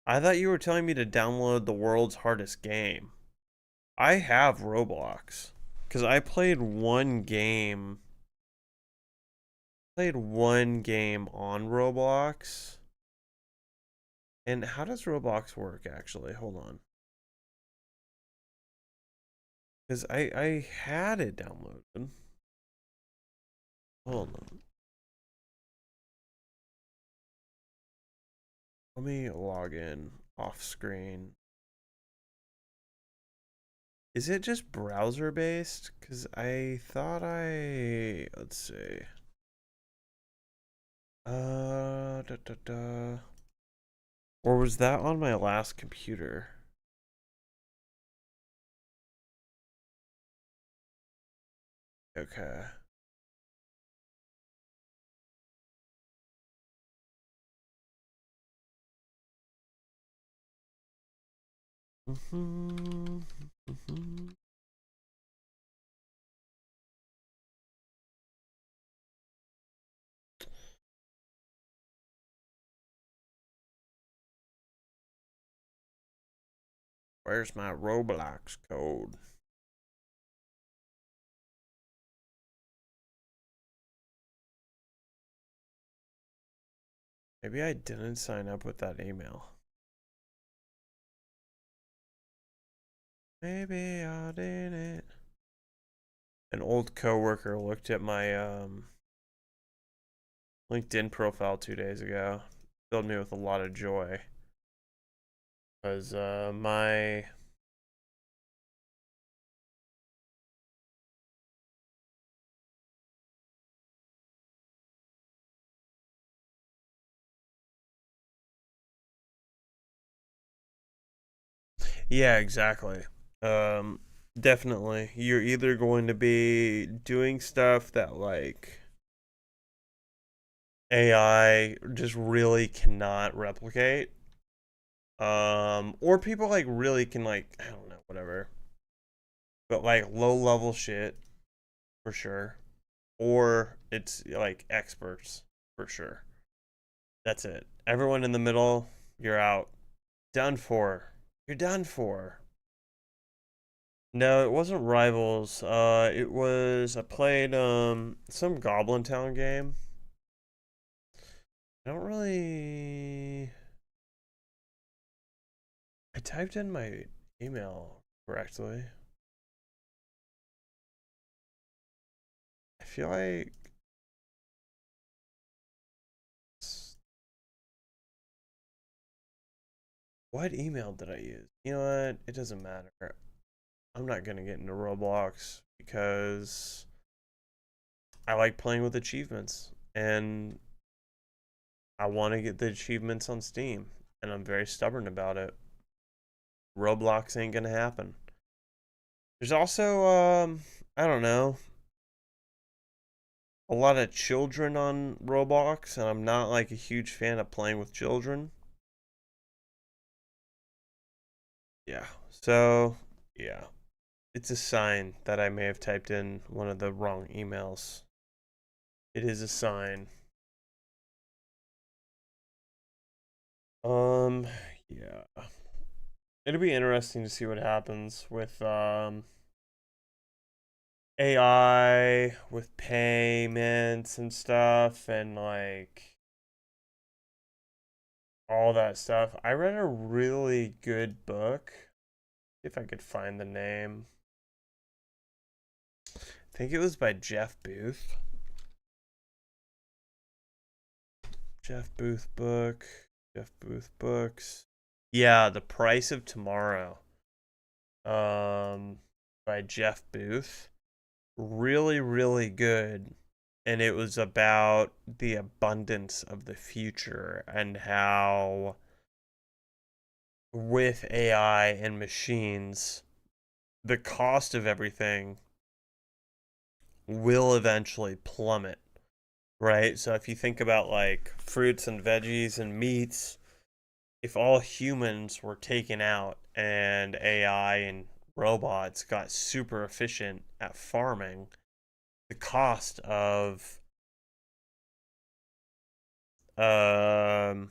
I thought you were telling me to download the world's hardest game. I have Roblox. Because I played one game. Played one game on Roblox. And how does Roblox work, actually? Hold on. Because I had it downloaded. Hold on. Let me log in off screen. Is it just browser based? Because I thought let's see. Or was that on my last computer? Okay. Where's my Roblox code? Maybe I didn't sign up with that email. Maybe I didn't. An old coworker looked at my LinkedIn profile 2 days ago. Filled me with a lot of joy. Because my Yeah, exactly. Definitely. You're either going to be doing stuff that like AI just really cannot replicate. Or people like really can like, I don't know, whatever. But like low level shit for sure. Or it's like experts for sure. That's it. Everyone in the middle, you're out. Done for. You're done for. No, it wasn't Rivals. It was I played some Goblin Town game. I don't really. I typed in my email correctly. I feel like what email did I use? You know what? It doesn't matter. I'm not gonna get into Roblox because I like playing with achievements and I want to get the achievements on Steam, and I'm very stubborn about it. Roblox ain't gonna happen. There's also I don't know, a lot of children on Roblox, and I'm not like a huge fan of playing with children. Yeah. So, yeah. It's a sign that I may have typed in one of the wrong emails. It is a sign. Yeah. It'll be interesting to see what happens with AI, with payments and stuff, and like all that stuff. I read a really good book. See if I could find the name. I think it was by Jeff Booth. Jeff Booth book. Jeff Booth books. Yeah, The Price of Tomorrow. By Jeff Booth. Really, really good. And it was about the abundance of the future and how with AI and machines, the cost of everything will eventually plummet, right? So if you think about like fruits and veggies and meats, if all humans were taken out and AI and robots got super efficient at farming, the cost of that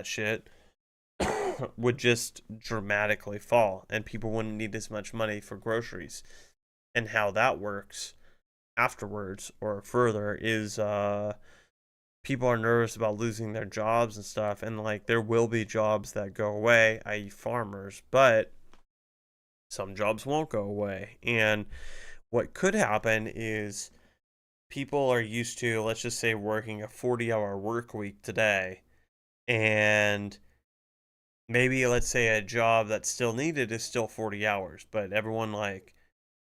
shit would just dramatically fall, and people wouldn't need as much money for groceries. And how that works afterwards or further is people are nervous about losing their jobs and stuff, and like there will be jobs that go away, i.e. farmers, but some jobs won't go away. And what could happen is people are used to, let's just say, working a 40-hour work week today, and maybe let's say a job that's still needed is still 40 hours, but everyone like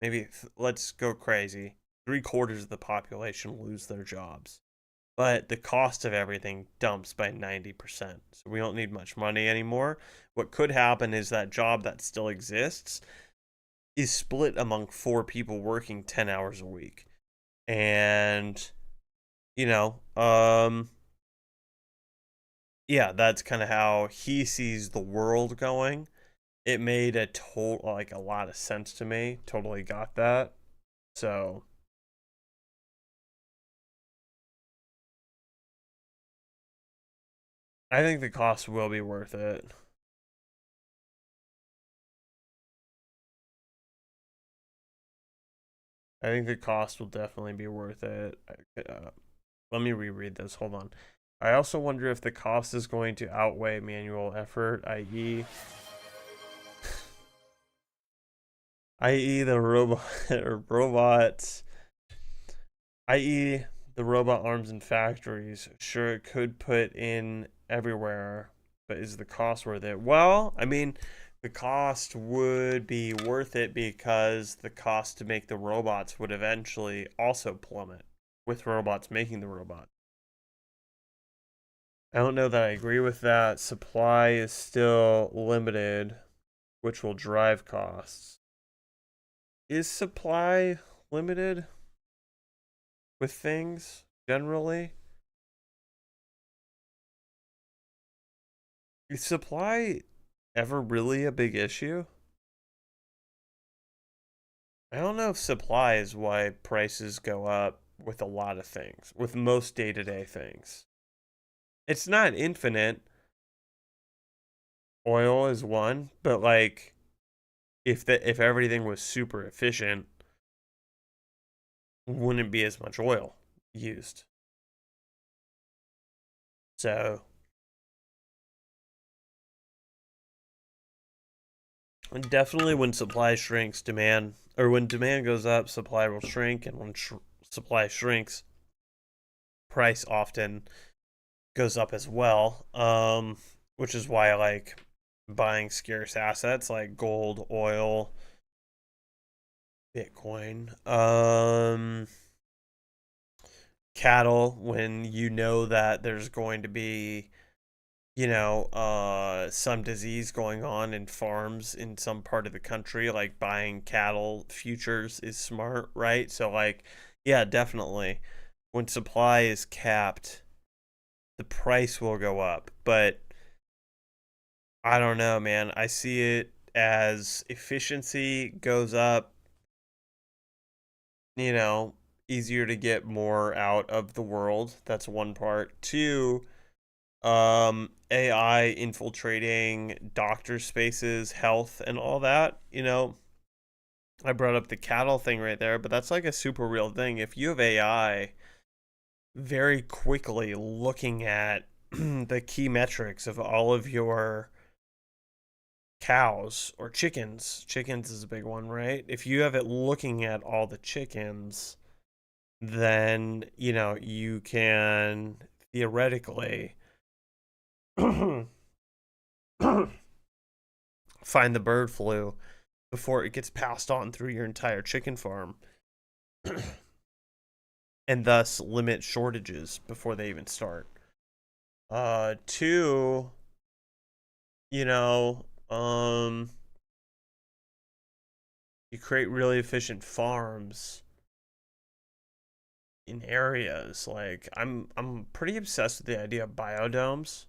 maybe let's go crazy, 3/4 of the population lose their jobs, but the cost of everything dumps by 90%, so we don't need much money anymore. What could happen is that job that still exists is split among 4 people working 10 hours a week. And yeah, that's kind of how he sees the world going. It made a lot of sense to me. Totally got that. So I think the cost will be worth it. I think the cost will definitely be worth it. Let me reread this. Hold on. I also wonder if the cost is going to outweigh manual effort, i.e. i.e. the robots, i.e. the robot arms in factories. Sure, it could put in everywhere, but is the cost worth it? Well, I mean, the cost would be worth it because the cost to make the robots would eventually also plummet with robots making the robot. I don't know that I agree with that. Supply is still limited which will drive costs. Is supply limited with things generally? Is supply ever really a big issue? I don't know if supply is why prices go up with a lot of things, with most day-to-day things. It's not infinite. Oil is one, but like if everything was super efficient, wouldn't be as much oil used. So definitely when supply shrinks, demand, or when demand goes up, supply will shrink, and when supply shrinks, price often goes up as well. Which is why I like buying scarce assets like gold, oil, Bitcoin, cattle, when you know that there's going to be, some disease going on in farms in some part of the country. Like buying cattle futures is smart, right? So like, yeah, definitely when supply is capped, the price will go up. But I don't know, man. I see it as efficiency goes up, easier to get more out of the world. That's one part. Two, AI infiltrating doctor spaces, health, and all that. I brought up the cattle thing right there, but that's like a super real thing. If you have AI very quickly looking at the key metrics of all of your cows or chickens is a big one, right? If you have it looking at all the chickens, then you can theoretically find the bird flu before it gets passed on through your entire chicken farm and thus limit shortages before they even start. Two, you create really efficient farms in areas. Like I'm pretty obsessed with the idea of biodomes.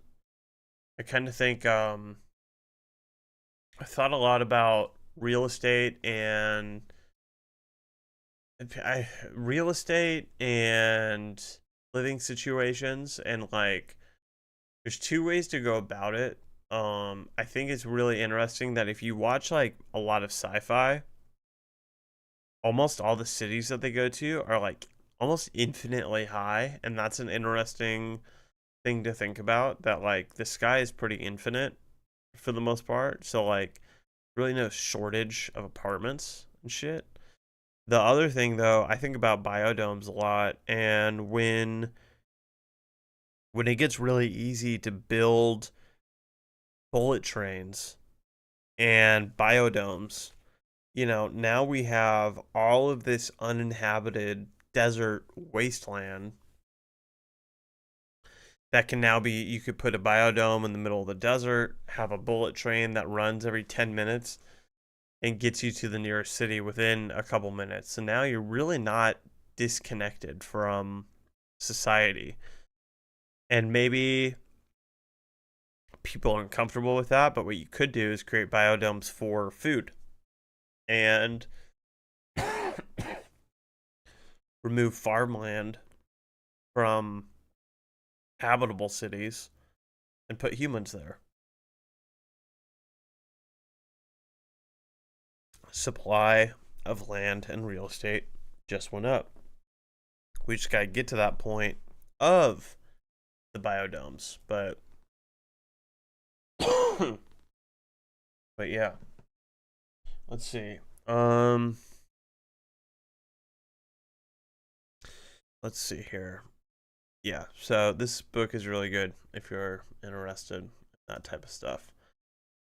I kind of think I thought a lot about real estate and living situations, and like there's two ways to go about it. I think it's really interesting that if you watch like a lot of sci-fi, almost all the cities that they go to are like almost infinitely high, and that's an interesting thing to think about, that like the sky is pretty infinite for the most part, so like really no shortage of apartments and shit. The other thing though, I think about biodomes a lot, and when it gets really easy to build bullet trains and biodomes, now we have all of this uninhabited desert wasteland that can now be, you could put a biodome in the middle of the desert, have a bullet train that runs every 10 minutes and gets you to the nearest city within a couple minutes. So now you're really not disconnected from society. And maybe people aren't comfortable with that, but what you could do is create biodomes for food and remove farmland from habitable cities and put humans there. Supply of land and real estate just went up. We just gotta get to that point of the biodomes, but but yeah, let's see. Let's see here. Yeah, so this book is really good if you're interested in that type of stuff.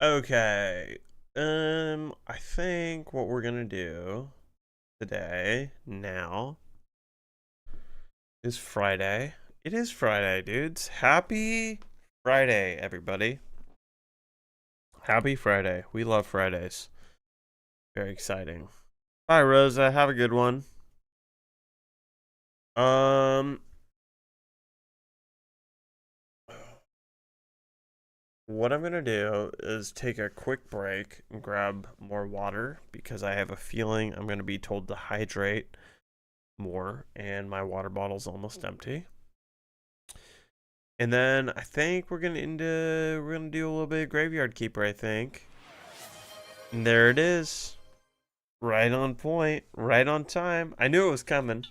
Okay. I think what we're gonna do today now is Friday. It is Friday, dudes. Happy Friday, everybody. Happy Friday. We love Fridays. Very exciting. Bye, Rosa. Have a good one. What I'm going to do is take a quick break and grab more water because I have a feeling I'm going to be told to hydrate more and my water bottle's almost empty. And then I think we're going to do a little bit of Graveyard Keeper, I think. And there it is. Right on point, right on time. I knew it was coming.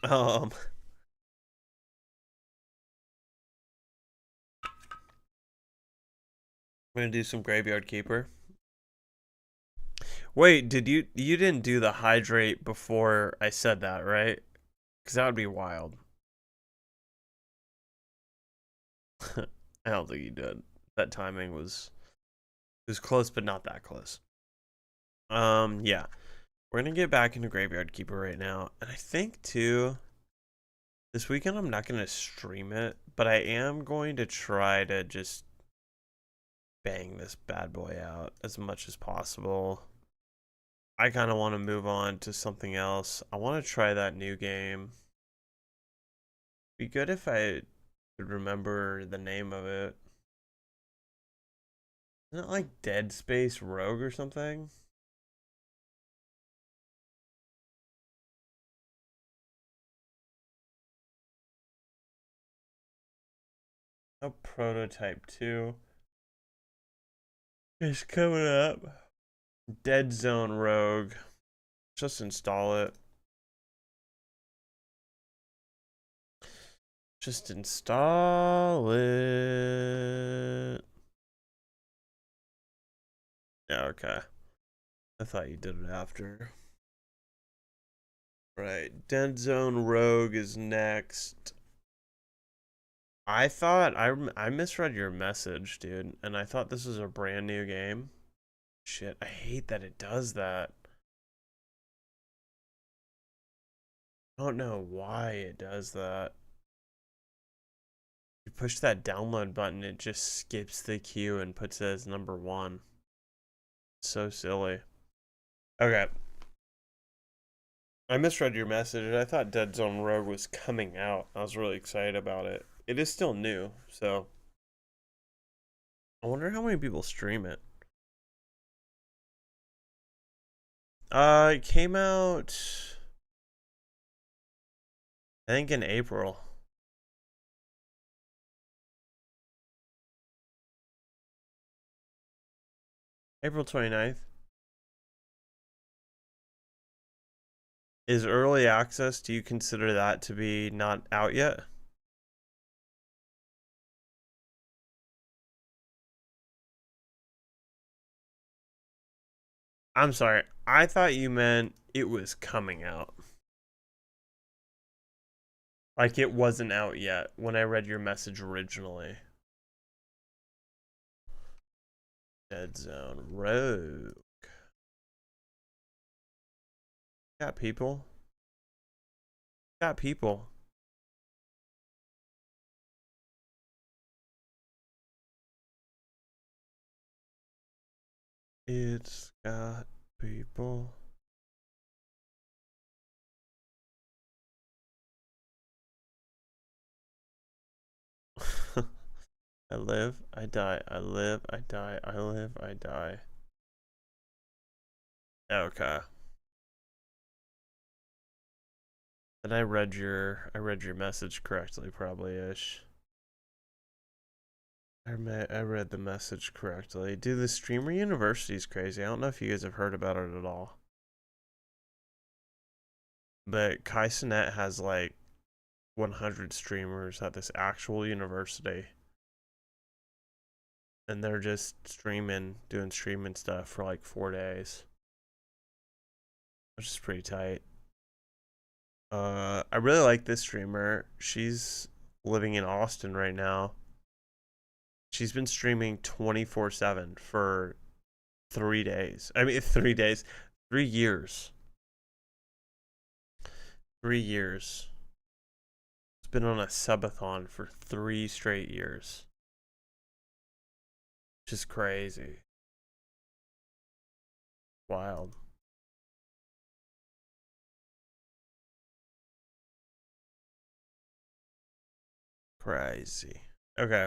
I'm gonna do some Graveyard Keeper. Wait, you didn't do the hydrate before I said that, right? Because that would be wild. I don't think you did. That timing was close, but not that close. Yeah. We're gonna get back into Graveyard Keeper right now. And I think too, this weekend I'm not gonna stream it, but I am going to try to just bang this bad boy out as much as possible. I kind of want to move on to something else. I want to try that new game. Be good if I could remember the name of it. Isn't it like Dead Space Rogue or something? A Prototype 2 is coming up. Dead Zone Rogue. Just install it. Just install it. Yeah, okay. I thought you did it after. Right. Dead Zone Rogue is next. I thought I misread your message, dude, and I thought this was a brand new game. Shit, I hate that it does that. I don't know why it does that. You push that download button, it just skips the queue and puts it as number 1. So silly. Okay. I misread your message. I thought Dead Zone Rogue was coming out. I was really excited about it. It is still new, so I wonder how many people stream it. It came out, I think, in April. April 29th. Is early access, do you consider that to be not out yet? I'm sorry. I thought you meant it was coming out. Like it wasn't out yet when I read your message originally. Dead Zone Rogue. Got people. Got people. It's got people. I live, I die, I live, I die, I live, I die. Okay. And I read your message correctly, probably ish. I read the message correctly. Dude, the Streamer University is crazy. I don't know if you guys have heard about it at all. But Kai Cenat has like 100 streamers at this actual university. And they're just doing streaming stuff for like 4 days. Which is pretty tight. I really like this streamer. She's living in Austin right now. She's been streaming 24/7 for 3 days. I mean, 3 days. 3 years. 3 years. It's been on a subathon for 3 straight years. Just crazy. Wild. Crazy. Okay.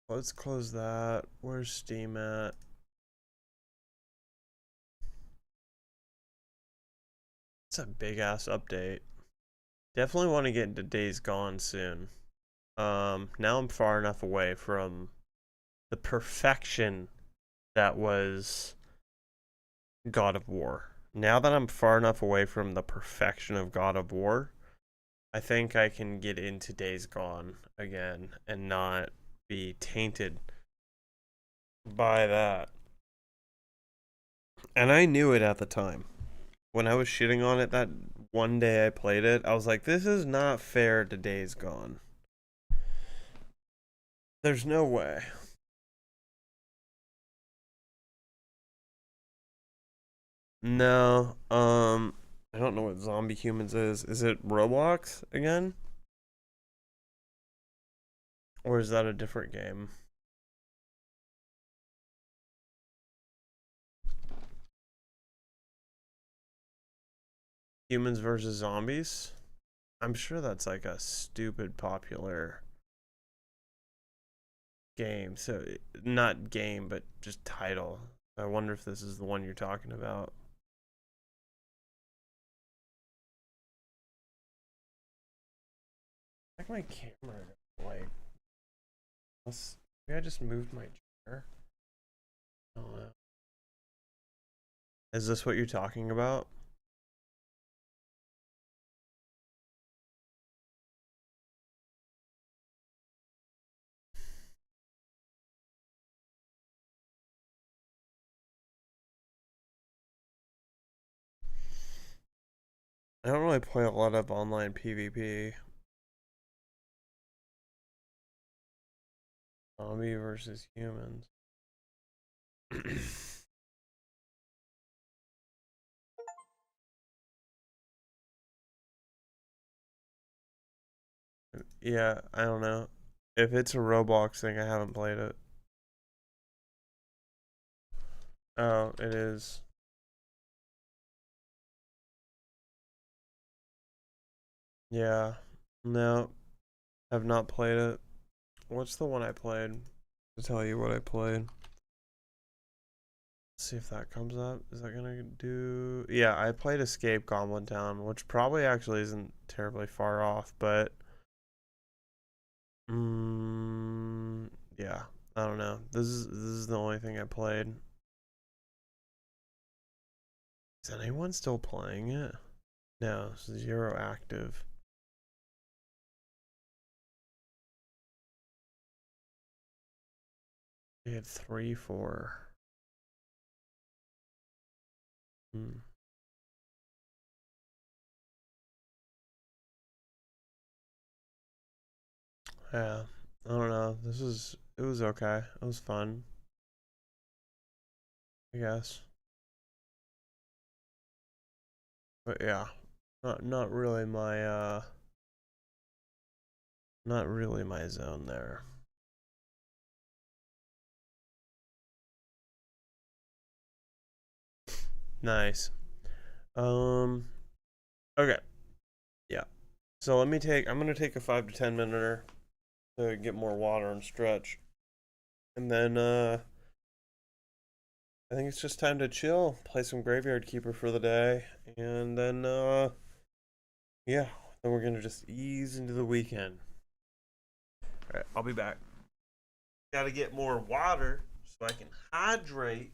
Let's close that. Where's Steam at? It's a big ass update. Definitely want to get into Days Gone soon. Now I'm far enough away from the perfection that was God of War. Now that I'm far enough away from the perfection of God of War, I think I can get into Days Gone again and not be tainted by that. And I knew it at the time. When I was shitting on it that one day I played it, I was like, this is not fair to Days Gone. There's no way. No, I don't know what Zombie Humans is. Is it Roblox again? Or is that a different game? Humans versus Zombies? I'm sure that's like a stupid popular game. So, not game, but just title. I wonder if this is the one you're talking about. Like my camera, like, maybe I just moved my chair. I don't know. Is this what you're talking about? I don't really play a lot of online PvP. Zombie versus humans. Yeah, I don't know. If it's a Roblox thing, I haven't played it. Oh, it is. Yeah. No, have not played it. What's the one I played? To tell you what I played. Let's see if that comes up. Is that gonna do? Yeah, I played Escape Goblin Town, which probably actually isn't terribly far off, but yeah, I don't know. This is the only thing I played. Is anyone still playing it? No, zero active. We had 3, 4. Yeah, I don't know. It was okay. It was fun, I guess. But yeah, not really not really my zone there. Nice. Okay. Yeah. So I'm gonna take a 5 to 10 minute to get more water and stretch. And then I think it's just time to chill, play some Graveyard Keeper for the day, and then yeah, then we're gonna just ease into the weekend. Alright, I'll be back. Gotta get more water so I can hydrate.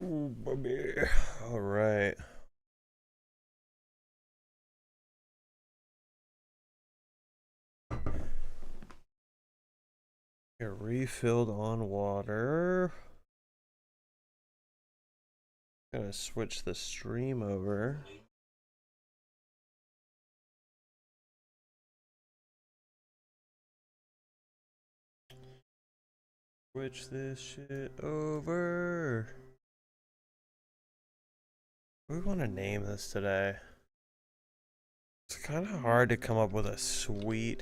Ooh, baby. All right. Here, refilled on water. Gonna switch the stream over. Switch this shit over. We want to name this today. It's kind of hard to come up with a sweet.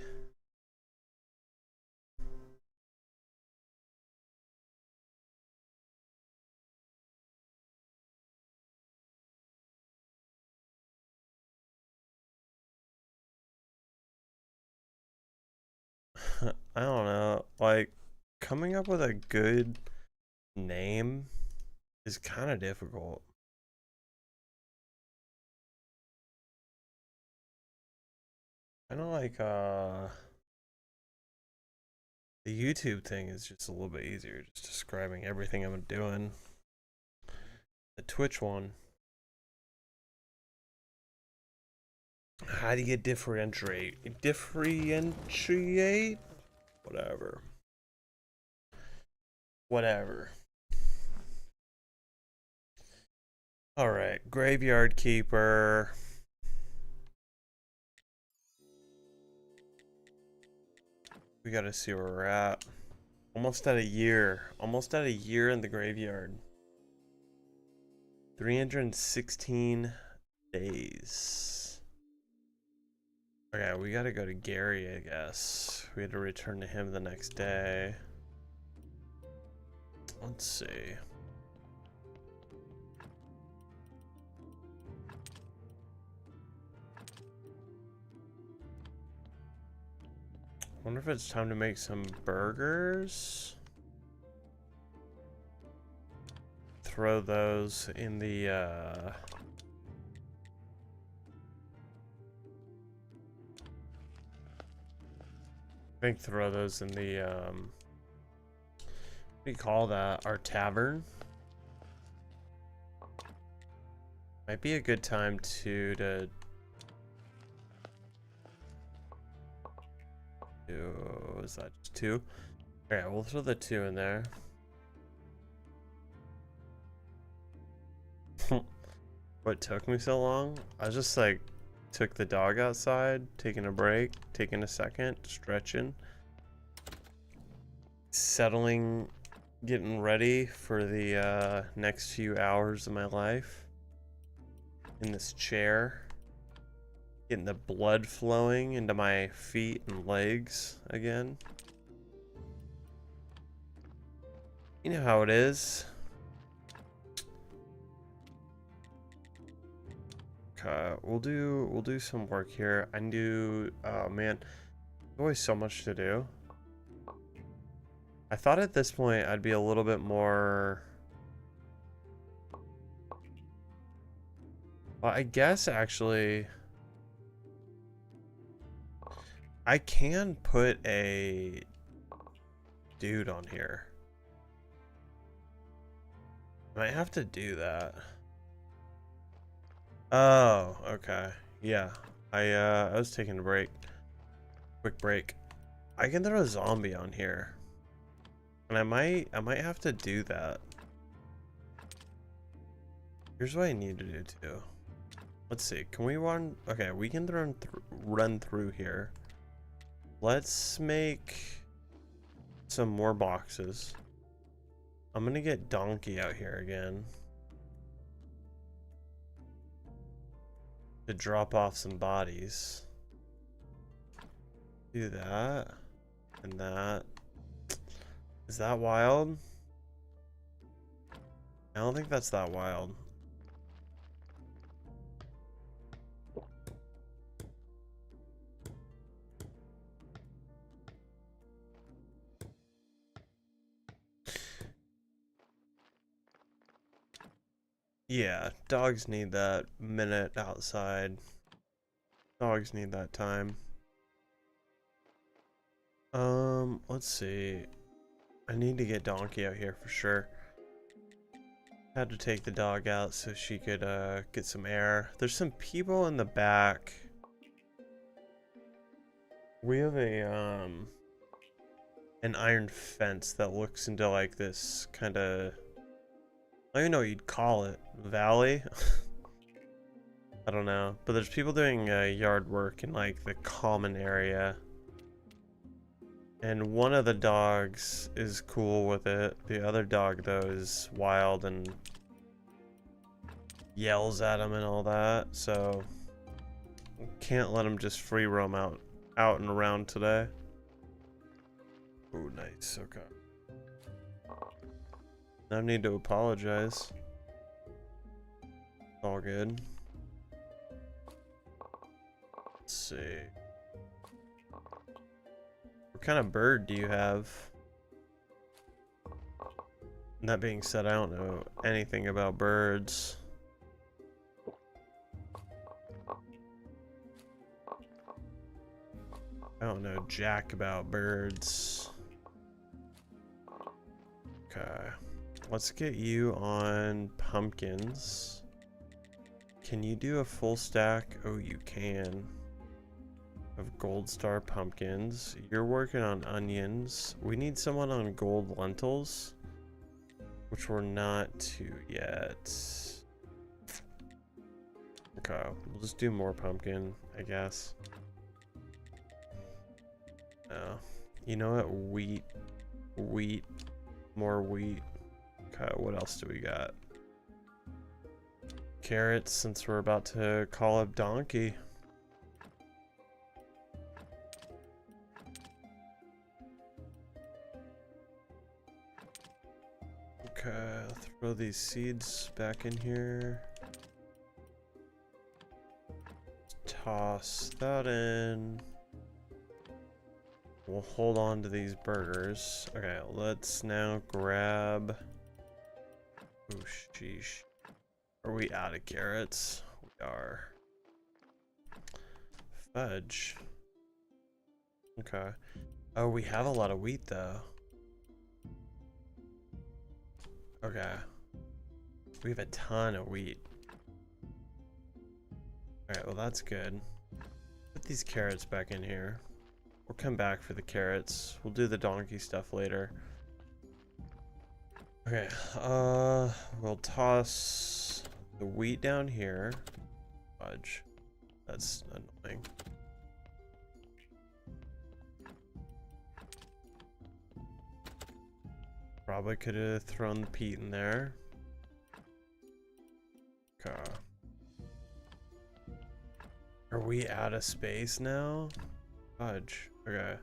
I don't know. Like, coming up with a good name is kind of difficult. Kind of like the YouTube thing is just a little bit easier, just describing everything I'm doing. The Twitch one, how do you differentiate? Whatever. All right, Graveyard Keeper. We gotta see where we're at. Almost at a year. Almost at a year in the graveyard. 316 days. Okay, we gotta go to Gary, I guess. We had to return to him the next day. Let's see. Wonder if it's time to make some burgers. Throw those in the I think throw those in the what do you call that? Our tavern. Might be a good time to is that just 2? Alright, we'll throw the 2 in there. What took me so long? I just like took the dog outside, taking a break, taking a second, stretching, settling, getting ready for the next few hours of my life in this chair. Getting the blood flowing into my feet and legs again. You know how it is. Okay, we'll do some work here. I do. Oh man, there's always so much to do. I thought at this point I'd be a little bit more. Well, I guess actually. I can put a dude on here. Might have to do that. Oh, okay. Yeah. I was taking a break. Quick break. I can throw a zombie on here. And I might have to do that. Here's what I need to do too. Let's see. Can we run? Okay, we can run through here. Let's make some more boxes. I'm gonna get Donkey out here again to drop off some bodies. Do that and that. Is that wild? I don't think that's that wild. Yeah, dogs need that minute outside. Dogs need that time. Let's see. I need to get Donkey out here for sure. Had to take the dog out so she could get some air. There's some people in the back. We have a an iron fence that looks into like this kind of, I don't even know what you'd call it, valley. I don't know, but there's people doing yard work in like the common area, and one of the dogs is cool with it. The other dog though is wild and yells at him and all that, so can't let him just free roam out and around today. Oh, nice. Okay. No need to apologize. All good. Let's see. What kind of bird do you have? And that being said, I don't know anything about birds. I don't know jack about birds. Okay. Let's get you on pumpkins. Can you do a full stack? Oh, you can. Of gold star pumpkins. You're working on onions. We need someone on gold lentils, which we're not to yet. Okay, we'll just do more pumpkin, I guess. No. You know what? Wheat. More wheat. Okay, what else do we got? Carrots, since we're about to call up Donkey. Okay, I'll throw these seeds back in here. Toss that in. We'll hold on to these burgers. Okay, let's now grab... Oh, sheesh. Are we out of carrots? We are. Fudge. Okay. Oh, we have a lot of wheat, though. Okay. We have a ton of wheat. Alright, well, that's good. Put these carrots back in here. We'll come back for the carrots. We'll do the donkey stuff later. Okay, we'll toss the wheat down here. Fudge. That's annoying. Probably could have thrown the peat in there. Okay. Are we out of space now? Fudge. Okay.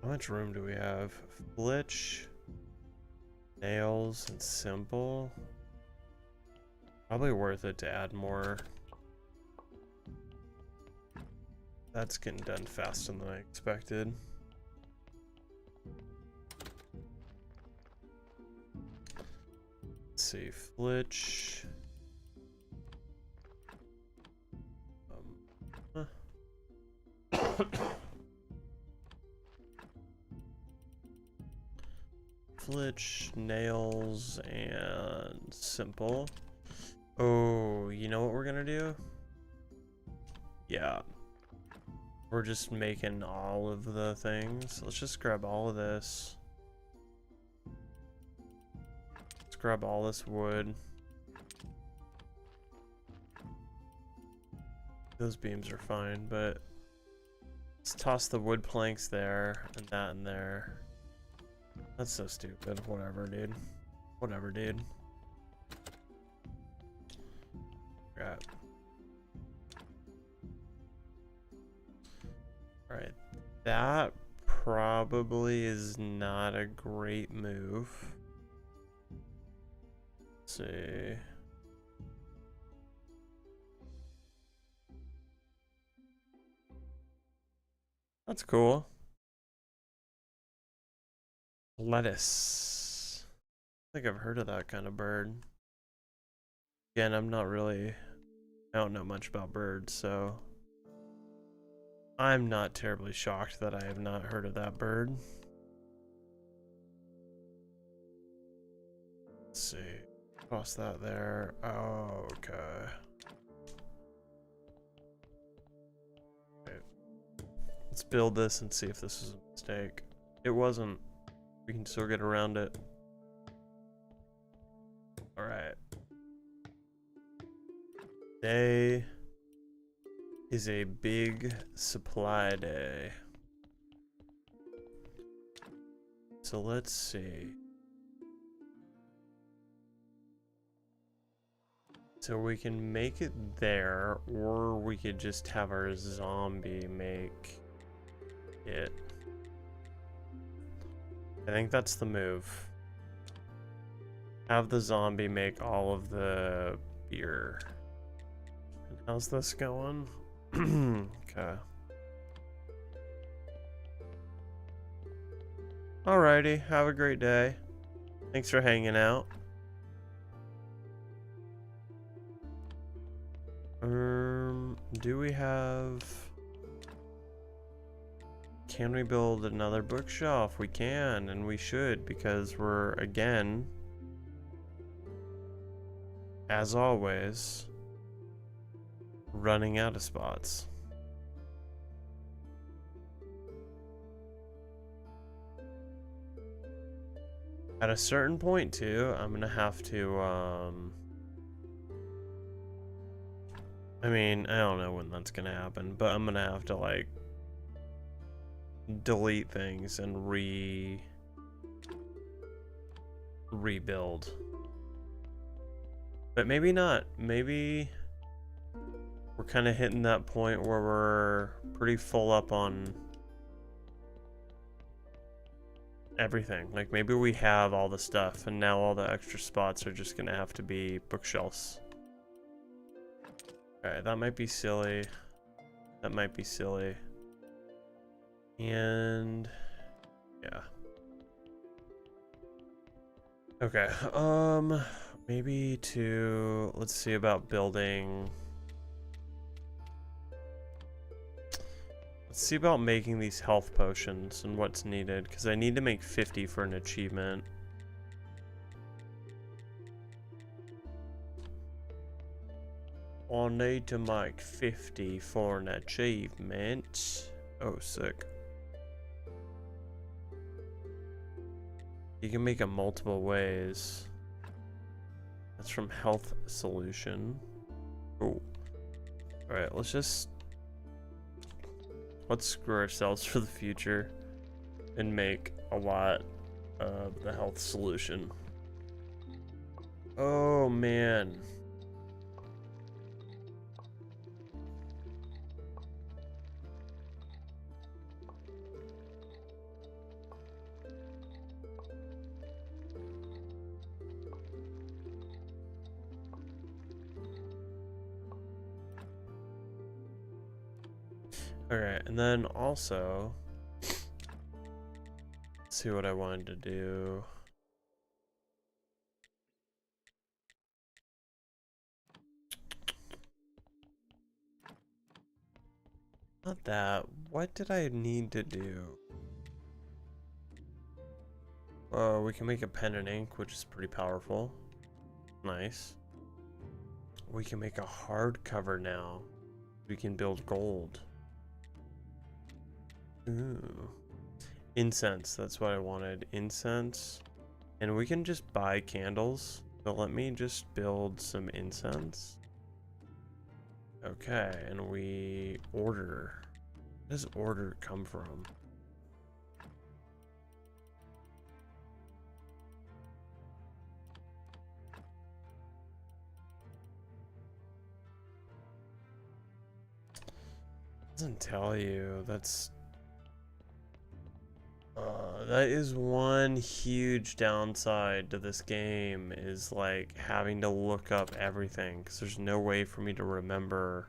How much room do we have? Flitch, nails, and simple. Probably worth it to add more. That's getting done faster than I expected. Let's see, Flitch. Flitch, nails, and simple. Oh, you know what we're gonna do? Yeah. We're just making all of the things. Let's just grab all of this. Let's grab all this wood. Those beams are fine, but let's toss the wood planks there and that in there. That's so stupid. Whatever, dude. Whatever, dude. Right. Alright. That probably is not a great move. Let's see. That's cool. Lettuce. I think I've heard of that kind of bird. Again, I don't know much about birds, so I'm not terribly shocked that I have not heard of that bird. Let's see. Toss that there. Oh, okay. Let's build this and see if this is a mistake. It wasn't. We can still get around it. Alright. Today is a big supply day. So let's see. So we can make it there, or we could just have our zombie make it. I think that's the move. Have the zombie make all of the beer. And how's this going? Okay. Alrighty, have a great day. Thanks for hanging out. Do we have... Can we build another bookshelf? We can, and we should, because we're, again, as always, running out of spots. At a certain point, too, I'm gonna have to, I mean, I don't know when that's gonna happen, but I'm gonna have to, like, delete things and rebuild. But maybe not. Maybe we're kind of hitting that point where we're pretty full up on everything. Like, maybe we have all the stuff and now all the extra spots are just gonna have to be bookshelves. Alright, that might be silly. That might be silly. And yeah. Okay, maybe to, let's see about building. Let's see about making these health potions and what's needed, because I need to make 50 for an achievement. I'll need to make 50 for an achievement. Oh, sick. You can make it multiple ways. That's from Health Solution. Oh. Alright, let's screw ourselves for the future and make a lot of the Health Solution. Oh, man. Alright, and then also, let's see what I wanted to do. Not that. What did I need to do? We can make a pen and ink, which is pretty powerful. Nice. We can make a hardcover now. We can build gold. Ooh. Incense, that's what I wanted. Incense. And we can just buy candles. So let me just build some incense. Okay, and we order. Where does order come from? Doesn't tell you. That is one huge downside to this game, is like having to look up everything, because there's no way for me to remember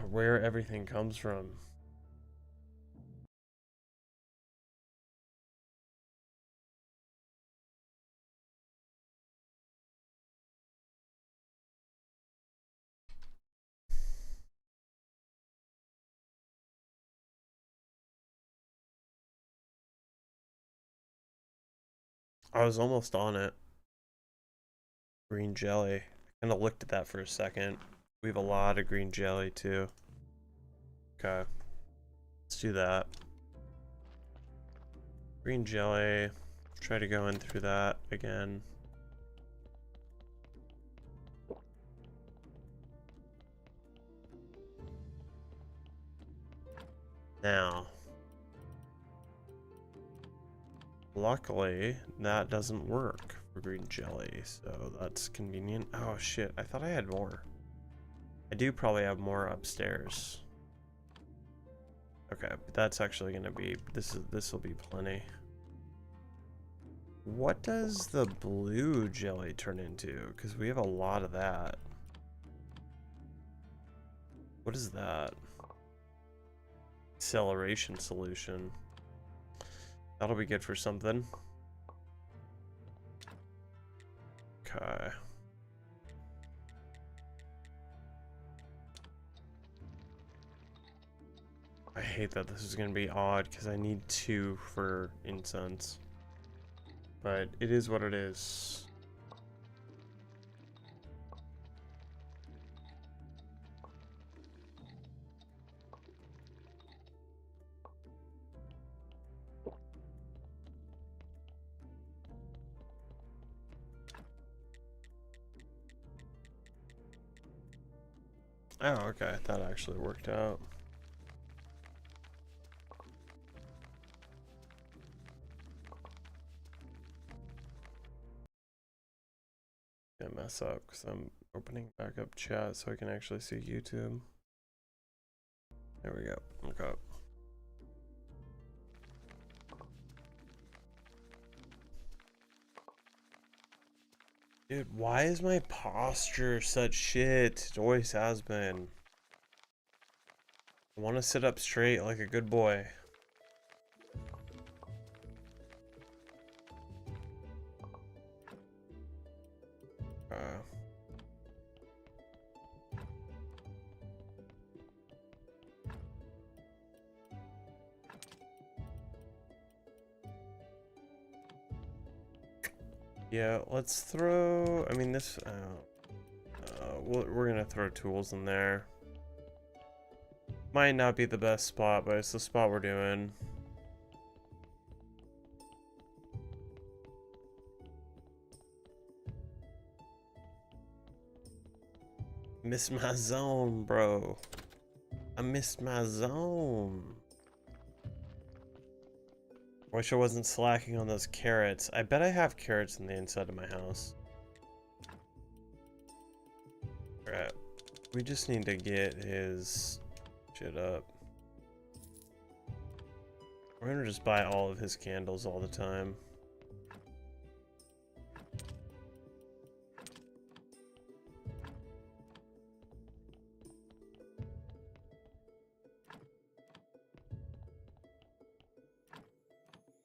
where everything comes from. I was almost on it. Green jelly. I kind of looked at that for a second. We have a lot of green jelly too. Okay. Let's do that. Green jelly. Try to go in through that again. Now, luckily, that doesn't work for green jelly, so that's convenient. Oh shit, I thought I had more. I do probably have more upstairs. Okay, but that's actually gonna be, this will be plenty. What does the blue jelly turn into? Because we have a lot of that. What is that? Acceleration solution. That'll be good for something. Okay. I hate that this is going to be odd because I need 2 for incense. But it is what it is. Oh, okay. That actually worked out. Gonna mess up because I'm opening back up chat so I can actually see YouTube. There we go. Okay. Dude, why is my posture such shit? It always has been. I want to sit up straight like a good boy. Yeah, let's throw, I mean this, we're gonna throw tools in there. Might not be the best spot, but it's the spot we're doing. Missed my zone, bro. I missed my zone. Wish I wasn't slacking on those carrots. I bet I have carrots in the inside of my house. Alright. We just need to get his shit up. We're gonna just buy all of his candles all the time.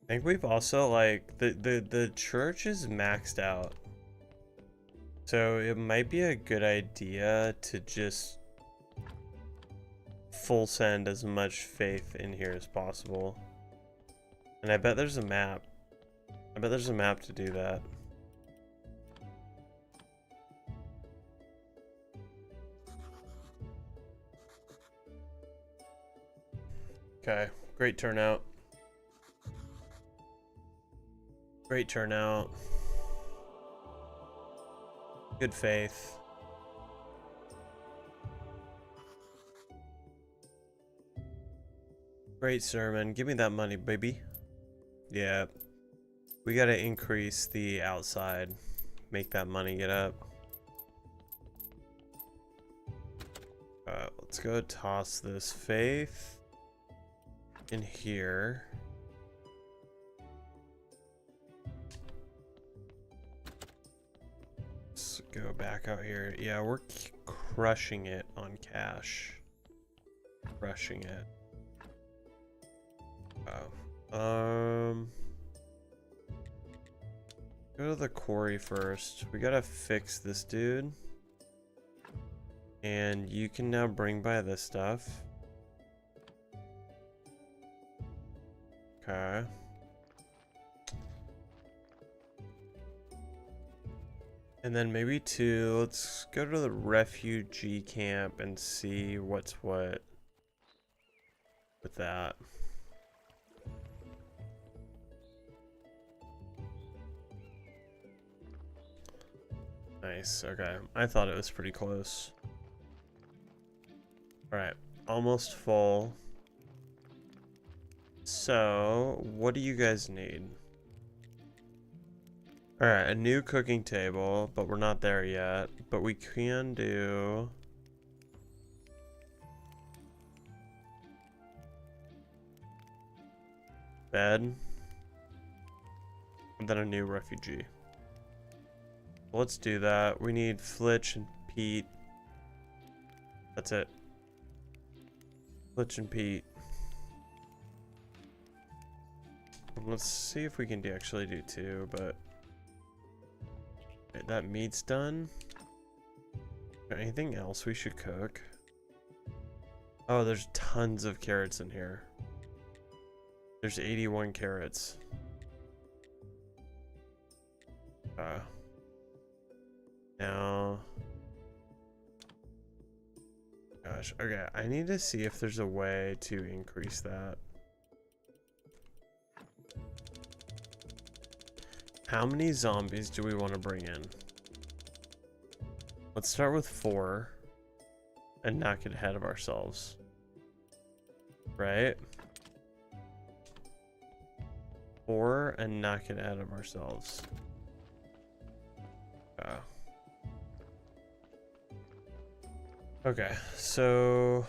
I think we've also, like, the church is maxed out. So it might be a good idea to just full send as much faith in here as possible. And I bet there's a map. I bet there's a map to do that. Okay, great turnout. Great turnout. Good faith. Great sermon. Give me that money, baby. Yeah. We gotta increase the outside. Make that money get up. Let's go toss this faith in here. Let's go back out here. Yeah, we're crushing it on cash. Crushing it. Go to the quarry first. We gotta fix this dude. And you can now bring by this stuff. Okay. And then maybe two, let's go to the refugee camp and see what's what with that. Nice, okay. I thought it was pretty close. Alright, almost full. So, what do you guys need? Alright, a new cooking table, but we're not there yet. But we can do... bed. And then a new refugee. Let's do that. We need Flitch and Pete. That's it. Flitch and Pete. Let's see if we can actually do two, but... Wait, that meat's done. Anything else we should cook? Oh, there's tons of carrots in here. There's 81 carrots. Now... Gosh, okay, I need to see if there's a way to increase that. How many zombies do we want to bring in? Let's start with 4 and not get ahead of ourselves. Right? 4 and not get ahead of ourselves. Okay, so...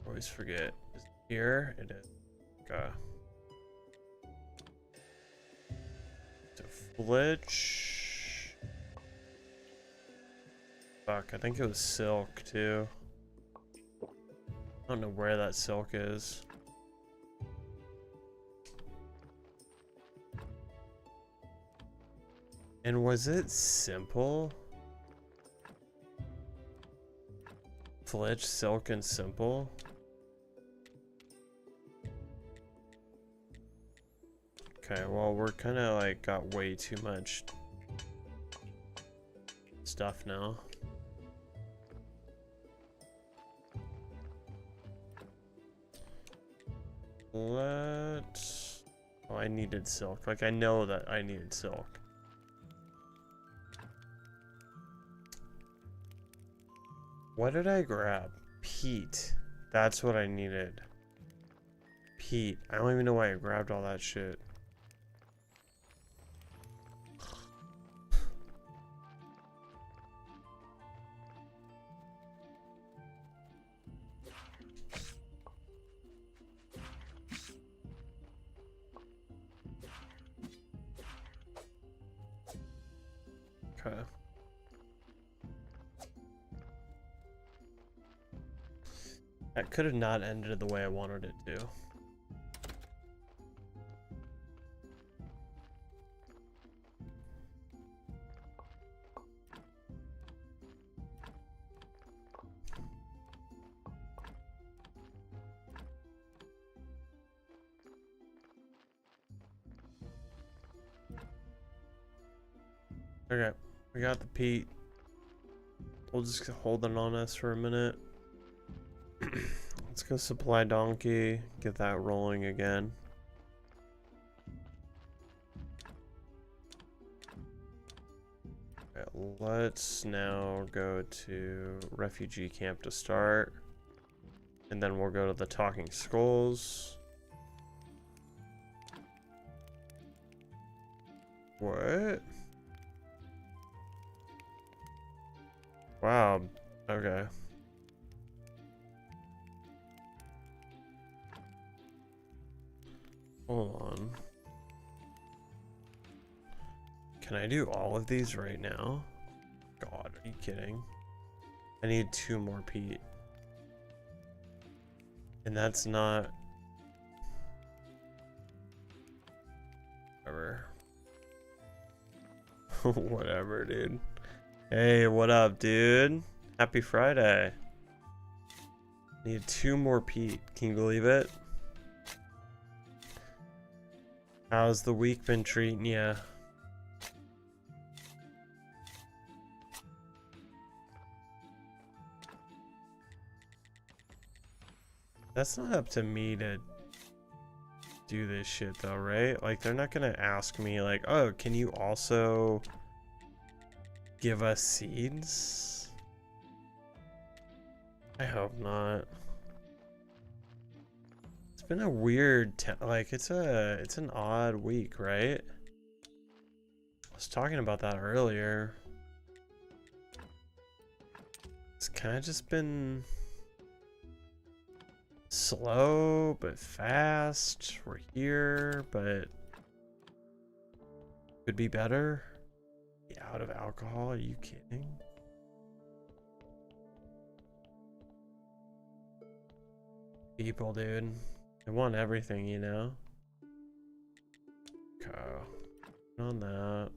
Always forget. Is it here? It is. Okay. So Flitch. Fuck, I think it was silk too. I don't know where that silk is. And was it simple? Flitch, silk, and simple? Okay, well, we're kind of like got way too much stuff now. Let's... Oh, I needed silk. Like, I know that I needed silk. What did I grab? Peat. That's what I needed. Peat. I don't even know why I grabbed all that shit. Okay. That could have not ended the way I wanted it to. Okay, we got the peat. We'll just hold it on us for a minute. Let's go supply donkey, get that rolling again. Okay, let's now go to refugee camp to start. And then we'll go to the Talking Skulls. What? Wow, okay. Hold on. Can I do all of these right now? God, are you kidding? I need 2 more peat. And that's not... Whatever. Whatever, dude. Hey, what up, dude? Happy Friday. Need 2 more Pete. Can you believe it? How's the week been treating ya? That's not up to me to do this shit though, right? Like, they're not gonna ask me like, oh, can you also give us seeds? I hope not. It's been a weird like it's an odd week, right? I was talking about that earlier. It's kind of just been slow but fast. We're here, but could be better. Be out of alcohol, are you kidding? People, dude, they want everything, you know. Okay, on that.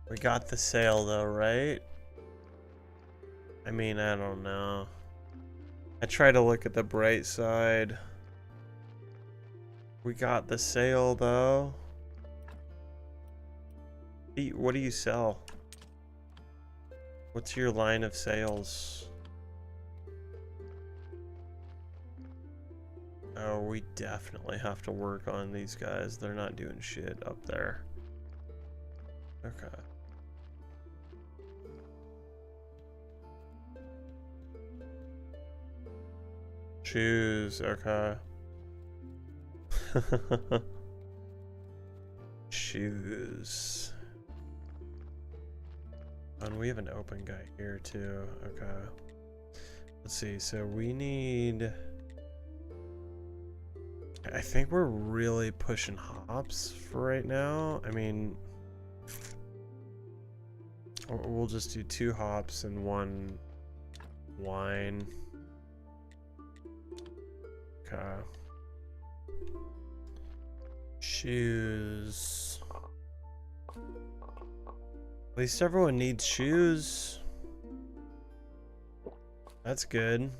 We got the sale though, right? I mean, I don't know. I try to look at the bright side. We got the sale though. What do you sell? What's your line of sales? Oh, we definitely have to work on these guys. They're not doing shit up there. Okay. Shoes, okay. Shoes. And we have an open guy here too. Okay. Let's see. So we need. I think we're really pushing hops for right now. I mean, we'll just do 2 hops and 1 wine. Okay. Shoes. At least everyone needs shoes. That's good.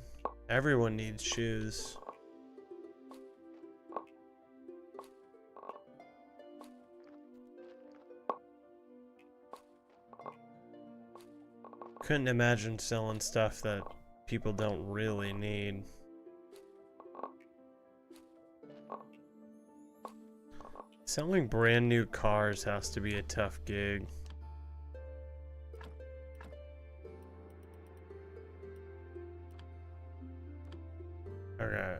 Everyone needs shoes. Couldn't imagine selling stuff that people don't really need. Selling brand new cars has to be a tough gig. Okay.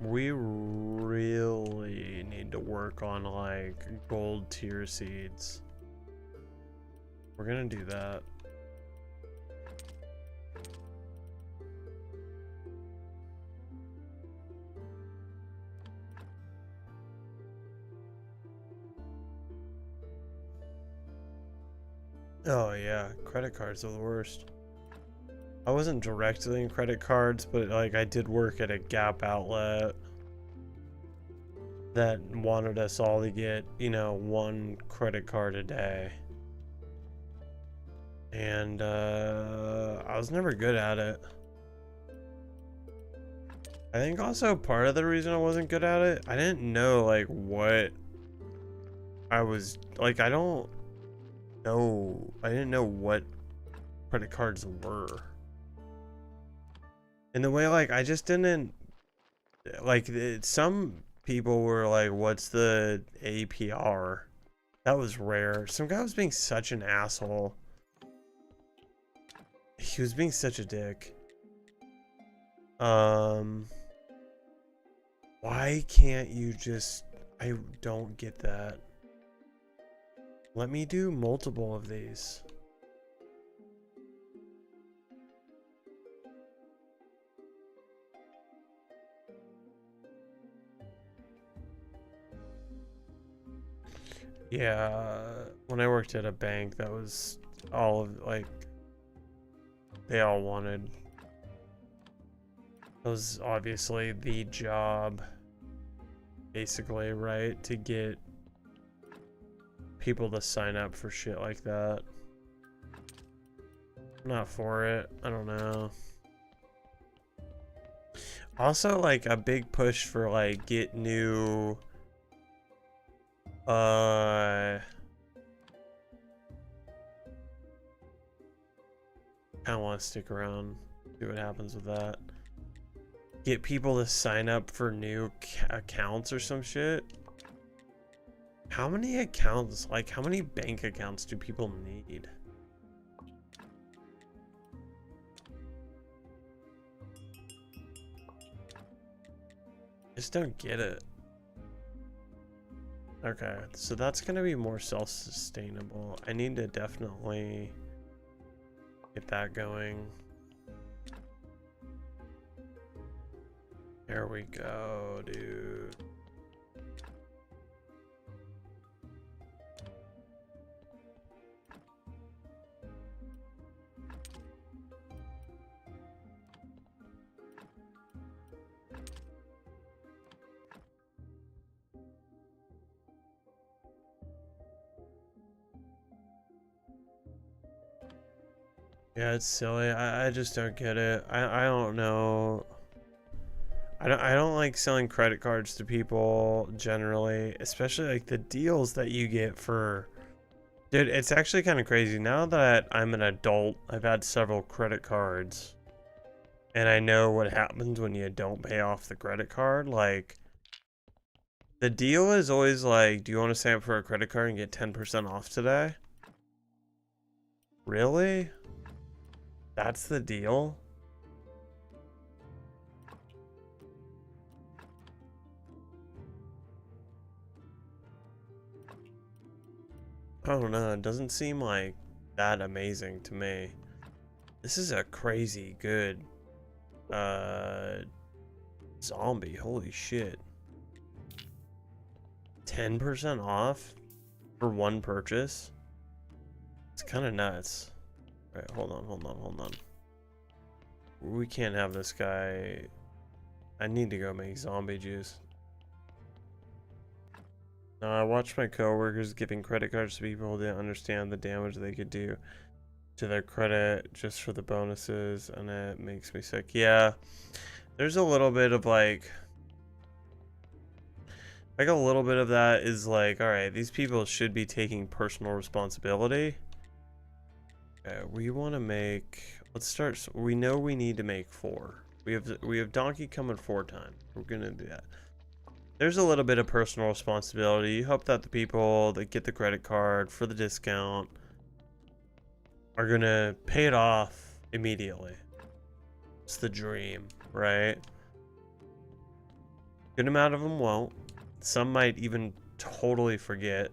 We really need to work on like gold tier seeds. We're gonna do that. Oh yeah, credit cards are the worst. I wasn't directly in credit cards, but like I did work at a Gap outlet that wanted us all to get, you know, 1 credit card a day. And I was never good at it. I think also part of the reason I wasn't good at it, I didn't know like what I was like. I didn't know what credit cards were. In the way, like, I just didn't, like, some people were like, what's the APR? That was rare. Some guy was being such an asshole. He was being such a dick. Why can't you just, I don't get that. Let me do multiple of these. Yeah, when I worked at a bank, that was all of, like, they all wanted That was obviously the job, basically, right? To get people to sign up for shit like that. I'm not for it. I don't know. Also, like, a big push for, like, get new... kinda want to stick around, see what happens with that. Get people to sign up for new accounts or some shit. How many accounts, like how many bank accounts do people need? Just don't get it. Okay, so that's gonna be more self-sustainable. I need to definitely get that going. There we go, dude. Yeah, it's silly. I just don't get it. I don't know. I don't like selling credit cards to people generally, especially like the deals that you get for... Dude, it's actually kind of crazy. Now that I'm an adult, I've had several credit cards, and I know what happens when you don't pay off the credit card. Like, the deal is always like, do you want to sign up for a credit card and get 10% off today? Really? That's the deal? I don't know, it doesn't seem like that amazing to me. This is a crazy good zombie, holy shit. 10% off for one purchase? It's kind of nuts. Alright, hold on. We can't have this guy. I need to go make zombie juice. I watched my coworkers giving credit cards to people who didn't understand the damage they could do to their credit just for the bonuses, and it makes me sick. Yeah, there's a little bit of like a little bit of that is like, all right, these people should be taking personal responsibility. Okay, we want to make. Let's start. We know we need to make 4. We have Donkey coming 4 times. We're gonna do that. There's a little bit of personal responsibility. You hope that the people that get the credit card for the discount are gonna pay it off immediately. It's the dream, right? Good amount of them won't. Some might even totally forget,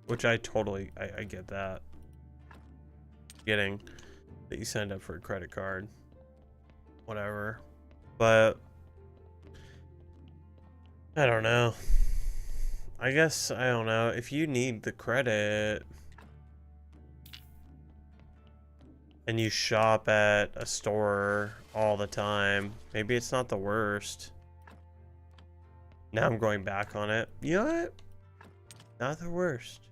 which I get that. Getting that you signed up for a credit card, whatever, but I don't know. I guess, I don't know. If you need the credit and you shop at a store all the time, maybe it's not the worst. Now I'm going back on it. You know what? Not the worst.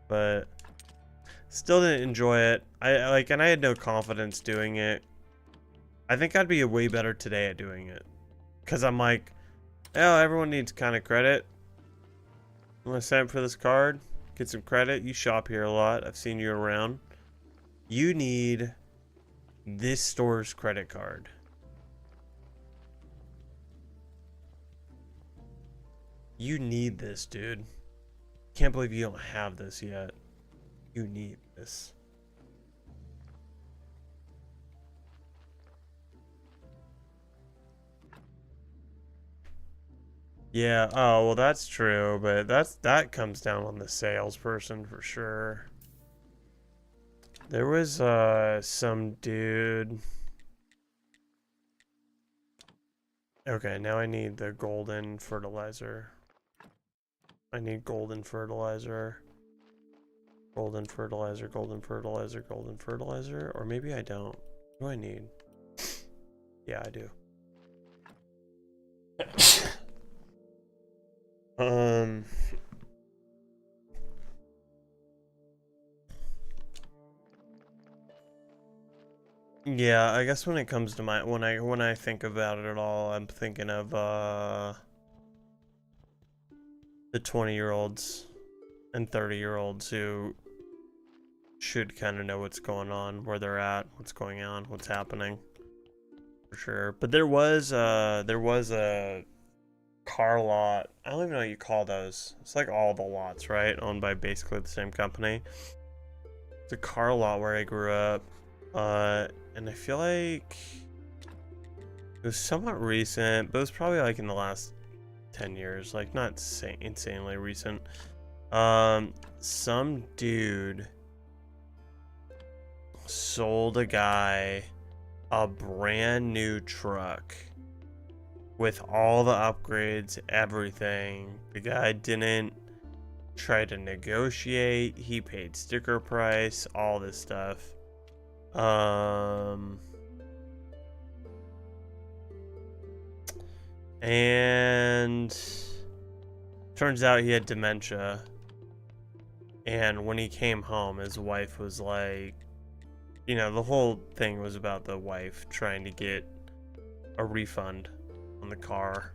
But still didn't enjoy it. And I had no confidence doing it. I think I'd be way better today at doing it. Because I'm like, oh, everyone needs kind of credit. I'm going to sign up for this card. Get some credit. You shop here a lot. I've seen you around. You need this store's credit card. You need this, dude. Can't believe you don't have this yet. You need this. Yeah, oh, well that's true, but that comes down on the salesperson for sure. There was some dude. Okay, now I need the golden fertilizer. I need golden fertilizer. Golden fertilizer, golden fertilizer, golden fertilizer. Or maybe I don't. What do I need? Yeah, I do. um. Yeah, I guess when it comes to my when I think about it at all, I'm thinking of the 20-year-olds and 30-year-olds who should kind of know what's going on, where they're at, what's going on, what's happening, for sure. But there was a car lot. I don't even know what you call those. It's like all the lots, right? Owned by basically the same company. It's a car lot where I grew up, and I feel like it was somewhat recent, but it was probably like in the last 10 years, like not insanely recent. Some dude sold a guy a brand new truck with all the upgrades, everything. The guy didn't try to negotiate. He paid sticker price, all this stuff. And turns out he had dementia. And when he came home, his wife was like, you know, the whole thing was about the wife trying to get a refund on the car.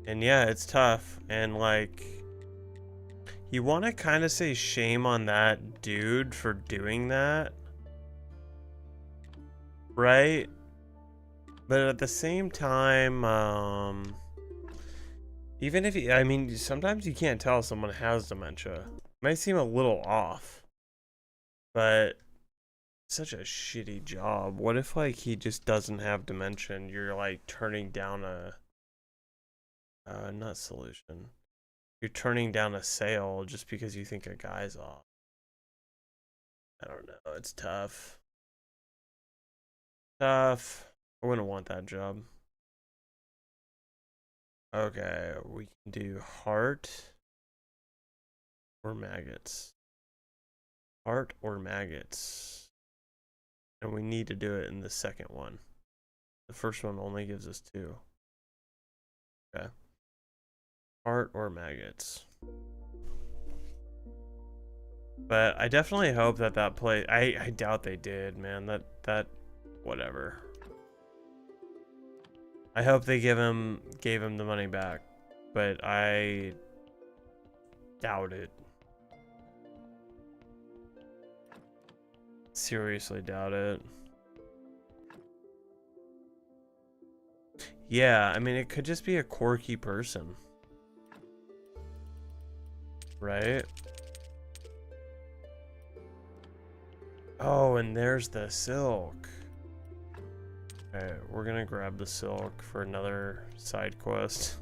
And yeah, it's tough. And like, you want to kind of say shame on that dude for doing that, right? But at the same time, even if I mean, sometimes you can't tell someone has dementia. It might seem a little off, but such a shitty job. What if like he just doesn't have dementia and you're like turning down a not solution. You're turning down a sale just because you think a guy's off. I don't know. It's tough. Tough. I wouldn't want that job. Okay, we can do heart or maggots. Heart or maggots. And we need to do it in the second one. The first one only gives us 2. Okay. Heart or maggots. But I definitely hope that play. I doubt they did, man. That whatever. I hope they gave him the money back, but I doubt it. Seriously doubt it. Yeah, I mean, it could just be a quirky person. Right? Oh, and there's the silk. Okay, we're gonna grab the silk for another side quest.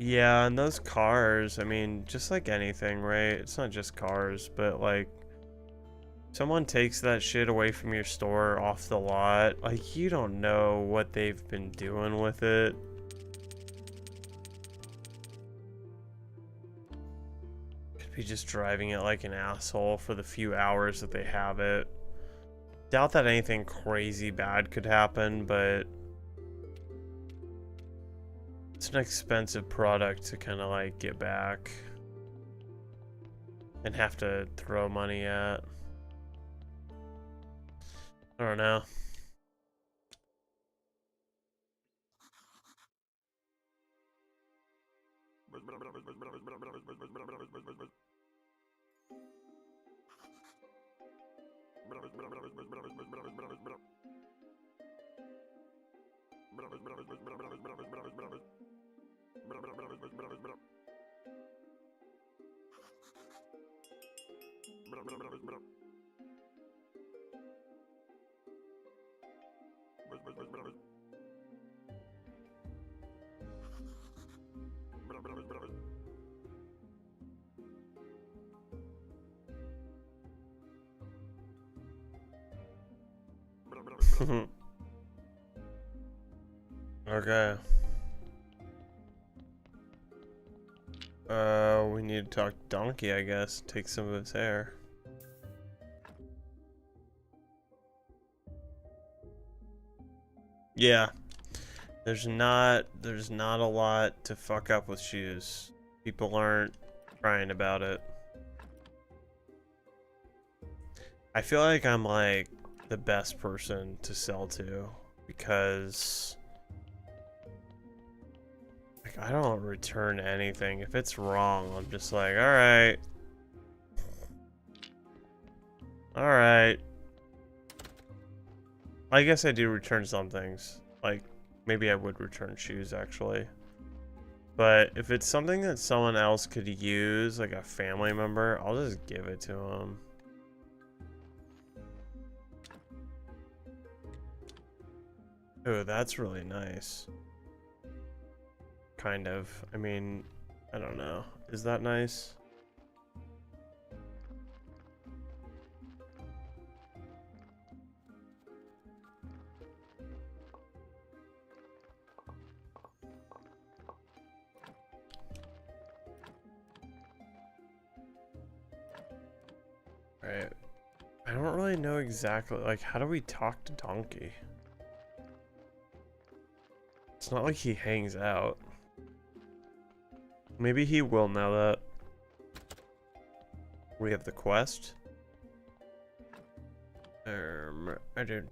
Yeah, and those cars, I mean, just like anything, right? It's not just cars, but like, someone takes that shit away from your store off the lot, like, you don't know what they've been doing with it. Could be just driving it like an asshole for the few hours that they have it. Doubt that anything crazy bad could happen, but it's an expensive product to kind of like get back and have to throw money at. I don't know. Okay. We need to talk to Donkey, I guess. Take some of his hair. Yeah. There's not a lot to fuck up with shoes. People aren't crying about it. I feel like I'm like the best person to sell to because like I don't return anything. If it's wrong, I'm just like, all right. All right. I guess I do return some things. Like maybe I would return shoes actually. But if it's something that someone else could use, like a family member, I'll just give it to them. Oh, that's really nice. Kind of. I mean, I don't know. Is that nice? Right. I don't really know exactly, like, how do we talk to Donkey? It's not like he hangs out. Maybe he will know that. We have the quest. I did.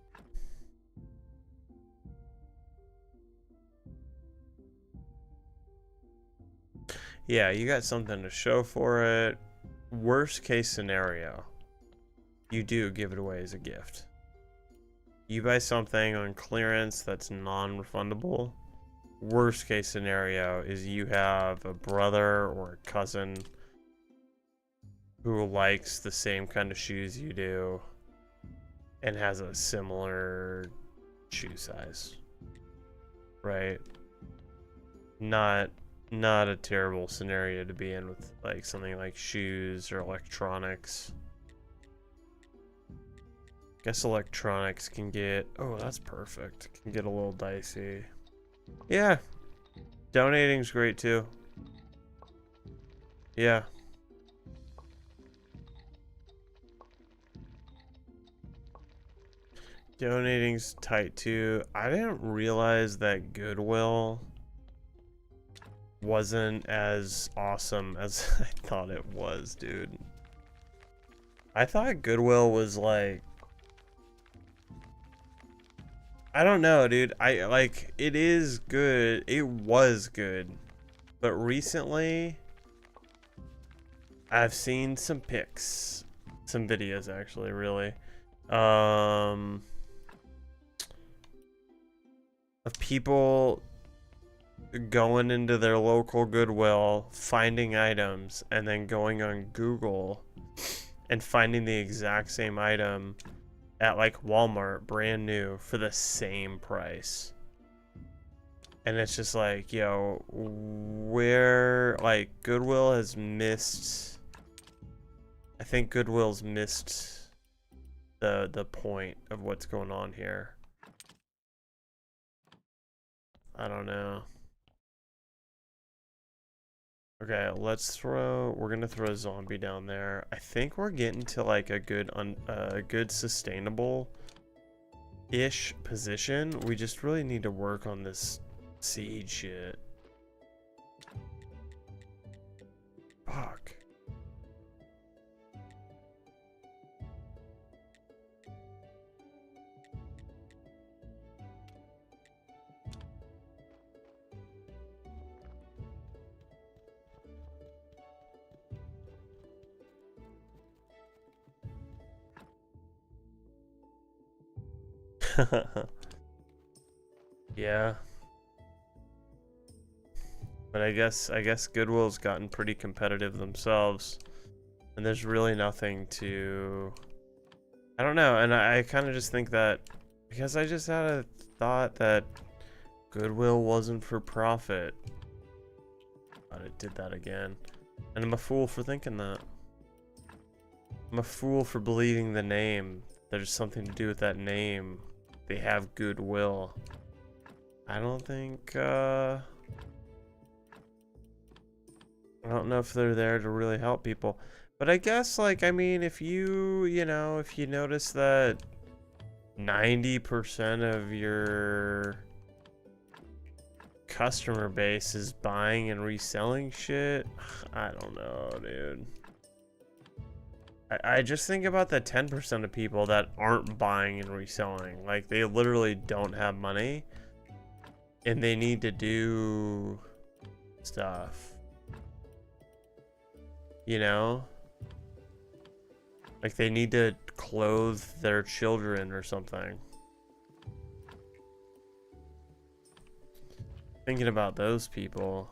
Yeah, you got something to show for it. Worst case scenario, you do give it away as a gift. You buy something on clearance that's non-refundable. Worst case scenario is you have a brother or a cousin who likes the same kind of shoes you do and has a similar shoe size. Right? Not a terrible scenario to be in with like something like shoes or electronics. Guess electronics can get, oh, that's perfect. Can get a little dicey. Yeah. Donating's great too. Yeah. Donating's tight too. I didn't realize that Goodwill wasn't as awesome as I thought it was, dude. I thought Goodwill was like, I don't know, dude. I like, it is good. It was good. But recently, I've seen some pics, some videos actually, really, of people going into their local Goodwill, finding items, and then going on Google and finding the exact same item at like Walmart, brand new, for the same price. And it's just like, yo, where, like, Goodwill has missed, I think Goodwill's missed the point of what's going on here. I don't know. Okay, we're gonna throw a zombie down there. I think we're getting to like a good sustainable-ish position. We just really need to work on this seed shit. Fuck. Yeah. But I guess Goodwill's gotten pretty competitive themselves. And there's really nothing to, I don't know, and I kind of just think that because I just had a thought that Goodwill wasn't for profit. But it did that again. And I'm a fool for thinking that. I'm a fool for believing the name. There's something to do with that name. They have goodwill. I don't think, I don't know if they're there to really help people. But I guess, like, I mean, if you know, if you notice that 90% of your customer base is buying and reselling shit, I don't know, dude. I just think about the 10% of people that aren't buying and reselling. Like, they literally don't have money and they need to do stuff. You know? Like, they need to clothe their children or something. Thinking about those people.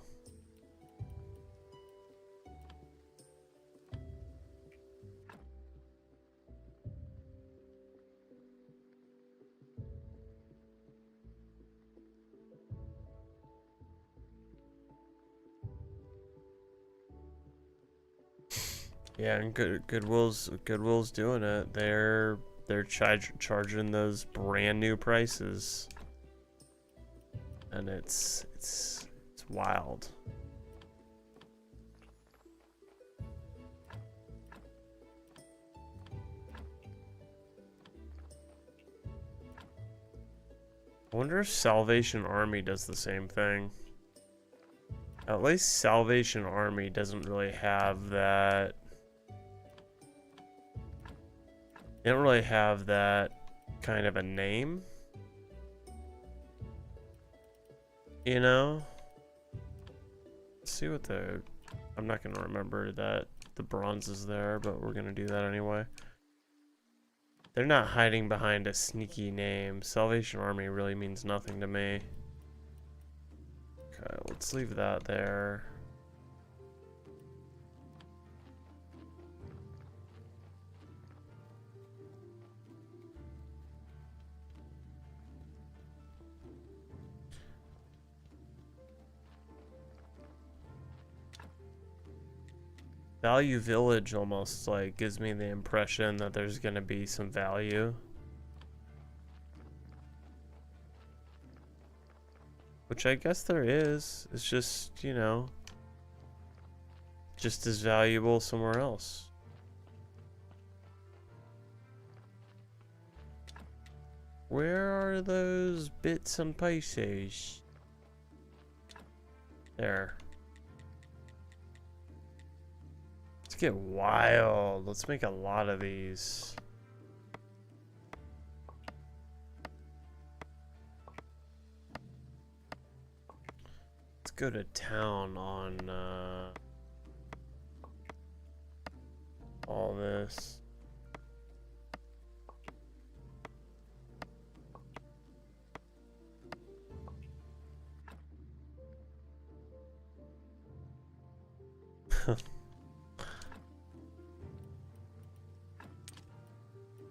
Yeah, and Goodwill's doing it. They're charging those brand new prices, and it's wild. I wonder if Salvation Army does the same thing. At least Salvation Army doesn't really have that. They don't really have that kind of a name. You know? Let's see what the... I'm not going to remember that the bronze is there, but we're going to do that anyway. They're not hiding behind a sneaky name. Salvation Army really means nothing to me. Okay, let's leave that there. Value Village almost like gives me the impression that there's gonna be some value. Which I guess there is. It's just, you know, just as valuable somewhere else. Where are those bits and pieces? There. Let's get wild. Let's make a lot of these. Let's go to town on all this.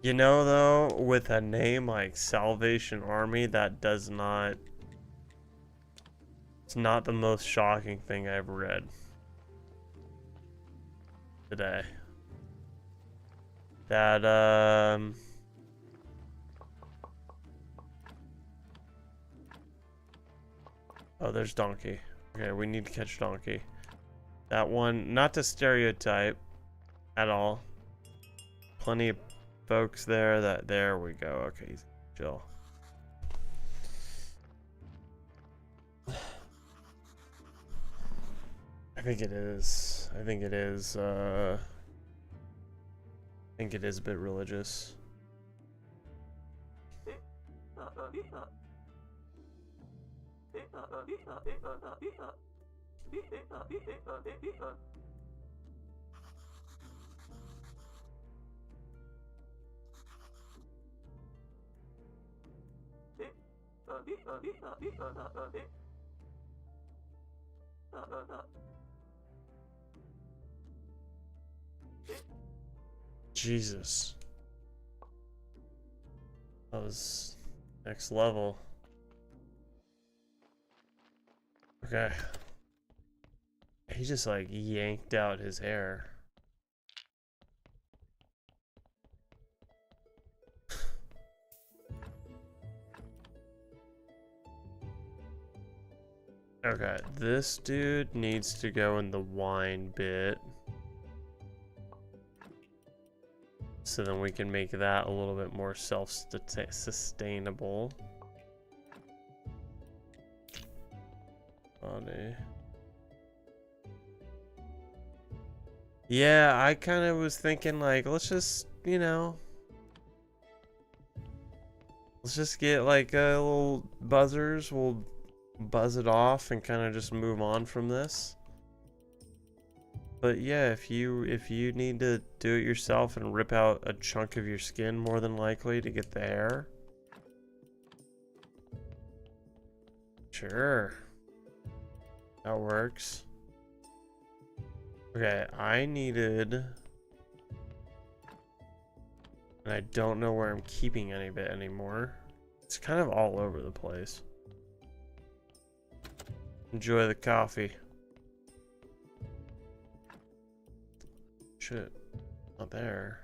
You know, though, with a name like Salvation Army, that does not... It's not the most shocking thing I've read today. That, Oh, there's Donkey. Okay, we need to catch Donkey. That one, not to stereotype at all. Plenty of folks there that... There we go. Okay, chill. I think it is. I think it is a bit religious. Jesus. That was next level. Okay. He just like yanked out his hair. Okay, this dude needs to go in the wine bit. So then we can make that a little bit more self-sustainable. Funny. Yeah, I kind of was thinking like, let's just, you know, let's just get like a little buzzers. We'll buzz it off and kind of just move on from this. But yeah, if you need to do it yourself and rip out a chunk of your skin, more than likely to get the hair. Sure. That works. Okay, I needed, and I don't know where I'm keeping any of it anymore. It's kind of all over the place. Enjoy the coffee. Shit, not there.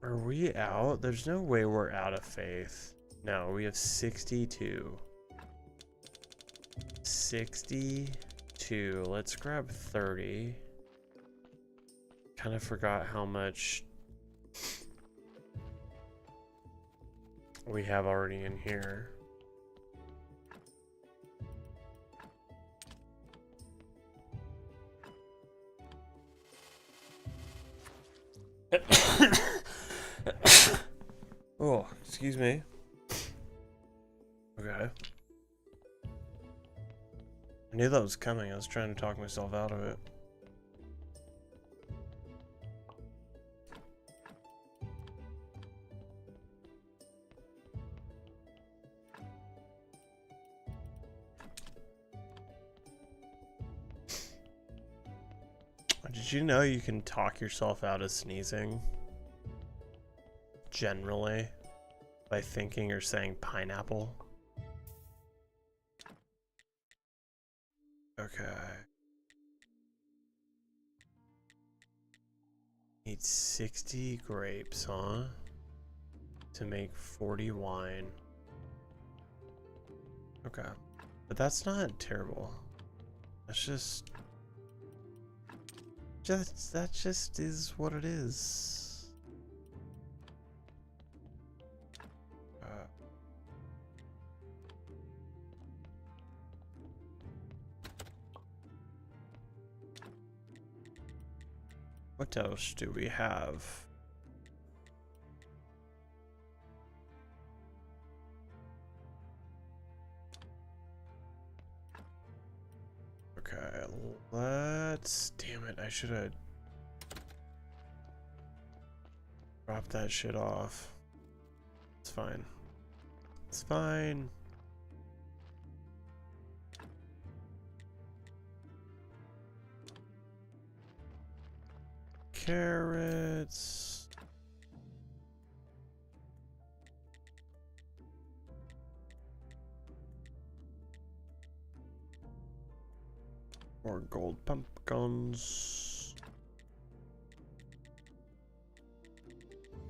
Are we out? There's no way we're out of faith. No, we have 62. 62. Let's grab 30. Kind of forgot how much we have already in here. Oh, excuse me. Okay. I knew that was coming. I was trying to talk myself out of it. Did you know you can talk yourself out of sneezing? Generally, by thinking or saying pineapple. Okay. Need 60 grapes, huh? To make 40 wine. Okay. But that's not terrible. That's just... that just is what it is. What else do we have? Okay, let's... Damn it, I should have dropped that shit off. It's fine. It's fine. Carrots. More gold pumpkins.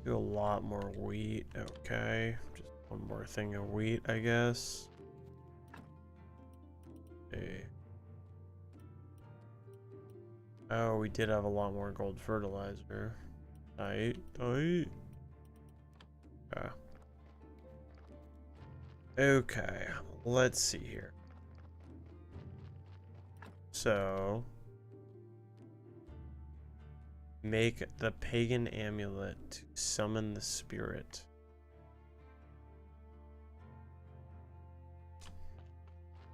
Do a lot more wheat. Okay. Just one more thing of wheat, I guess. Okay. Oh, we did have a lot more gold fertilizer. Tight. Yeah. Okay, let's see here. So, make the pagan amulet to summon the spirit.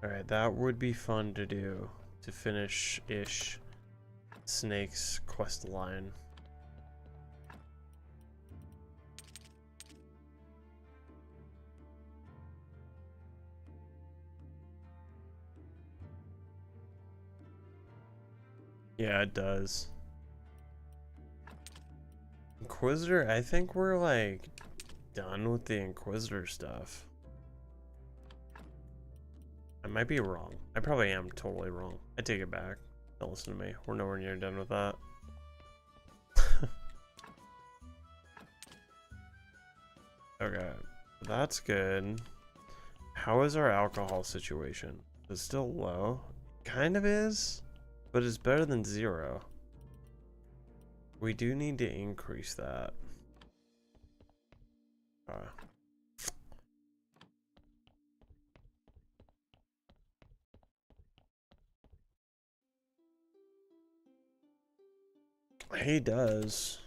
Alright, that would be fun to do, to finish-ish Snake's quest line. Yeah, it does. Inquisitor, I think we're like done with the Inquisitor stuff. I might be wrong. I probably am totally wrong. I take it back. Don't listen to me. We're nowhere near done with that. Okay, that's good. How is our alcohol situation? Is it still low? Kind of is, but it's better than 0. We do need to increase that. He does.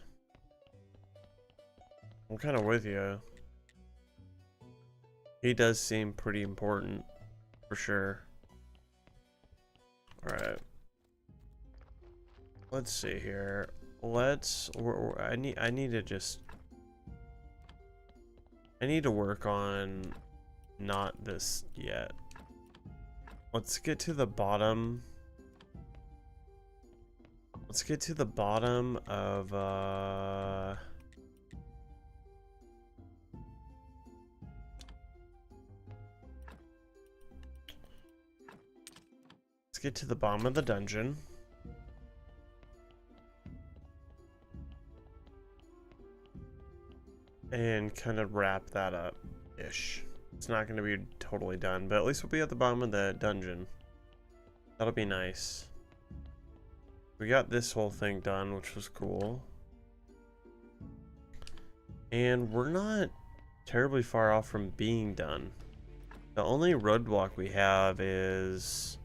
I'm kind of with you. He does seem pretty important, for sure. Alright. Let's see here. I need to just... I need to work on not this yet. Let's get to the bottom. Let's get to the bottom of, let's get to the bottom of the dungeon. And kind of wrap that up-ish. It's not going to be totally done, but at least we'll be at the bottom of the dungeon. That'll be nice. We got this whole thing done, which was cool. And we're not terribly far off from being done. The only roadblock we have is...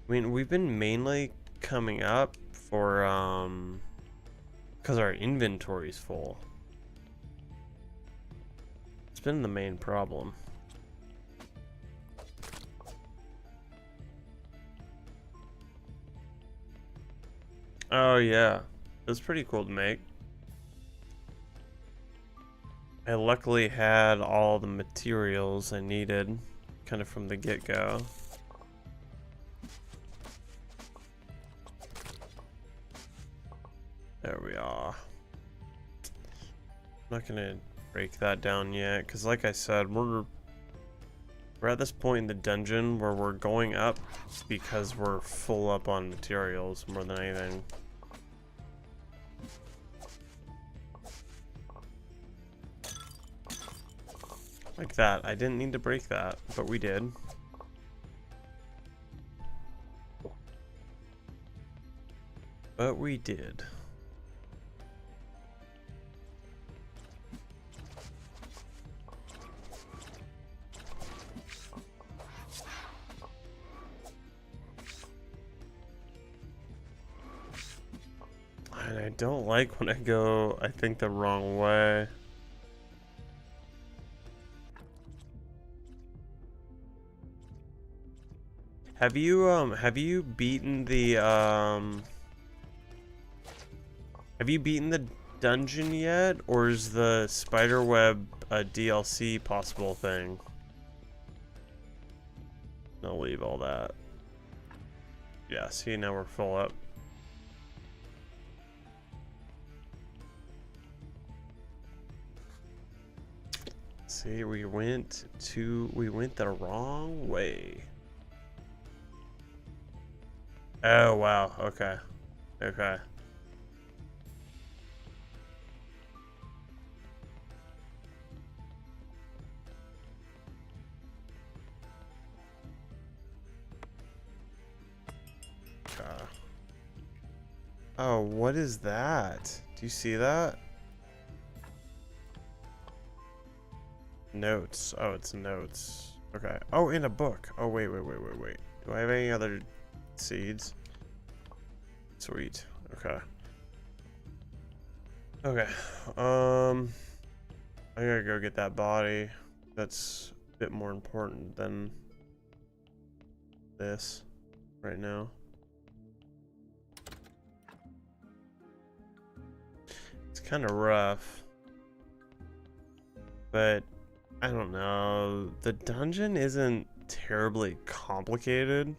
I mean, we've been mainly coming up for, because our inventory's full. It's been the main problem. Oh yeah, it was pretty cool to make. I luckily had all the materials I needed kind of from the get-go. There we are. I'm not gonna break that down yet, because like I said, we're at this point in the dungeon where we're going up because we're full up on materials more than anything. Like that. I didn't need to break that, but we did. But we did. And I don't like when I go, I think, the wrong way. Have you beaten the, have you beaten the dungeon yet? Or is the spiderweb a DLC possible thing? I'll leave all that. Yeah, see, now we're full up. See, we went the wrong way. Oh, wow. Okay. Okay. Oh, what is that? Do you see that? Notes. Oh, it's notes. Okay. Oh, in a book. Oh, wait. Do I have any other seeds? Sweet. Okay. Okay. I gotta go get that body. That's a bit more important than this right now. It's kind of rough. But I don't know. The dungeon isn't terribly complicated.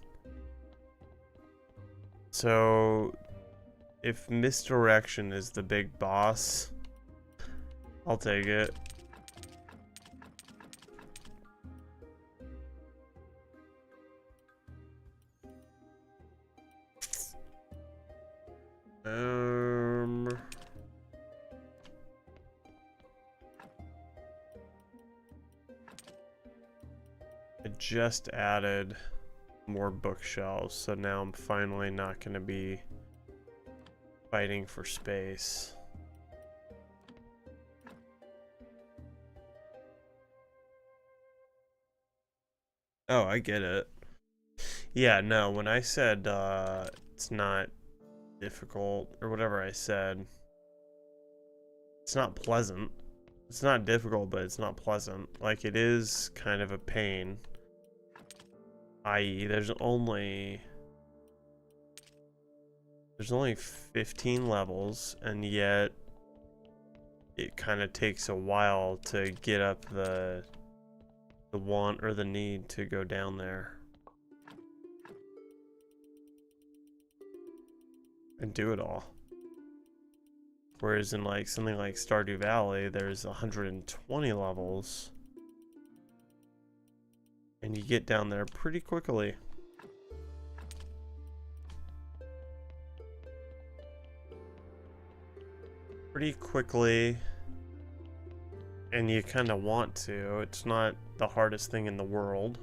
So So if misdirection is the big boss, I'll take it. I just added more bookshelves, so now I'm finally not going to be fighting for space. Oh, I get it. Yeah, no, when I said it's not difficult, or whatever I said, it's not pleasant. It's not difficult, but it's not pleasant. Like, it is kind of a pain. I.e., there's only 15 levels, and yet it kind of takes a while to get up the want or the need to go down there and do it all. Whereas in like something like Stardew Valley, there's 120 levels, and you get down there pretty quickly. And you kind of want to. It's not the hardest thing in the world.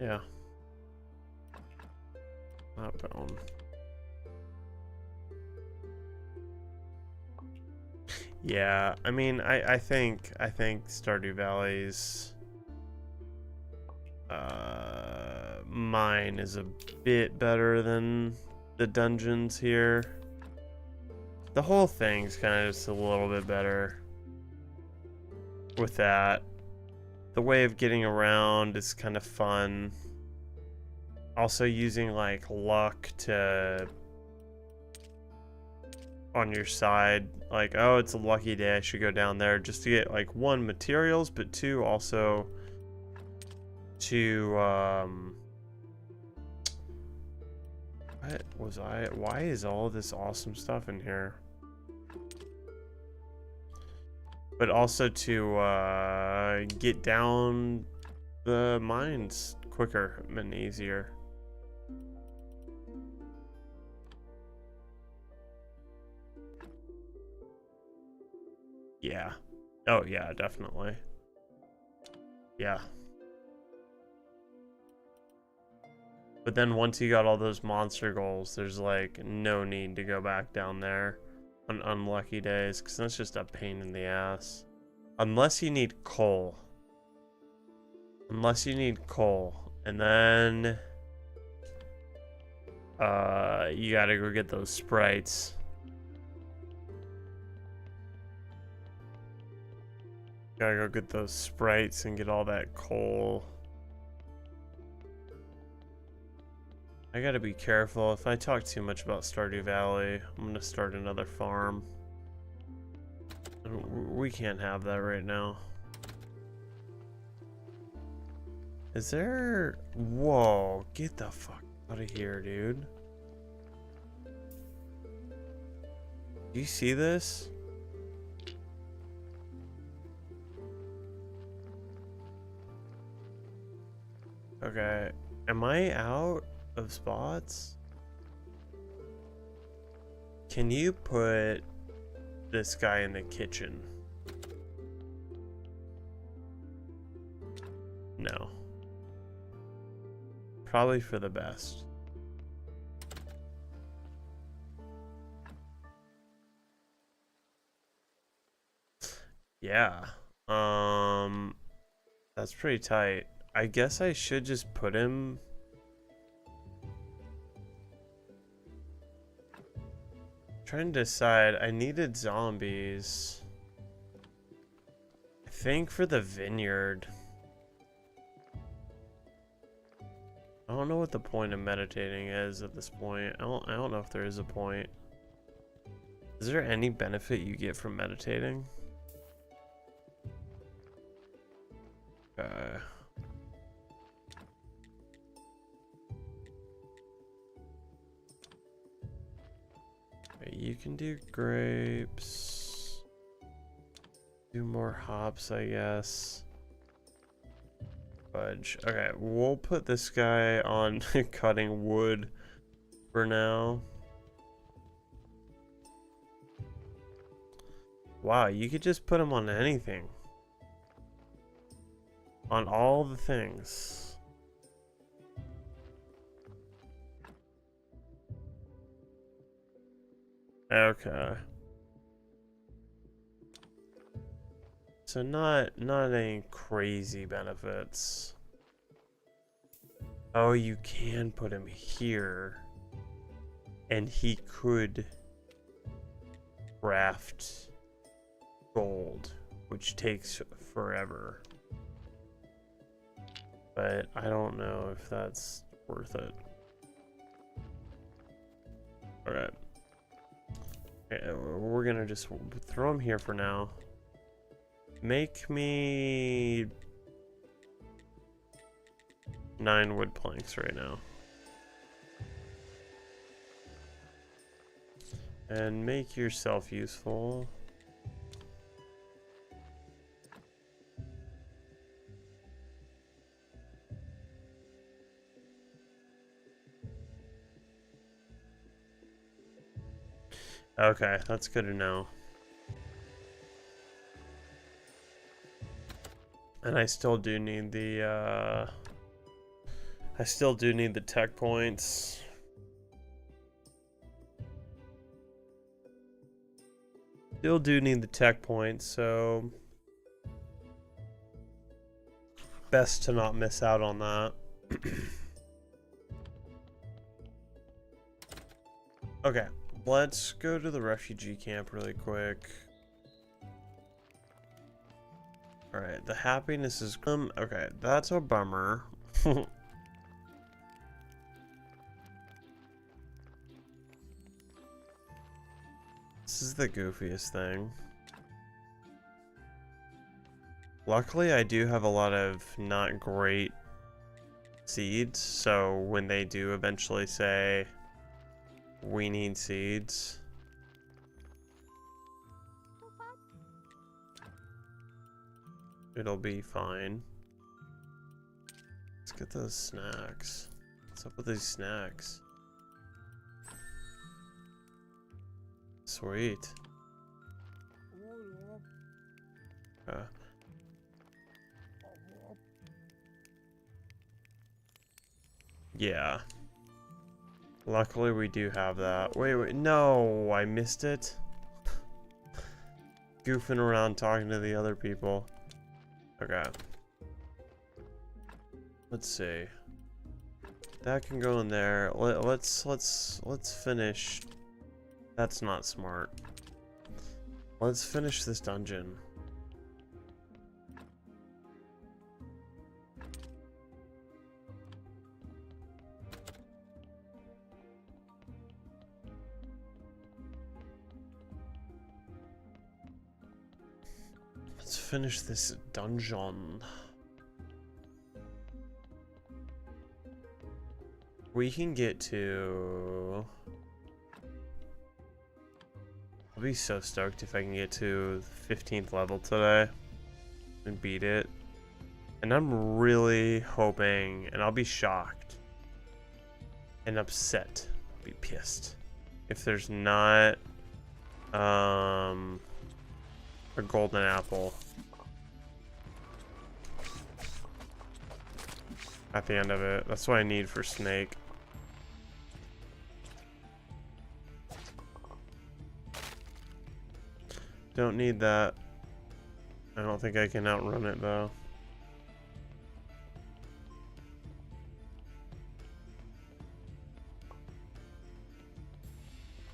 Yeah. Not bone. Yeah, I mean, I think Stardew Valley's mine is a bit better than the dungeons here. The whole thing's kind of just a little bit better with that. The way of getting around is kind of fun. Also using like luck to on your side, like, oh, it's a lucky day, I should go down there just to get like one, materials, but two, also to why is all this awesome stuff in here? But also to get down the mines quicker and easier. Yeah. Oh yeah, definitely. Yeah. But then once you got all those monster goals, there's like no need to go back down there on unlucky days, because that's just a pain in the ass. Unless you need coal. Unless you need coal. And then you gotta go get those sprites. Gotta go get those sprites and get all that coal. I gotta be careful. If I talk too much about Stardew Valley, I'm gonna start another farm. We can't have that right now. Is there... Whoa, get the fuck out of here, dude. Do you see this? Okay, am I out of spots? Can you put this guy in the kitchen? No. Probably for the best. Yeah. That's pretty tight. I guess I should just put him... Trying to decide. I needed zombies. I think for the vineyard. I don't know what the point of meditating is at this point. I don't know if there is a point. Is there any benefit you get from meditating? you can do grapes. Do more hops, I guess. Fudge. Okay, we'll put this guy on cutting wood for now. Wow, you could just put him on anything. On all the things. Okay. So not any crazy benefits. Oh, you can put him here. And he could craft gold, which takes forever. But I don't know if that's worth it. Alright. Okay, we're gonna just throw him here for now. Make me 9 wood planks right now. And make yourself useful. Okay, that's good to know. And I still do need the tech points. Still do need the tech points, so best to not miss out on that. Okay, let's go to the refugee camp really quick. Alright, the happiness is okay, that's a bummer. This is the goofiest thing. Luckily, I do have a lot of not great seeds, so when they do eventually say we need seeds, it'll be fine. Let's get those snacks. What's up with these snacks? Sweet. Yeah. Luckily we do have that. Wait, no, I missed it. Goofing around talking to the other people. Okay. Let's see. That can go in there. Let's finish. That's not smart. Let's finish this dungeon. Let's finish this dungeon. We can get to... I'll be so stoked if I can get to 15th level today and beat it. And I'm really hoping, and I'll be shocked and upset, I'll be pissed, if there's not a golden apple at the end of it. That's what I need for Snake. Don't need that. I don't think I can outrun it though.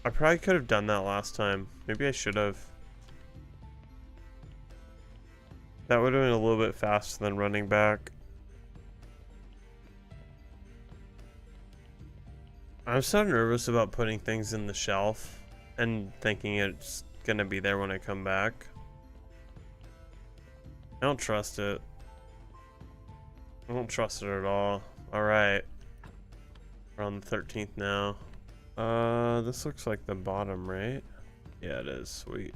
I probably could have done that last time. Maybe I should have. That would have been a little bit faster than running back. I'm so nervous about putting things in the shelf and thinking it's gonna be there when I come back. I don't trust it. I don't trust it at all. Alright. We're on the 13th now. This looks like the bottom, right? Yeah, it is. Sweet.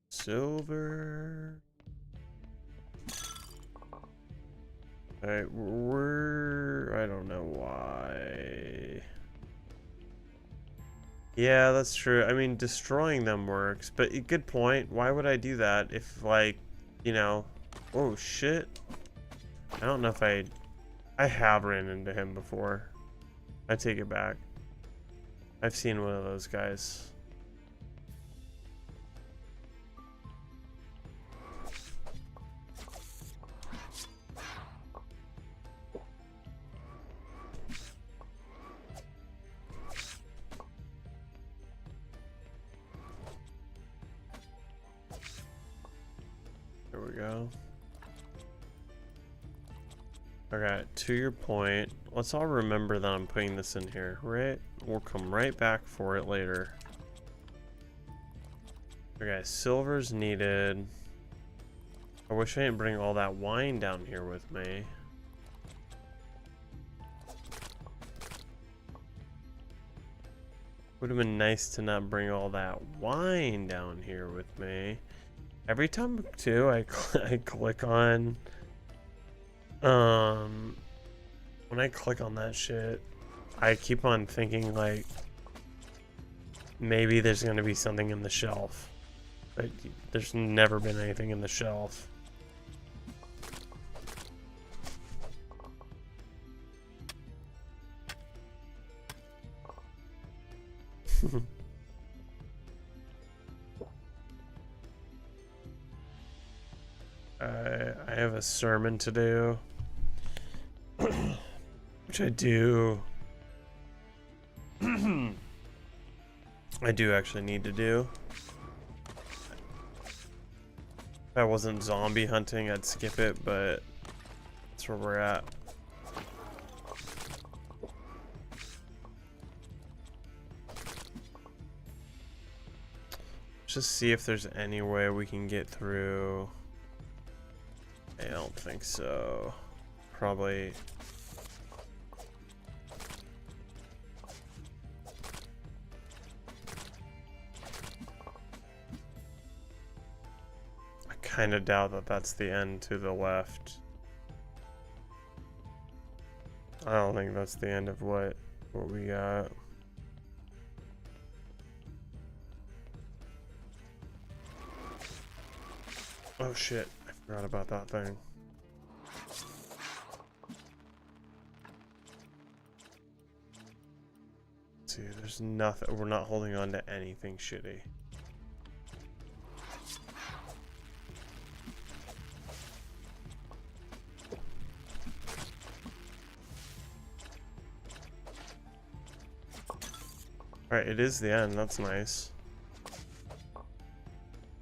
Silver. Alright, I don't know why. Yeah, that's true. I mean, destroying them works, but good point. Why would I do that if, like, you know... Oh, shit. I don't know if I have ran into him before. I take it back. I've seen one of those guys. There we go. Okay, to your point, let's all remember that I'm putting this in here, right? We'll come right back for it later. Okay, silver's needed. I wish I didn't bring all that wine down here with me. Would have been nice to not bring all that wine down here with me. Every time, too, I click on... when I click on that shit, I keep on thinking, like, maybe there's gonna be something in the shelf. But there's never been anything in the shelf. I have a sermon to do, which I do. I do actually need to do. If I wasn't zombie hunting, I'd skip it, but that's where we're at. Just see if there's any way we can get through. I don't think so. Probably. I kind of doubt that that's the end to the left. I don't think that's the end of what we got. Oh shit, I forgot about that thing. Let's see, there's nothing, we're not holding on to anything shitty. Alright, it is the end, that's nice.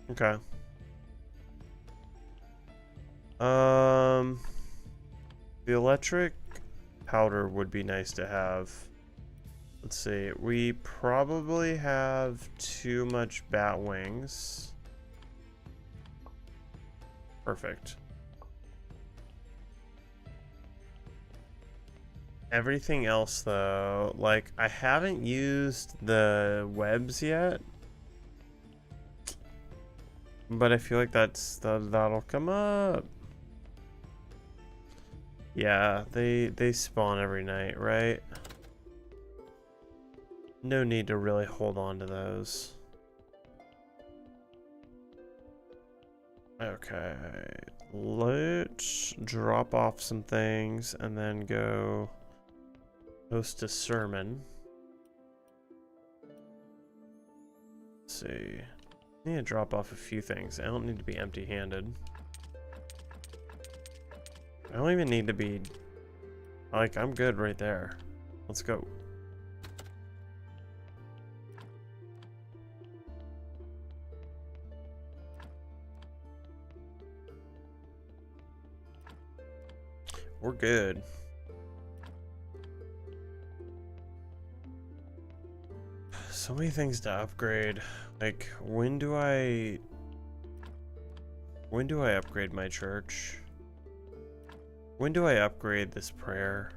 Okay. The electric powder would be nice to have. Let's see, we probably have too much bat wings. Perfect. Everything else though, like I haven't used the webs yet. But I feel like that'll come up. Yeah, they spawn every night, right? No need to really hold on to those. Okay, let's drop off some things and then go host a sermon. Let's see. I need to drop off a few things. I don't need to be empty-handed. I don't even need to be... Like, I'm good right there. Let's go. We're good. So many things to upgrade. Like, when do I When do I upgrade my church? When do I upgrade this prayer?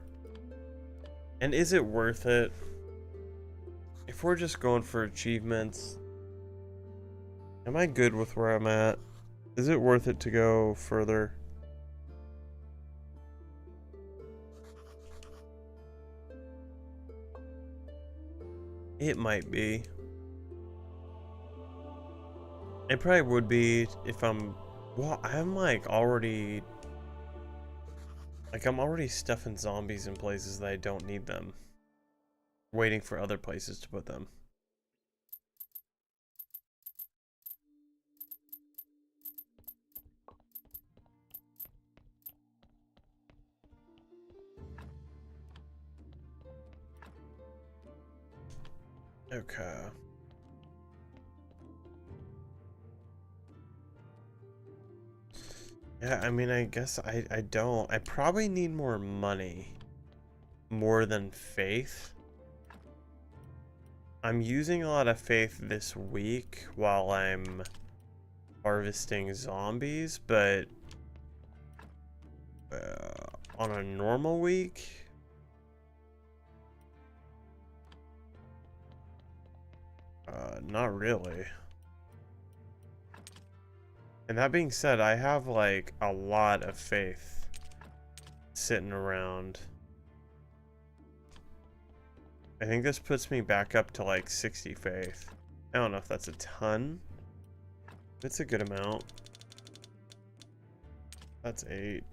And is it worth it? If we're just going for achievements, am I good with where I'm at? Is it worth it to go further? It might be. It probably would be if I'm... Well, I'm like already... Like I'm already stuffing zombies in places that I don't need them. Waiting for other places to put them. Okay. Yeah, I mean, I guess I don't. I probably need more money. More than faith. I'm using a lot of faith this week while I'm harvesting zombies, but on a normal week, not really. And that being said, I have like a lot of faith sitting around. I think this puts me back up to like 60 faith. I don't know if that's a ton. It's a good amount. That's 8.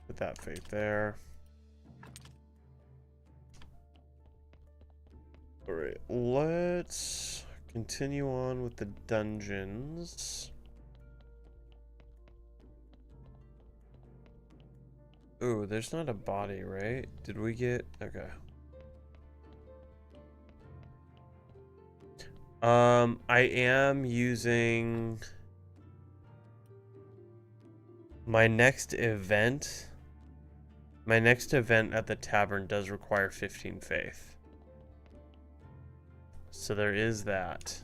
Put that faith there. Alright, let's continue on with the dungeons. Ooh, there's not a body, right? Did we get... Okay. I am using my next event. My next event at the tavern does require 15 faith. So there is that.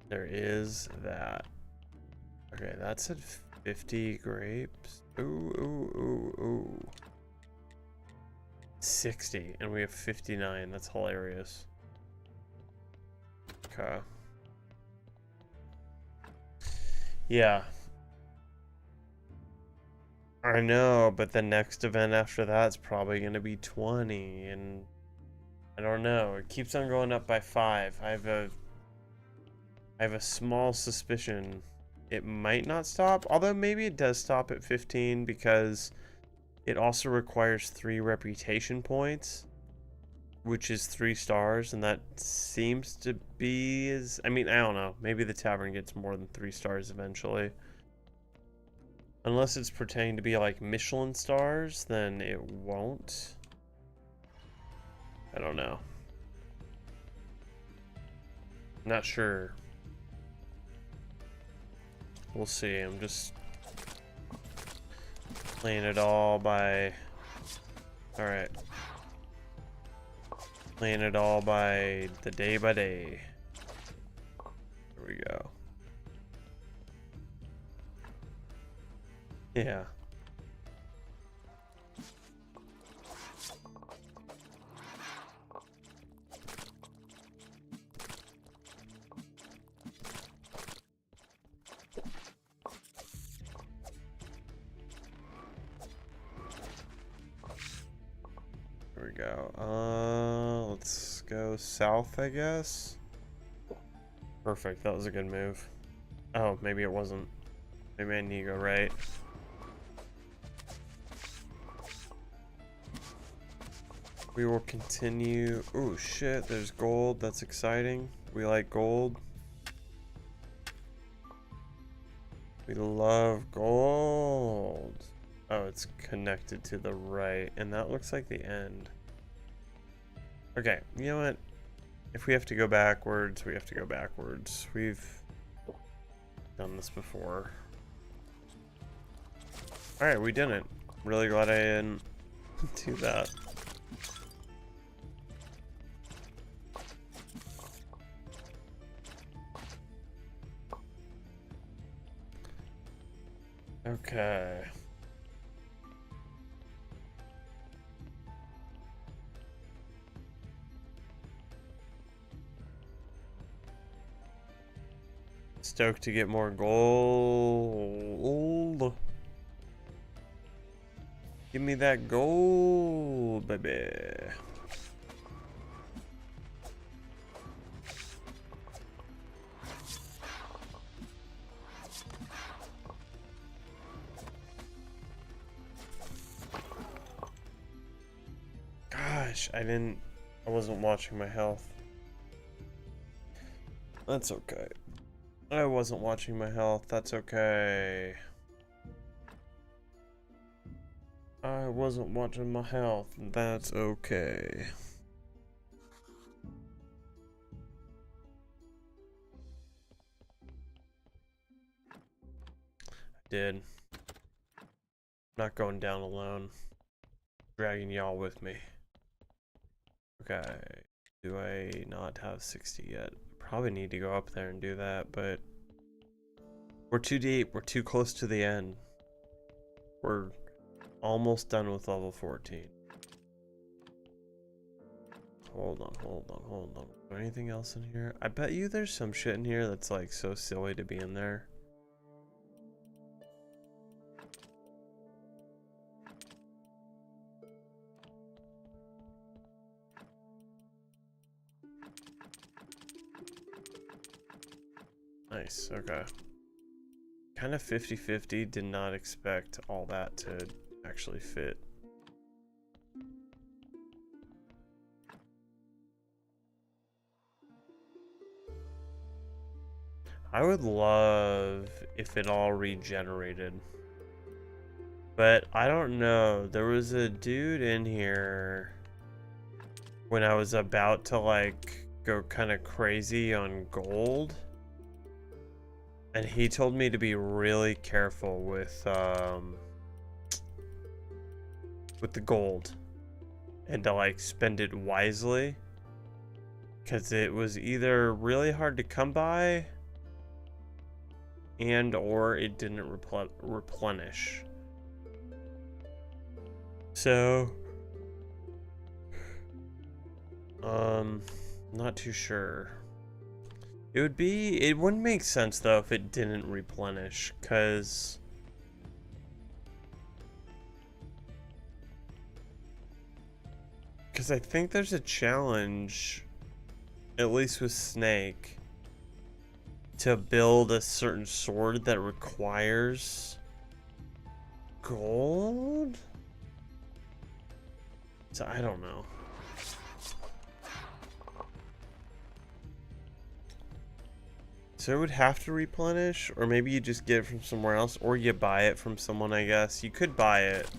There is that. Okay, that's at 50 grapes. Ooh, ooh, ooh, ooh. 60, and we have 59. That's hilarious. Okay. Yeah. I know, but the next event after that's probably going to be 20, and I don't know. It keeps on going up by 5. I have a small suspicion it might not stop, although maybe it does stop at 15 because it also requires 3 reputation points, which is 3 stars, and that seems to be I mean, I don't know. Maybe the tavern gets more than 3 stars eventually. Unless it's pretending to be like Michelin stars, then it won't. I don't know. Not sure. We'll see. I'm just playing it all by... Alright. Playing it all by the day by day. There we go. Yeah. There we go. Let's go south, I guess. Perfect. That was a good move. Oh, maybe it wasn't. Maybe I need to go right. We will continue. Oh shit, there's gold. That's exciting. We like gold. We love gold. Oh, it's connected to the right, and that looks like the end. Okay, you know what? If we have to go backwards, we have to go backwards. We've done this before. Alright, we didn't. Really glad I didn't do that. Okay. Stoked to get more gold. Give me that gold, baby. Gosh, I wasn't watching my health. That's okay. I wasn't watching my health. That's okay. I wasn't watching my health. That's okay. I did. Not going down alone. Dragging y'all with me. Okay. Do I not have 60 yet? Probably need to go up there and do that, but we're too deep. We're too close to the end. We're almost done with level 14. Hold on. Is there anything else in here? I bet you there's some shit in here that's like so silly to be in there. Nice, okay. Kind of 50-50, did not expect all that to actually fit. I would love if it all regenerated. But I don't know. There was a dude in here when I was about to like go kind of crazy on gold. And he told me to be really careful with the gold and to like spend it wisely, because it was either really hard to come by and or it didn't replenish. So not too sure. It wouldn't make sense though if it didn't replenish, because I think there's a challenge, at least with Snake, to build a certain sword that requires gold? So I don't know. So it would have to replenish, or maybe you just get it from somewhere else, or you buy it from someone, I guess. You could buy it.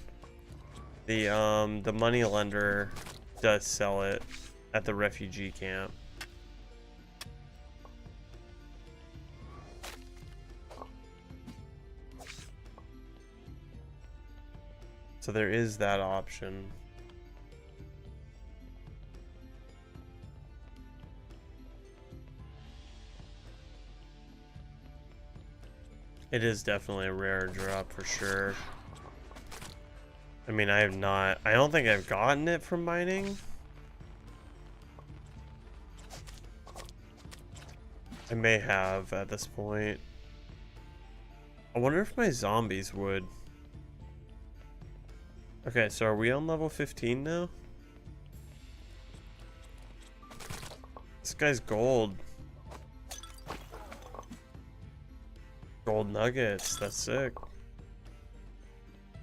The money lender does sell it at the refugee camp. So there is that option. It is definitely a rare drop for sure. I mean, I don't think I've gotten it from mining. I may have at this point. I wonder if my zombies would. Okay, so are we on level 15 now? This guy's gold. Gold nuggets, that's sick.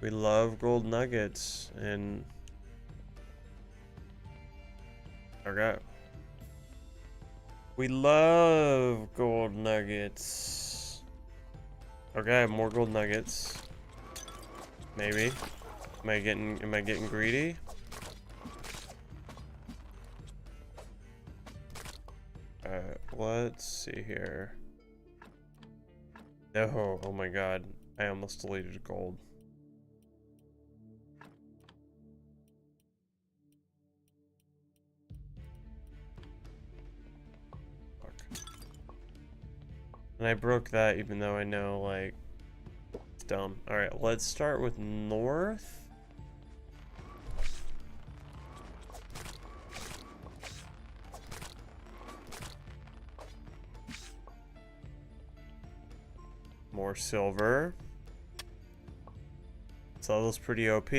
We love gold nuggets, and okay. We love gold nuggets. Okay, more gold nuggets. Maybe. Am I getting greedy? Alright, let's see here. Oh my god. I almost deleted gold. Fuck. And I broke that even though I know, like, dumb. Alright, let's start with north. More silver. This level's pretty OP.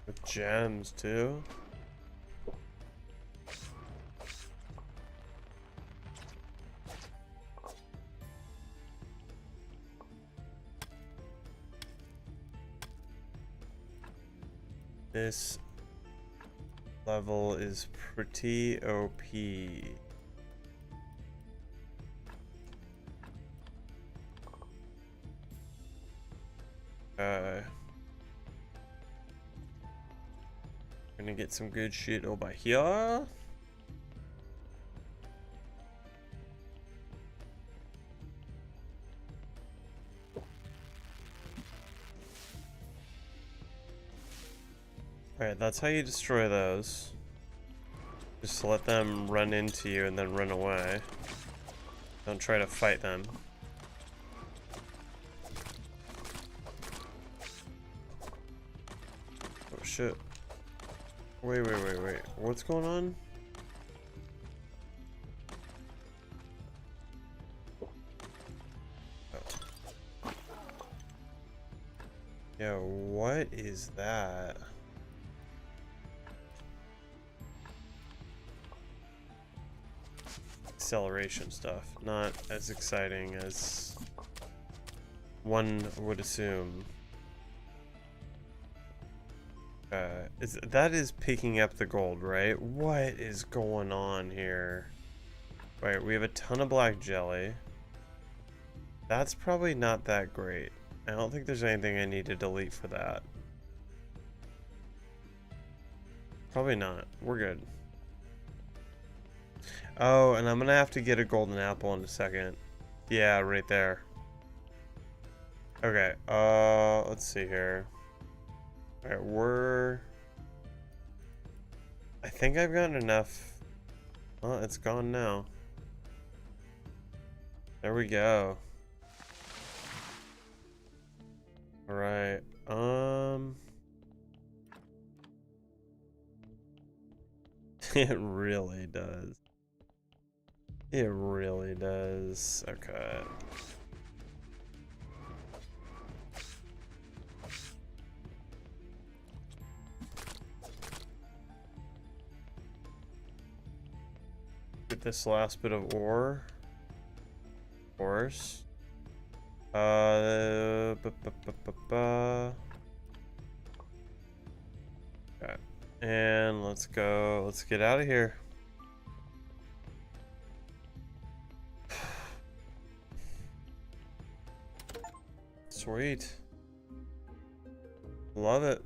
With gems too. This level is pretty OP. Gonna get some good shit over here. Alright, that's how you destroy those. Just let them run into you and then run away. Don't try to fight them. Oh shit. Wait. What's going on? Oh. Yo, what is that? Acceleration stuff. Not as exciting as one would assume. That is picking up the gold, right? What is going on here? Right, we have a ton of black jelly. That's probably not that great. I don't think there's anything I need to delete for that. Probably not. We're good. Oh, and I'm gonna have to get a golden apple in a second. Yeah, right there. Okay, let's see here. Alright, I think I've gotten enough. Oh, it's gone now. There we go. Alright, it really does. It really does. Okay. Get this last bit of ore. Of course. Okay. And let's go. Let's get out of here. Sweet. Love it.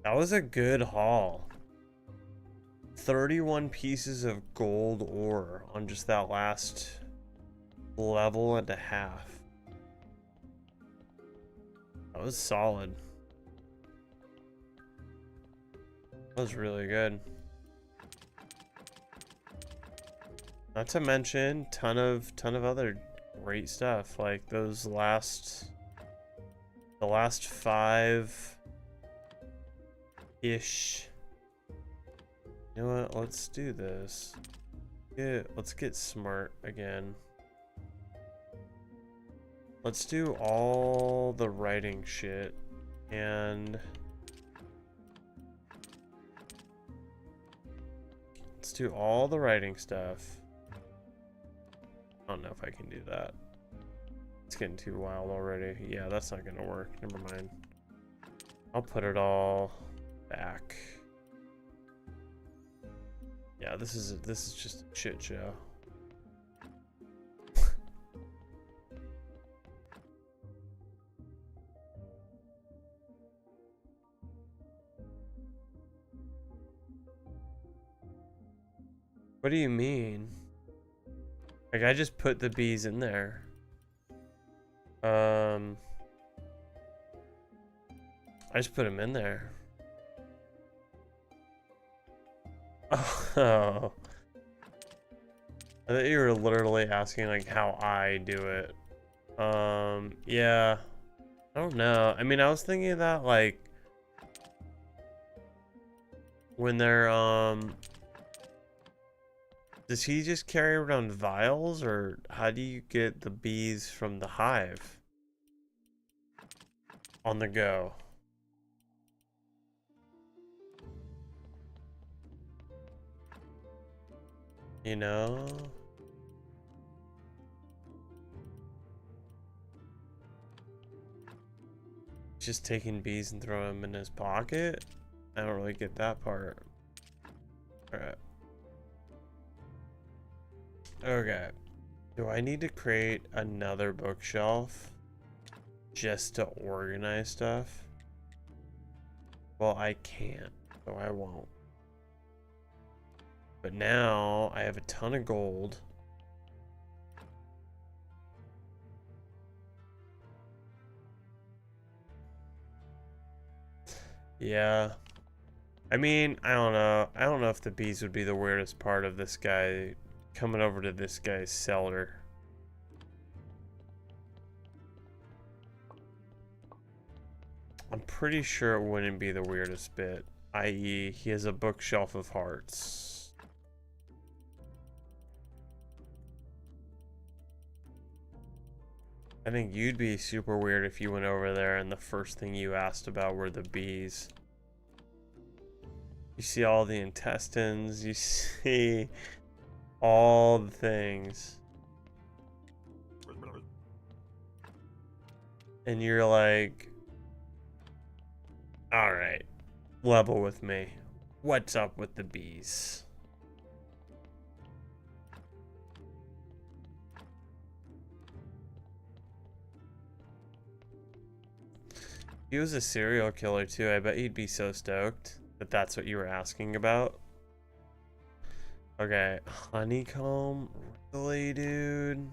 That was a good haul. 31 pieces of gold ore on just that last level and a half. That was solid. That was really good. Not to mention ton of other great stuff, like those the last 5 ish. You know what? Let's do this. Let's get smart again. Let's do all the writing shit and let's do all the writing stuff. I don't know if I can do that. It's getting too wild already. Yeah, that's not gonna work. Never mind. I'll put it all back. Yeah, this is just a shit show. What do you mean? Like, I just put the bees in there. I just put them in there. Oh. I thought you were literally asking like how I do it. Yeah. I don't know. I mean, I was thinking that like when they're does he just carry around vials, or how do you get the bees from the hive on the go? You know? Just taking bees and throwing them in his pocket? I don't really get that part. Alright. Okay. Do I need to create another bookshelf just to organize stuff? Well, I can't, so I won't. But now I have a ton of gold. Yeah. I mean, I don't know. I don't know if the bees would be the weirdest part of this guy coming over to this guy's cellar. I'm pretty sure it wouldn't be the weirdest bit, i.e., he has a bookshelf of hearts. I think you'd be super weird if you went over there and the first thing you asked about were the bees. You see all the intestines, you see all the things. And you're like, alright, level with me. What's up with the bees? If he was a serial killer too, I bet he'd be so stoked that that's what you were asking about. Okay, honeycomb? Really, dude?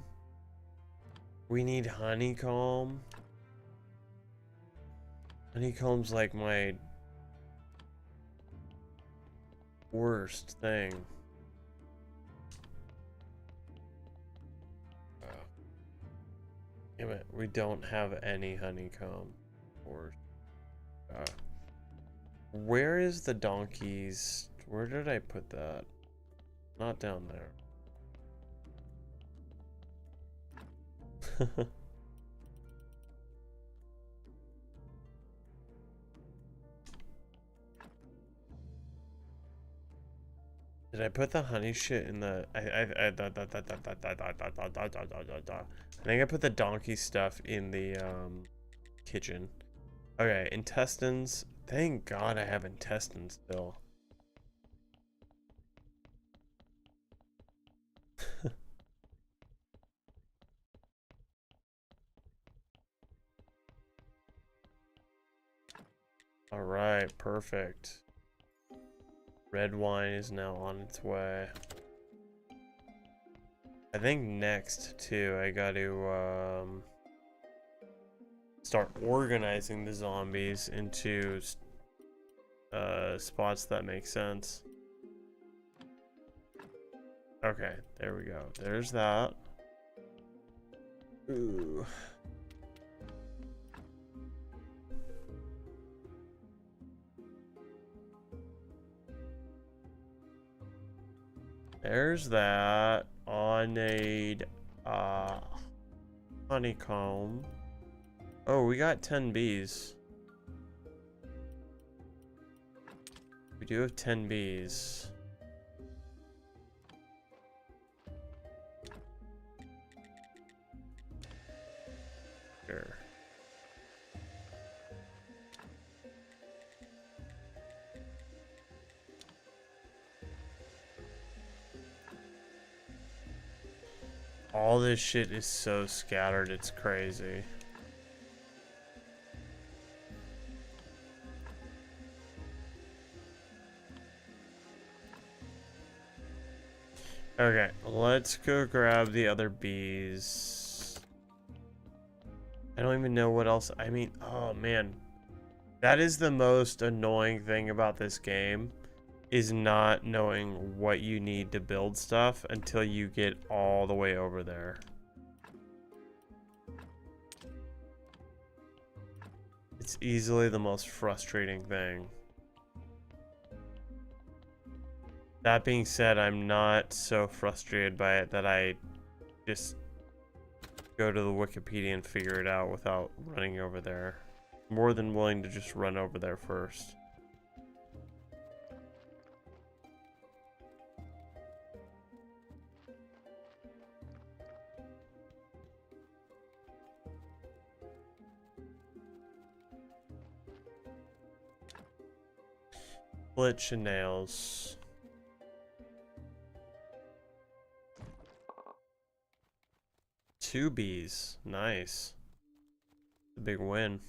We need honeycomb? Honeycomb's like my worst thing. Oh. Damn it, we don't have any honeycomb. Or where is the donkeys? Where did I put that? Not down there. Did I put the honey shit in the I think I put the donkey stuff in the kitchen. Okay, intestines. Thank God I have intestines still. All right, perfect. Red wine is now on its way. I think next too, I got to start organizing the zombies into spots that make sense. Okay, there we go. There's that. Ooh. There's that. I need honeycomb. Oh, we got 10 bees. We do have 10 bees. Sure. All this shit is so scattered, it's crazy. Okay, let's go grab the other bees. I don't even know what else. I mean, oh man. That is the most annoying thing about this game, is not knowing what you need to build stuff until you get all the way over there. It's easily the most frustrating thing. That being said, I'm not so frustrated by it that I just go to the Wikipedia and figure it out without running over there. More than willing to just run over there first. Glitch and nails. Two bees. Nice. A big win.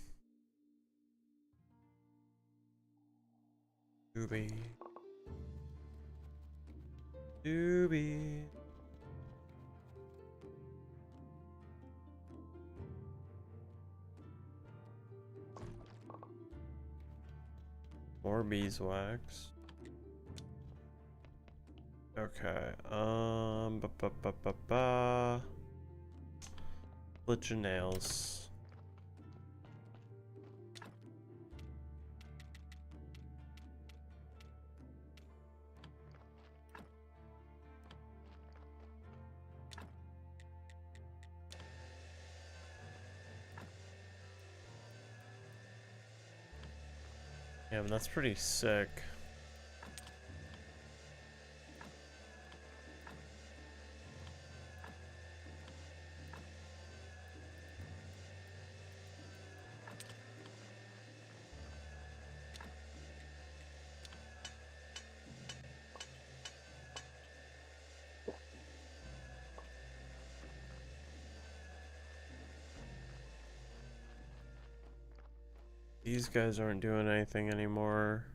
Doobie. Doobie. More beeswax. Okay. Glitch and nails. Yeah, that's pretty sick. These guys aren't doing anything anymore.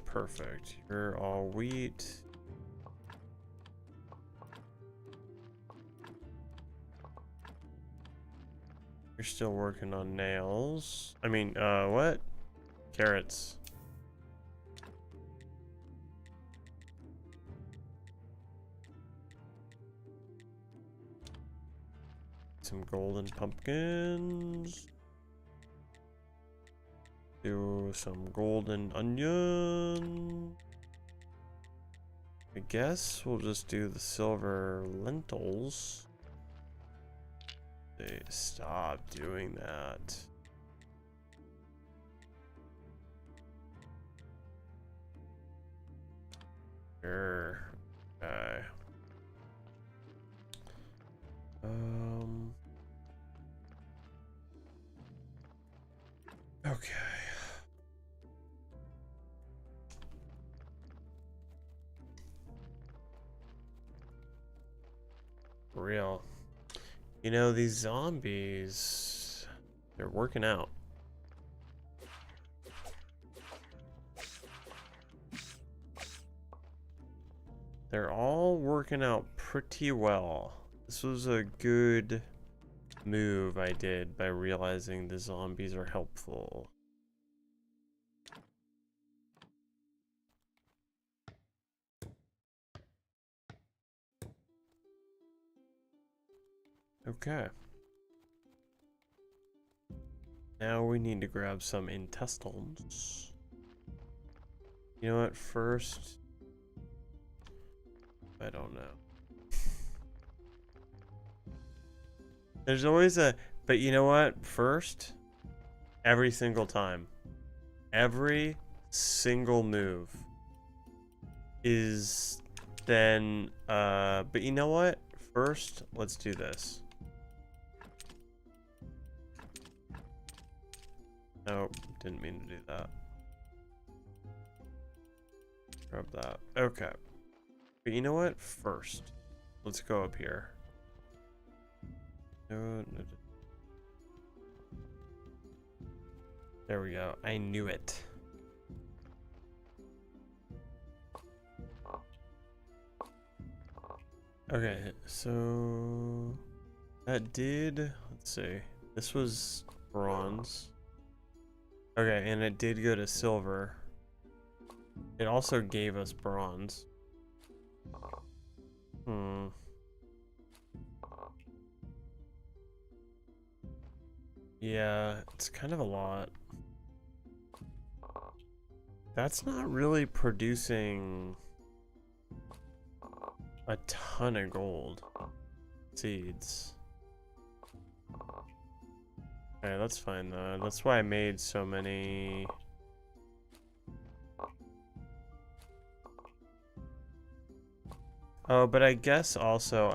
Perfect. You're all wheat. You're still working on nails. I mean, what? Carrots. Some golden pumpkins. Do some golden onion. I guess we'll just do the silver lentils. They stop doing that. Sure. Okay. Okay. For real. You know, these zombies, they're working out. They're all working out pretty well. This was a good move I did by realizing the zombies are helpful. Okay. Now we need to grab some intestines. You know what? First, I don't know. There's always a, but you know what? First, every single time, every single move is then, but you know what? First, let's do this. Nope, didn't mean to do that. Grab that. Okay. But you know what? First, let's go up here. No. There we go. I knew it. Okay, so that did, let's see. This was bronze. Okay, and it did go to silver. It also gave us bronze. Yeah, it's kind of a lot. That's not really producing a ton of gold seeds. Okay, that's fine though. That's why I made so many. Oh, but I guess also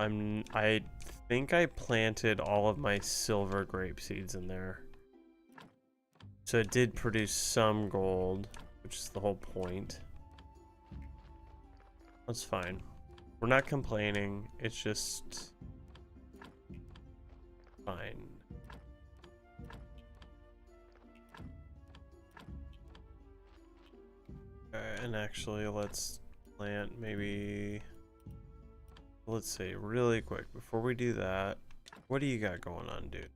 I think I planted all of my silver grape seeds in there. So it did produce some gold, which is the whole point. That's fine. We're not complaining. It's just fine. And actually, let's plant maybe. Let's see, really quick, before we do that, what do you got going on, dude?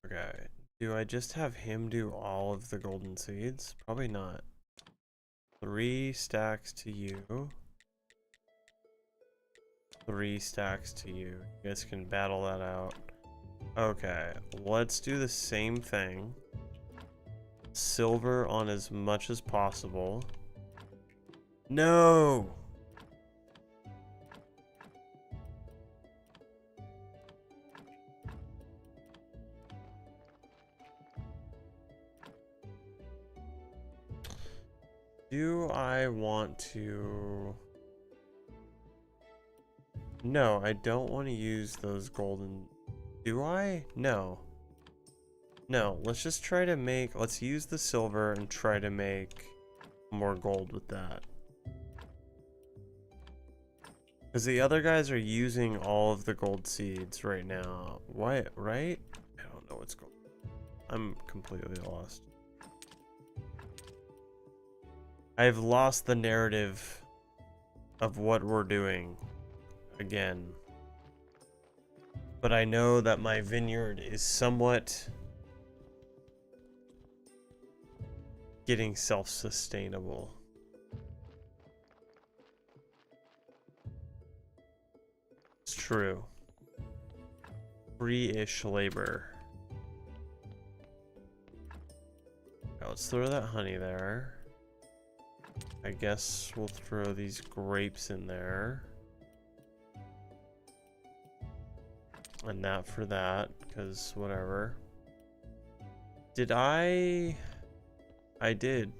Okay, do I just have him do all of the golden seeds? Probably not. 3 stacks to you. 3 stacks to you. You guys can battle that out. Okay, let's do the same thing. Silver on as much as possible. No! Do I want to... No, I don't want to use those golden... Do I? No. No, let's just try to make... Let's use the silver and try to make more gold with that. Because the other guys are using all of the gold seeds right now. Why, right? I don't know what's going on. I'm completely lost. I've lost the narrative of what we're doing again. But I know that my vineyard is somewhat getting self-sustainable. It's true. Free-ish labor. Now let's throw that honey there. I guess we'll throw these grapes in there. And that for that, because whatever. Did I did.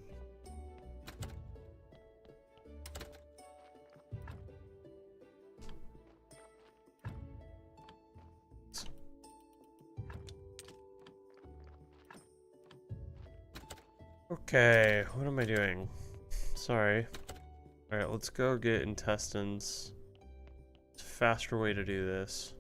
Okay, what am I doing? Sorry. Alright, let's go get intestines. It's a faster way to do this.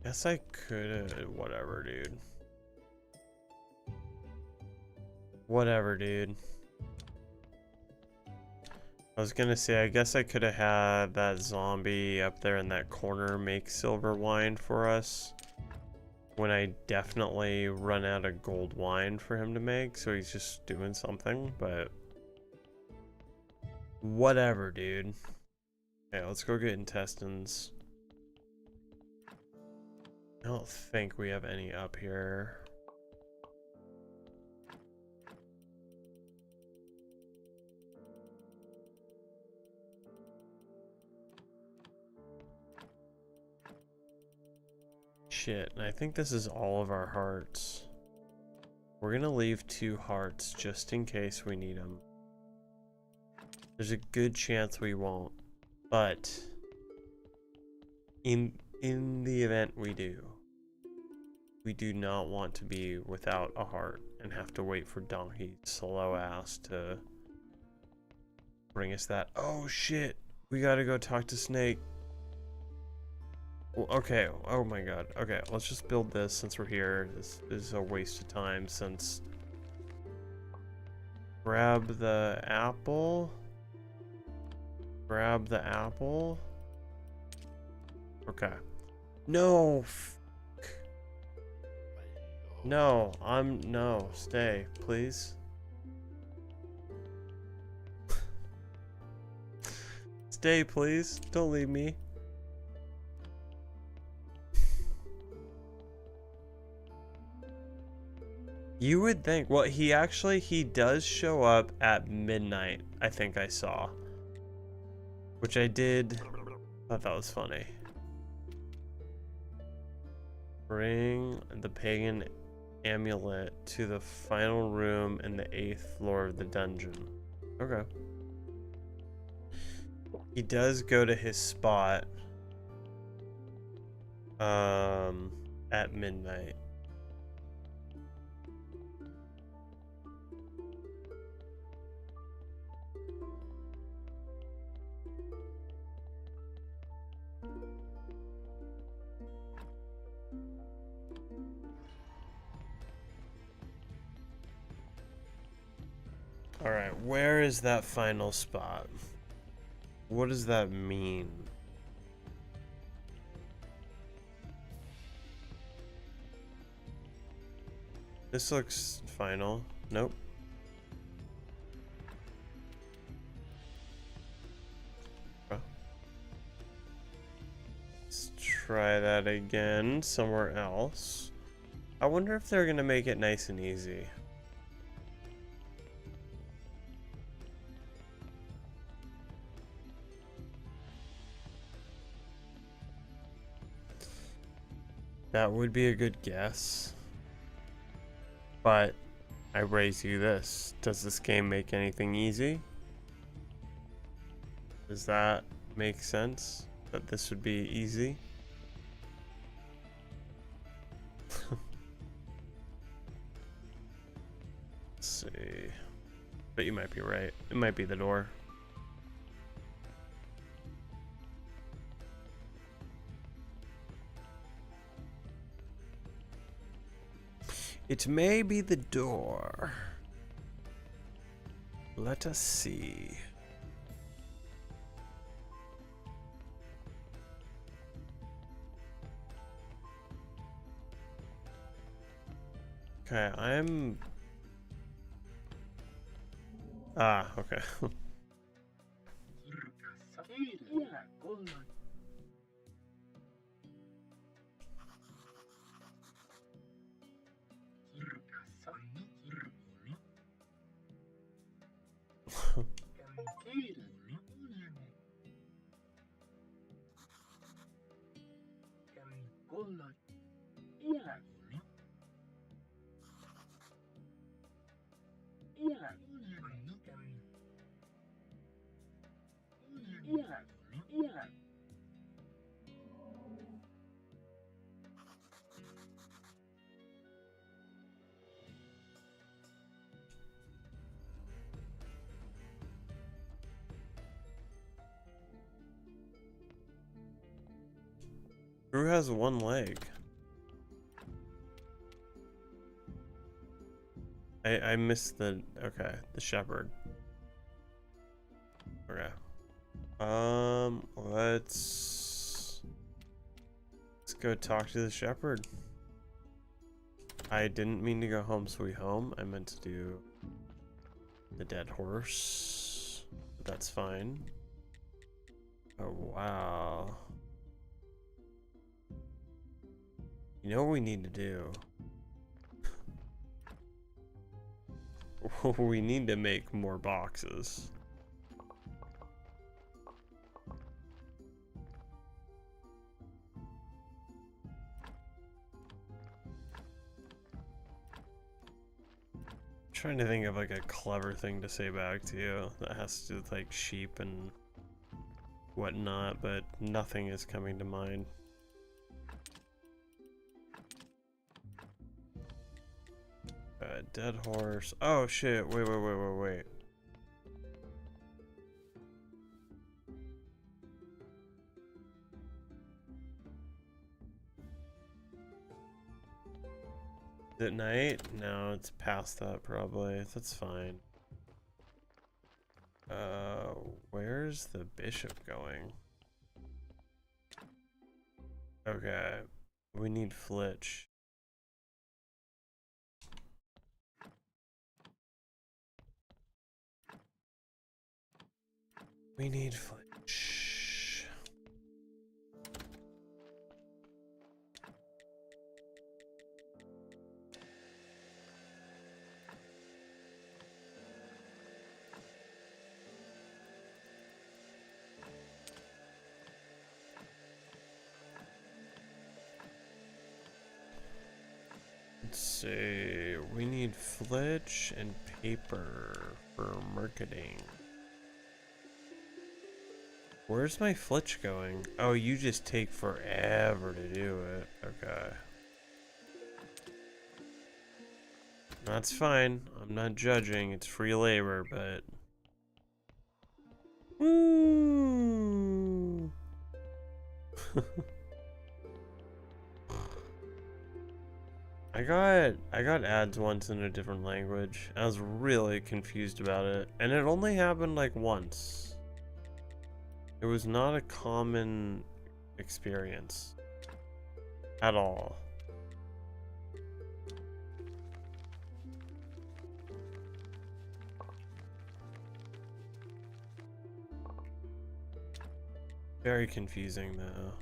Guess I could, whatever, dude. Whatever, dude. I was gonna say, I guess I could have had that zombie up there in that corner make silver wine for us when I definitely run out of gold wine for him to make, so he's just doing something, but whatever, dude. Okay, let's go get intestines. I don't think we have any up here. Shit, and I think this is all of our hearts. We're gonna leave 2 hearts just in case we need them. There's a good chance we won't, but in the event we do, We do not want to be without a heart and have to wait for Donkey's slow ass to bring us that. Oh shit! We gotta go talk to Snake. Well, okay, oh my god. Okay, let's just build this since we're here. This is a waste of time since... Grab the apple. Grab the apple. Okay. No! No, no, stay, please. Stay, please. Don't leave me. You would think, well, he does show up at midnight, I think I saw. Which I thought that was funny. Bring the pagan amulet to the final room in the 8th floor of the dungeon. Okay. He does go to his spot at midnight. Alright, where is that final spot? What does that mean? This looks final. Nope. Let's try that again somewhere else. I wonder if they're gonna make it nice and easy. That would be a good guess. But I raise you this. Does this game make anything easy? Does that make sense? That this would be easy? Let's see. But you might be right. It might be the door. It may be the door. Let us see. Okay, I'm... Ah, okay. Who has one leg? I missed the... Okay, the shepherd. Okay. Let's go talk to the shepherd. I didn't mean to go home sweet home. I meant to do the dead horse. But that's fine. Oh, wow. You know what we need to do? We need to make more boxes. I'm trying to think of like a clever thing to say back to you that has to do with like sheep and whatnot, but nothing is coming to mind. dead horse. Oh shit, wait. Is it night? No, it's past that probably. That's fine. Where's the bishop going? Okay, we need Flitch. We need Flitch. Let's see. We need Flitch and paper for marketing. Where's my Flitch going? Oh, you just take forever to do it. Okay. That's fine. I'm not judging. It's free labor, but... Woo! I got ads once in a different language. I was really confused about it. And it only happened like once. It was not a common experience at all. Very confusing though.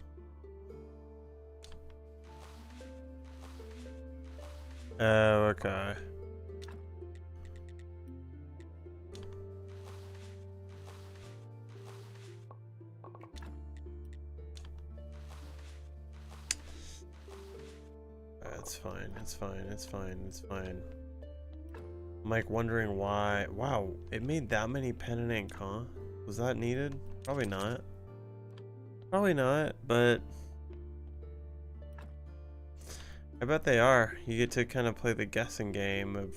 Oh, okay. It's fine, it's fine, it's fine, it's fine. I'm like wondering why. Wow, it made that many pen and ink, huh? Was that needed? Probably not. Probably not, but I bet they are. You get to kind of play the guessing game of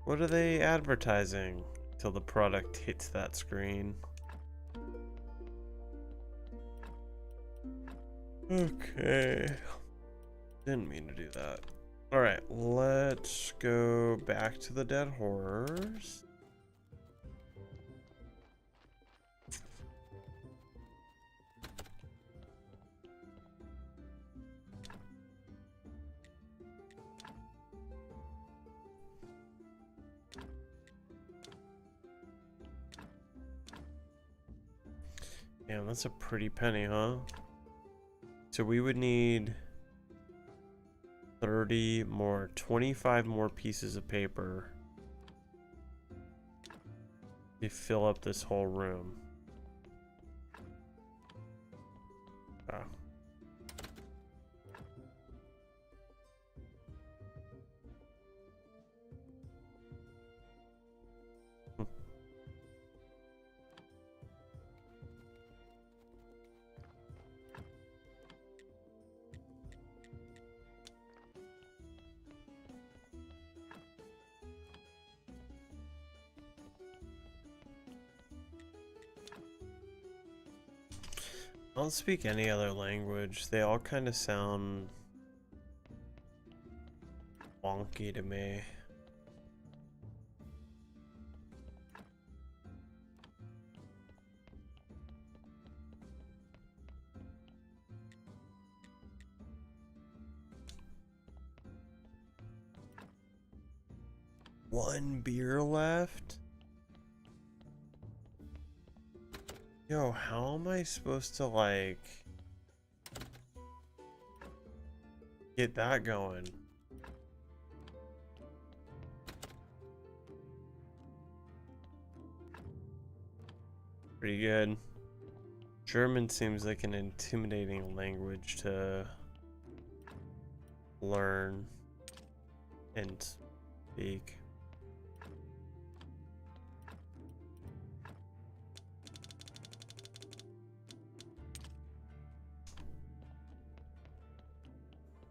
what are they advertising till the product hits that screen. Okay. Didn't mean to do that. Alright, let's go back to the dead horse. Damn, that's a pretty penny, huh? So we would need 30 more, 25 more pieces of paper to fill up this whole room. Ah. I don't speak any other language. They all kind of sound wonky to me. One beer left? Yo, how am I supposed to, like, get that going? Pretty good. German seems like an intimidating language to learn and speak.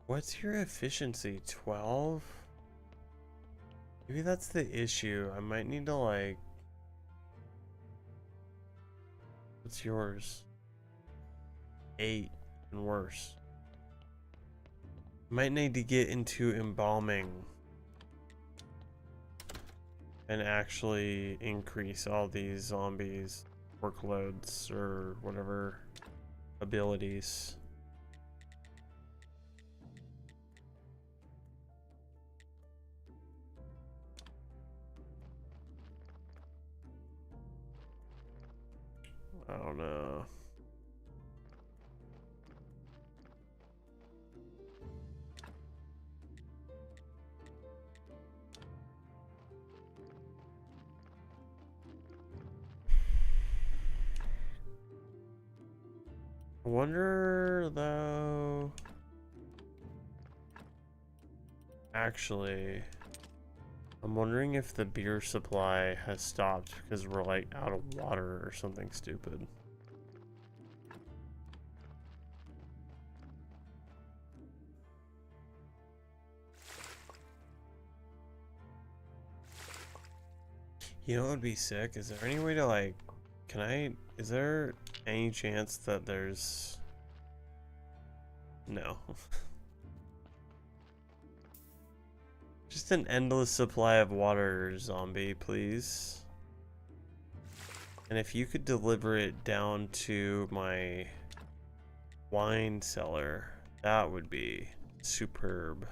What's your efficiency? 12? Maybe that's the issue. I might need to like... What's yours? 8 and worse. Might need to get into embalming and actually increase all these zombies workloads or whatever abilities. I don't know. I wonder though. Actually, I'm wondering if the beer supply has stopped because we're like out of water or something stupid. You know what would be sick? Is there any way to like, is there any chance that there's, no. Just an endless supply of water, zombie, please. And if you could deliver it down to my wine cellar, that would be superb.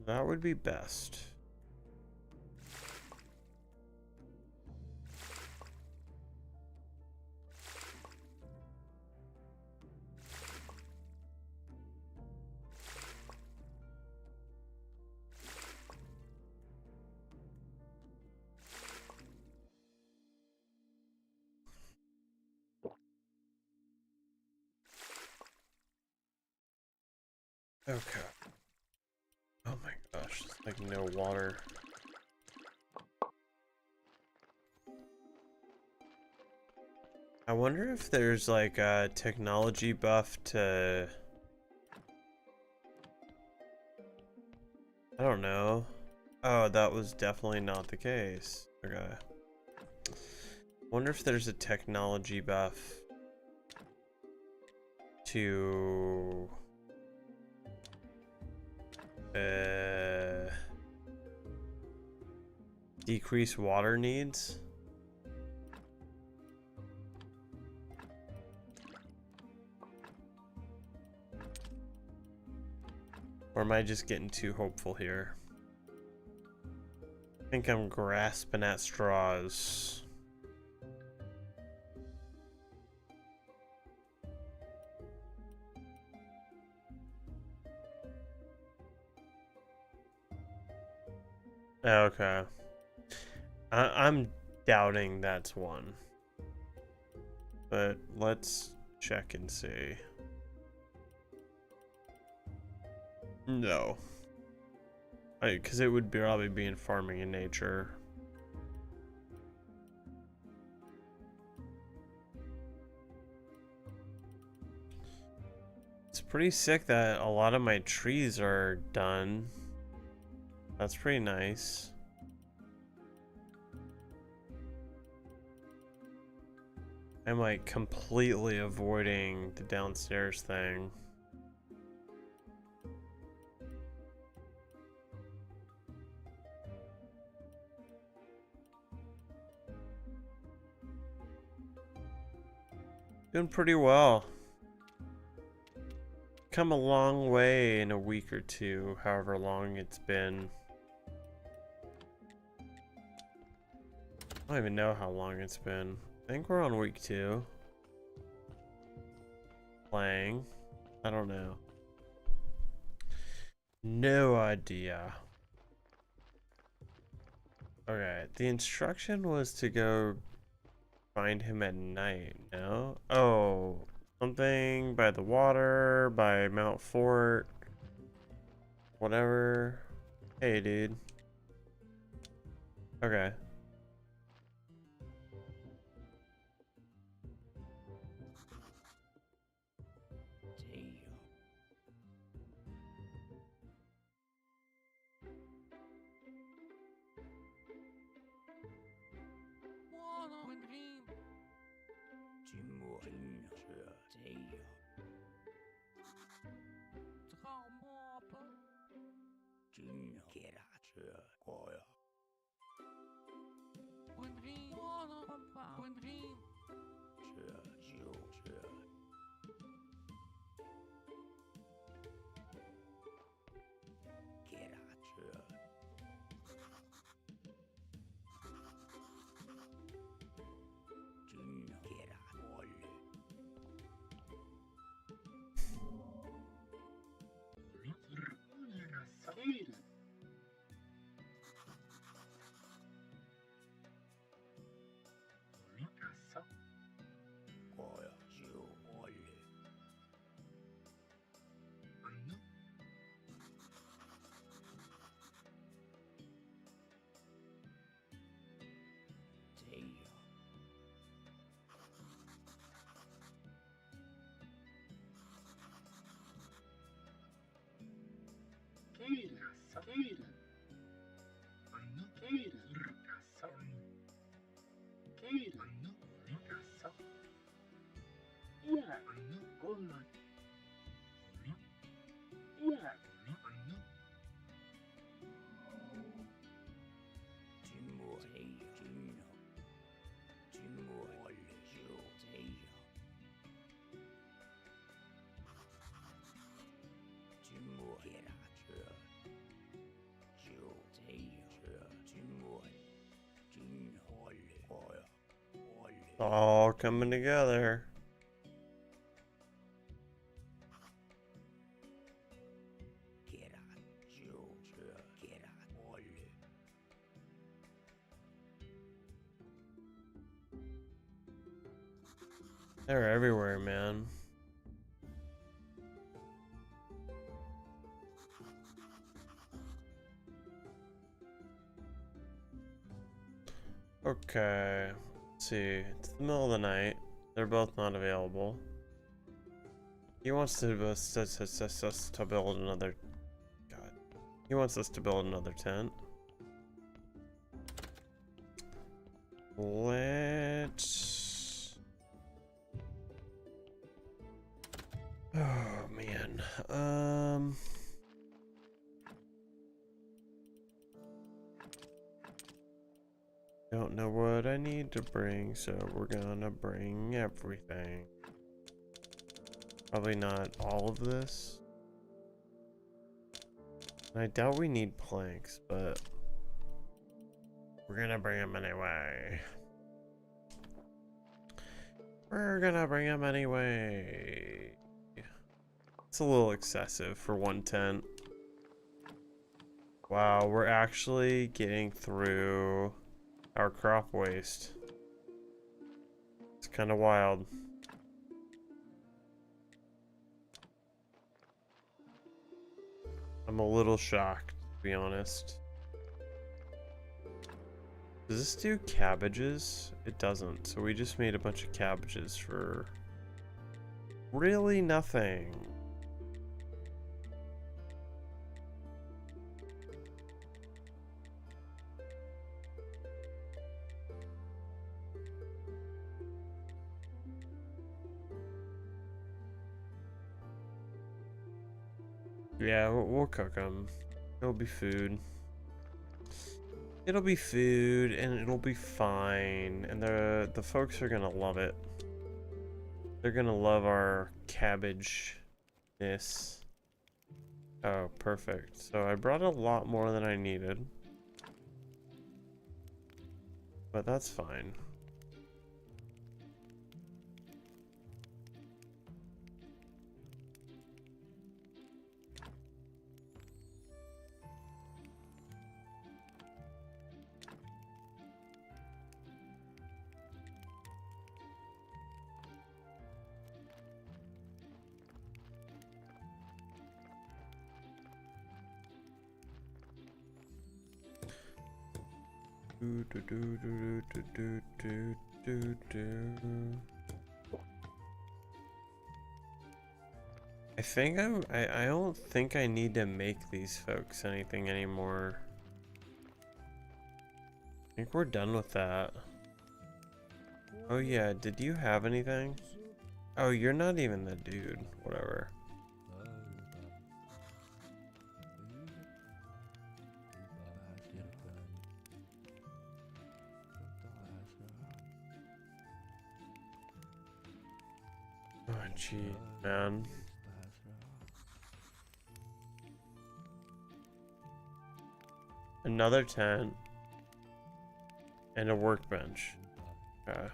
That would be best. Okay. Oh my gosh, it's like no water. I wonder if there's like a technology buff to... I don't know. Oh, that was definitely not the case. Okay. Wonder if there's a technology buff to... decrease water needs. Or am I just getting too hopeful here? I think I'm grasping at straws. Okay. I'm doubting that's one. But let's check and see. No. Because it would probably be in farming in nature. It's pretty sick that a lot of my trees are done. That's pretty nice. I'm like completely avoiding the downstairs thing. Doing pretty well. Come a long way in a week or two, however long it's been. I don't even know how long it's been. I think we're on week 2. Playing. I don't know. No idea. Okay, the instruction was to go find him at night, no? Oh, something by the water, by Mount Fort, whatever. Hey, dude. Okay. All coming together. They're everywhere, man. Okay. Let's see. It's the middle of the night. They're both not available. He wants to build another. God. He wants us to build another tent. Let's. Oh man. Don't know what I need to bring, so we're gonna bring everything. Probably not all of this. I doubt we need planks, but we're gonna bring them anyway. We're gonna bring them anyway. It's a little excessive for one tent. Wow, we're actually getting through our crop waste. It's kind of wild. I'm a little shocked, to be honest. Does this do cabbages? It doesn't. So we just made a bunch of cabbages for really nothing. Yeah, we'll cook them. It'll be food. It'll be food, and it'll be fine. And the folks are gonna love it. They're gonna love our cabbage-ness. Oh, perfect. So I brought a lot more than I needed. But that's fine. I think I don't think I need to make these folks anything anymore. I think we're done with that. Oh yeah, did you have anything? Oh, you're not even the dude. Whatever. cheat, man. Another tent. And a workbench. Okay.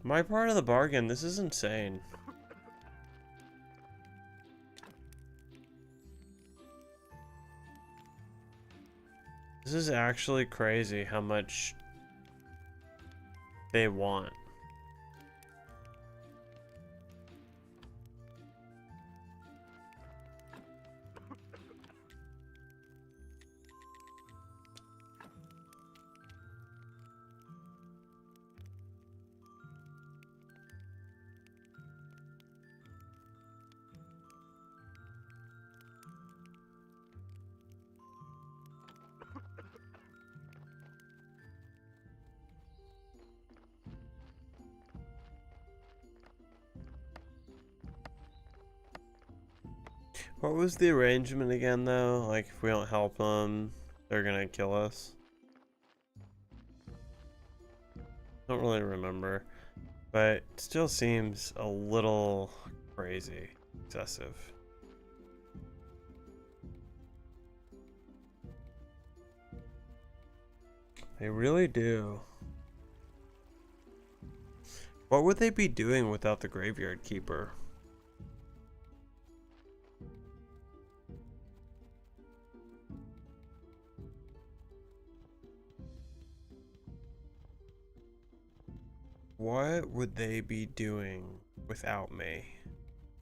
My part of the bargain, this is insane. This is actually crazy how much they want. What was the arrangement again, though? Like, if we don't help them, they're gonna kill us? Don't really remember. But it still seems a little crazy. Excessive. They really do. What would they be doing without the graveyard keeper? What would they be doing without me?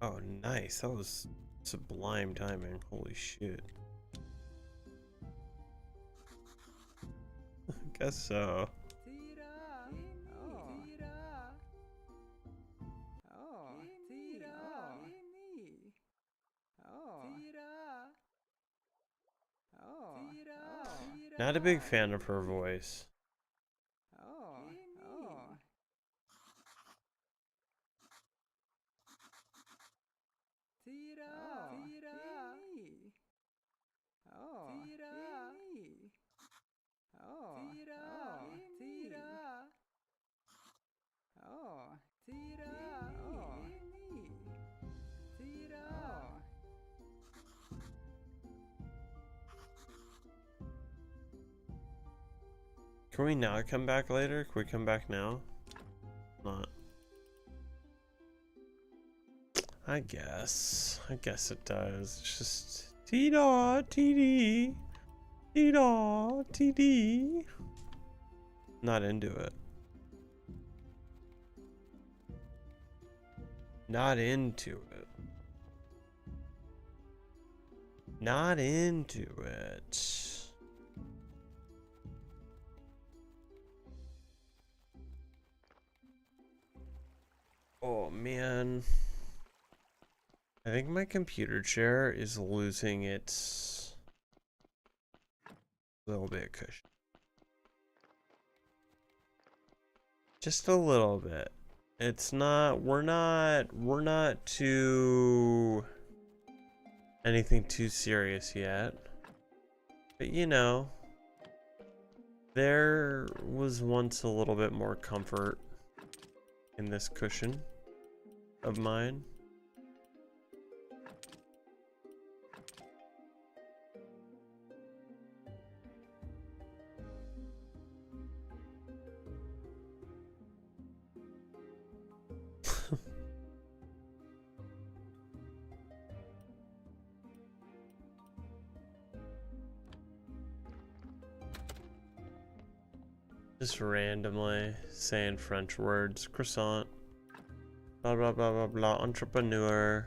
Oh, nice. That was sublime timing. Holy shit. Guess so. Not a big fan of her voice. Can we not come back later? Can we come back now? Not. I guess it does. It's just T-Daw, TD. T-Daw, TD. Not into it. Not into it. Not into it. Oh man. I think my computer chair is losing its little bit of cushion. Just a little bit. It's not, we're not too anything too serious yet. But you know, there was once a little bit more comfort in this cushion of mine. Just randomly saying French words. Croissant. Blah blah blah blah blah. Entrepreneur.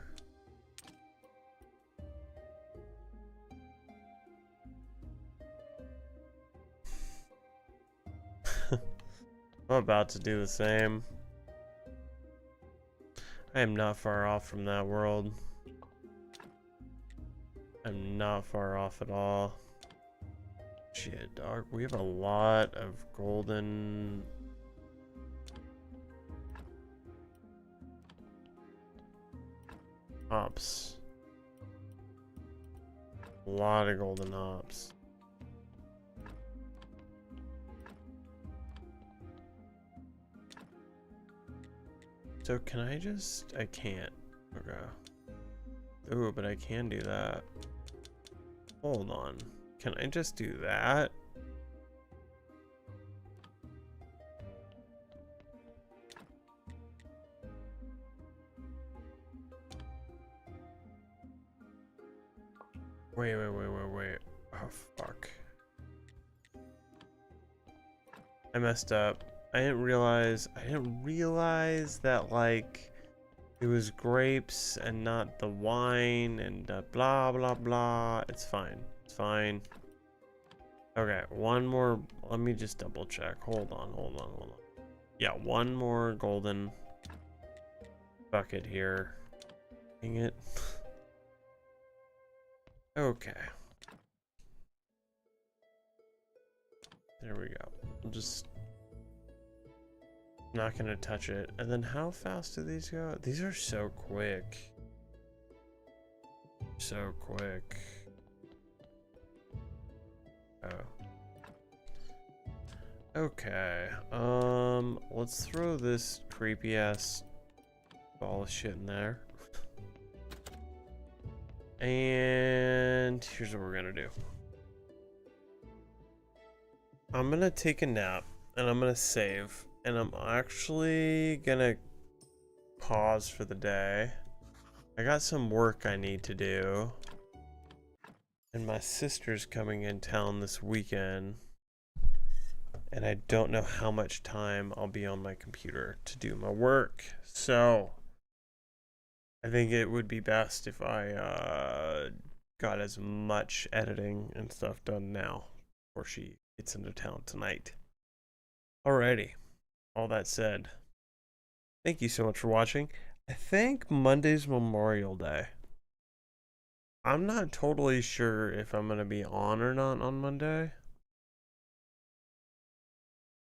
I'm about to do the same. I am not far off from that world. I'm not far off at all. Shit, dog. We have a lot of golden... ops. A lot of golden ops. So can I just... I can't. Okay. Ooh, but I can do that. Hold on. Can I just do that? Wait. Oh, fuck. I messed up. I didn't realize that, like, it was grapes and not the wine and blah, blah, blah. It's fine. It's fine. Okay, one more. Let me just double check. Hold on. Yeah, one more golden bucket here. Dang it. Okay. There we go. I'm just not gonna touch it. And then how fast do these go? These are so quick. So quick. Oh. Okay. Let's throw this creepy ass ball of shit in there. And here's what we're gonna do. I'm gonna take a nap and I'm gonna save, and I'm actually gonna pause for the day. I got some work I need to do, and my sister's coming in town this weekend, and I don't know how much time I'll be on my computer to do my work. So I think it would be best if I got as much editing and stuff done now before she gets into town tonight. Alrighty. All that said, thank you so much for watching. I think Monday's Memorial Day. I'm not totally sure if I'm going to be on or not on Monday.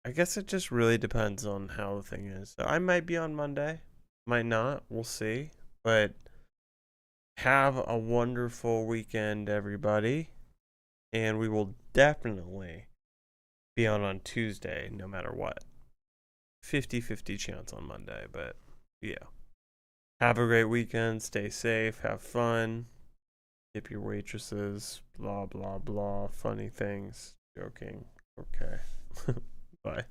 I guess it just really depends on how the thing is. So I might be on Monday. Might not. We'll see. But have a wonderful weekend, everybody. And we will definitely be on Tuesday, no matter what. 50-50 chance on Monday, but yeah. Have a great weekend. Stay safe. Have fun. Tip your waitresses. Blah, blah, blah. Funny things. Joking. Okay. Bye.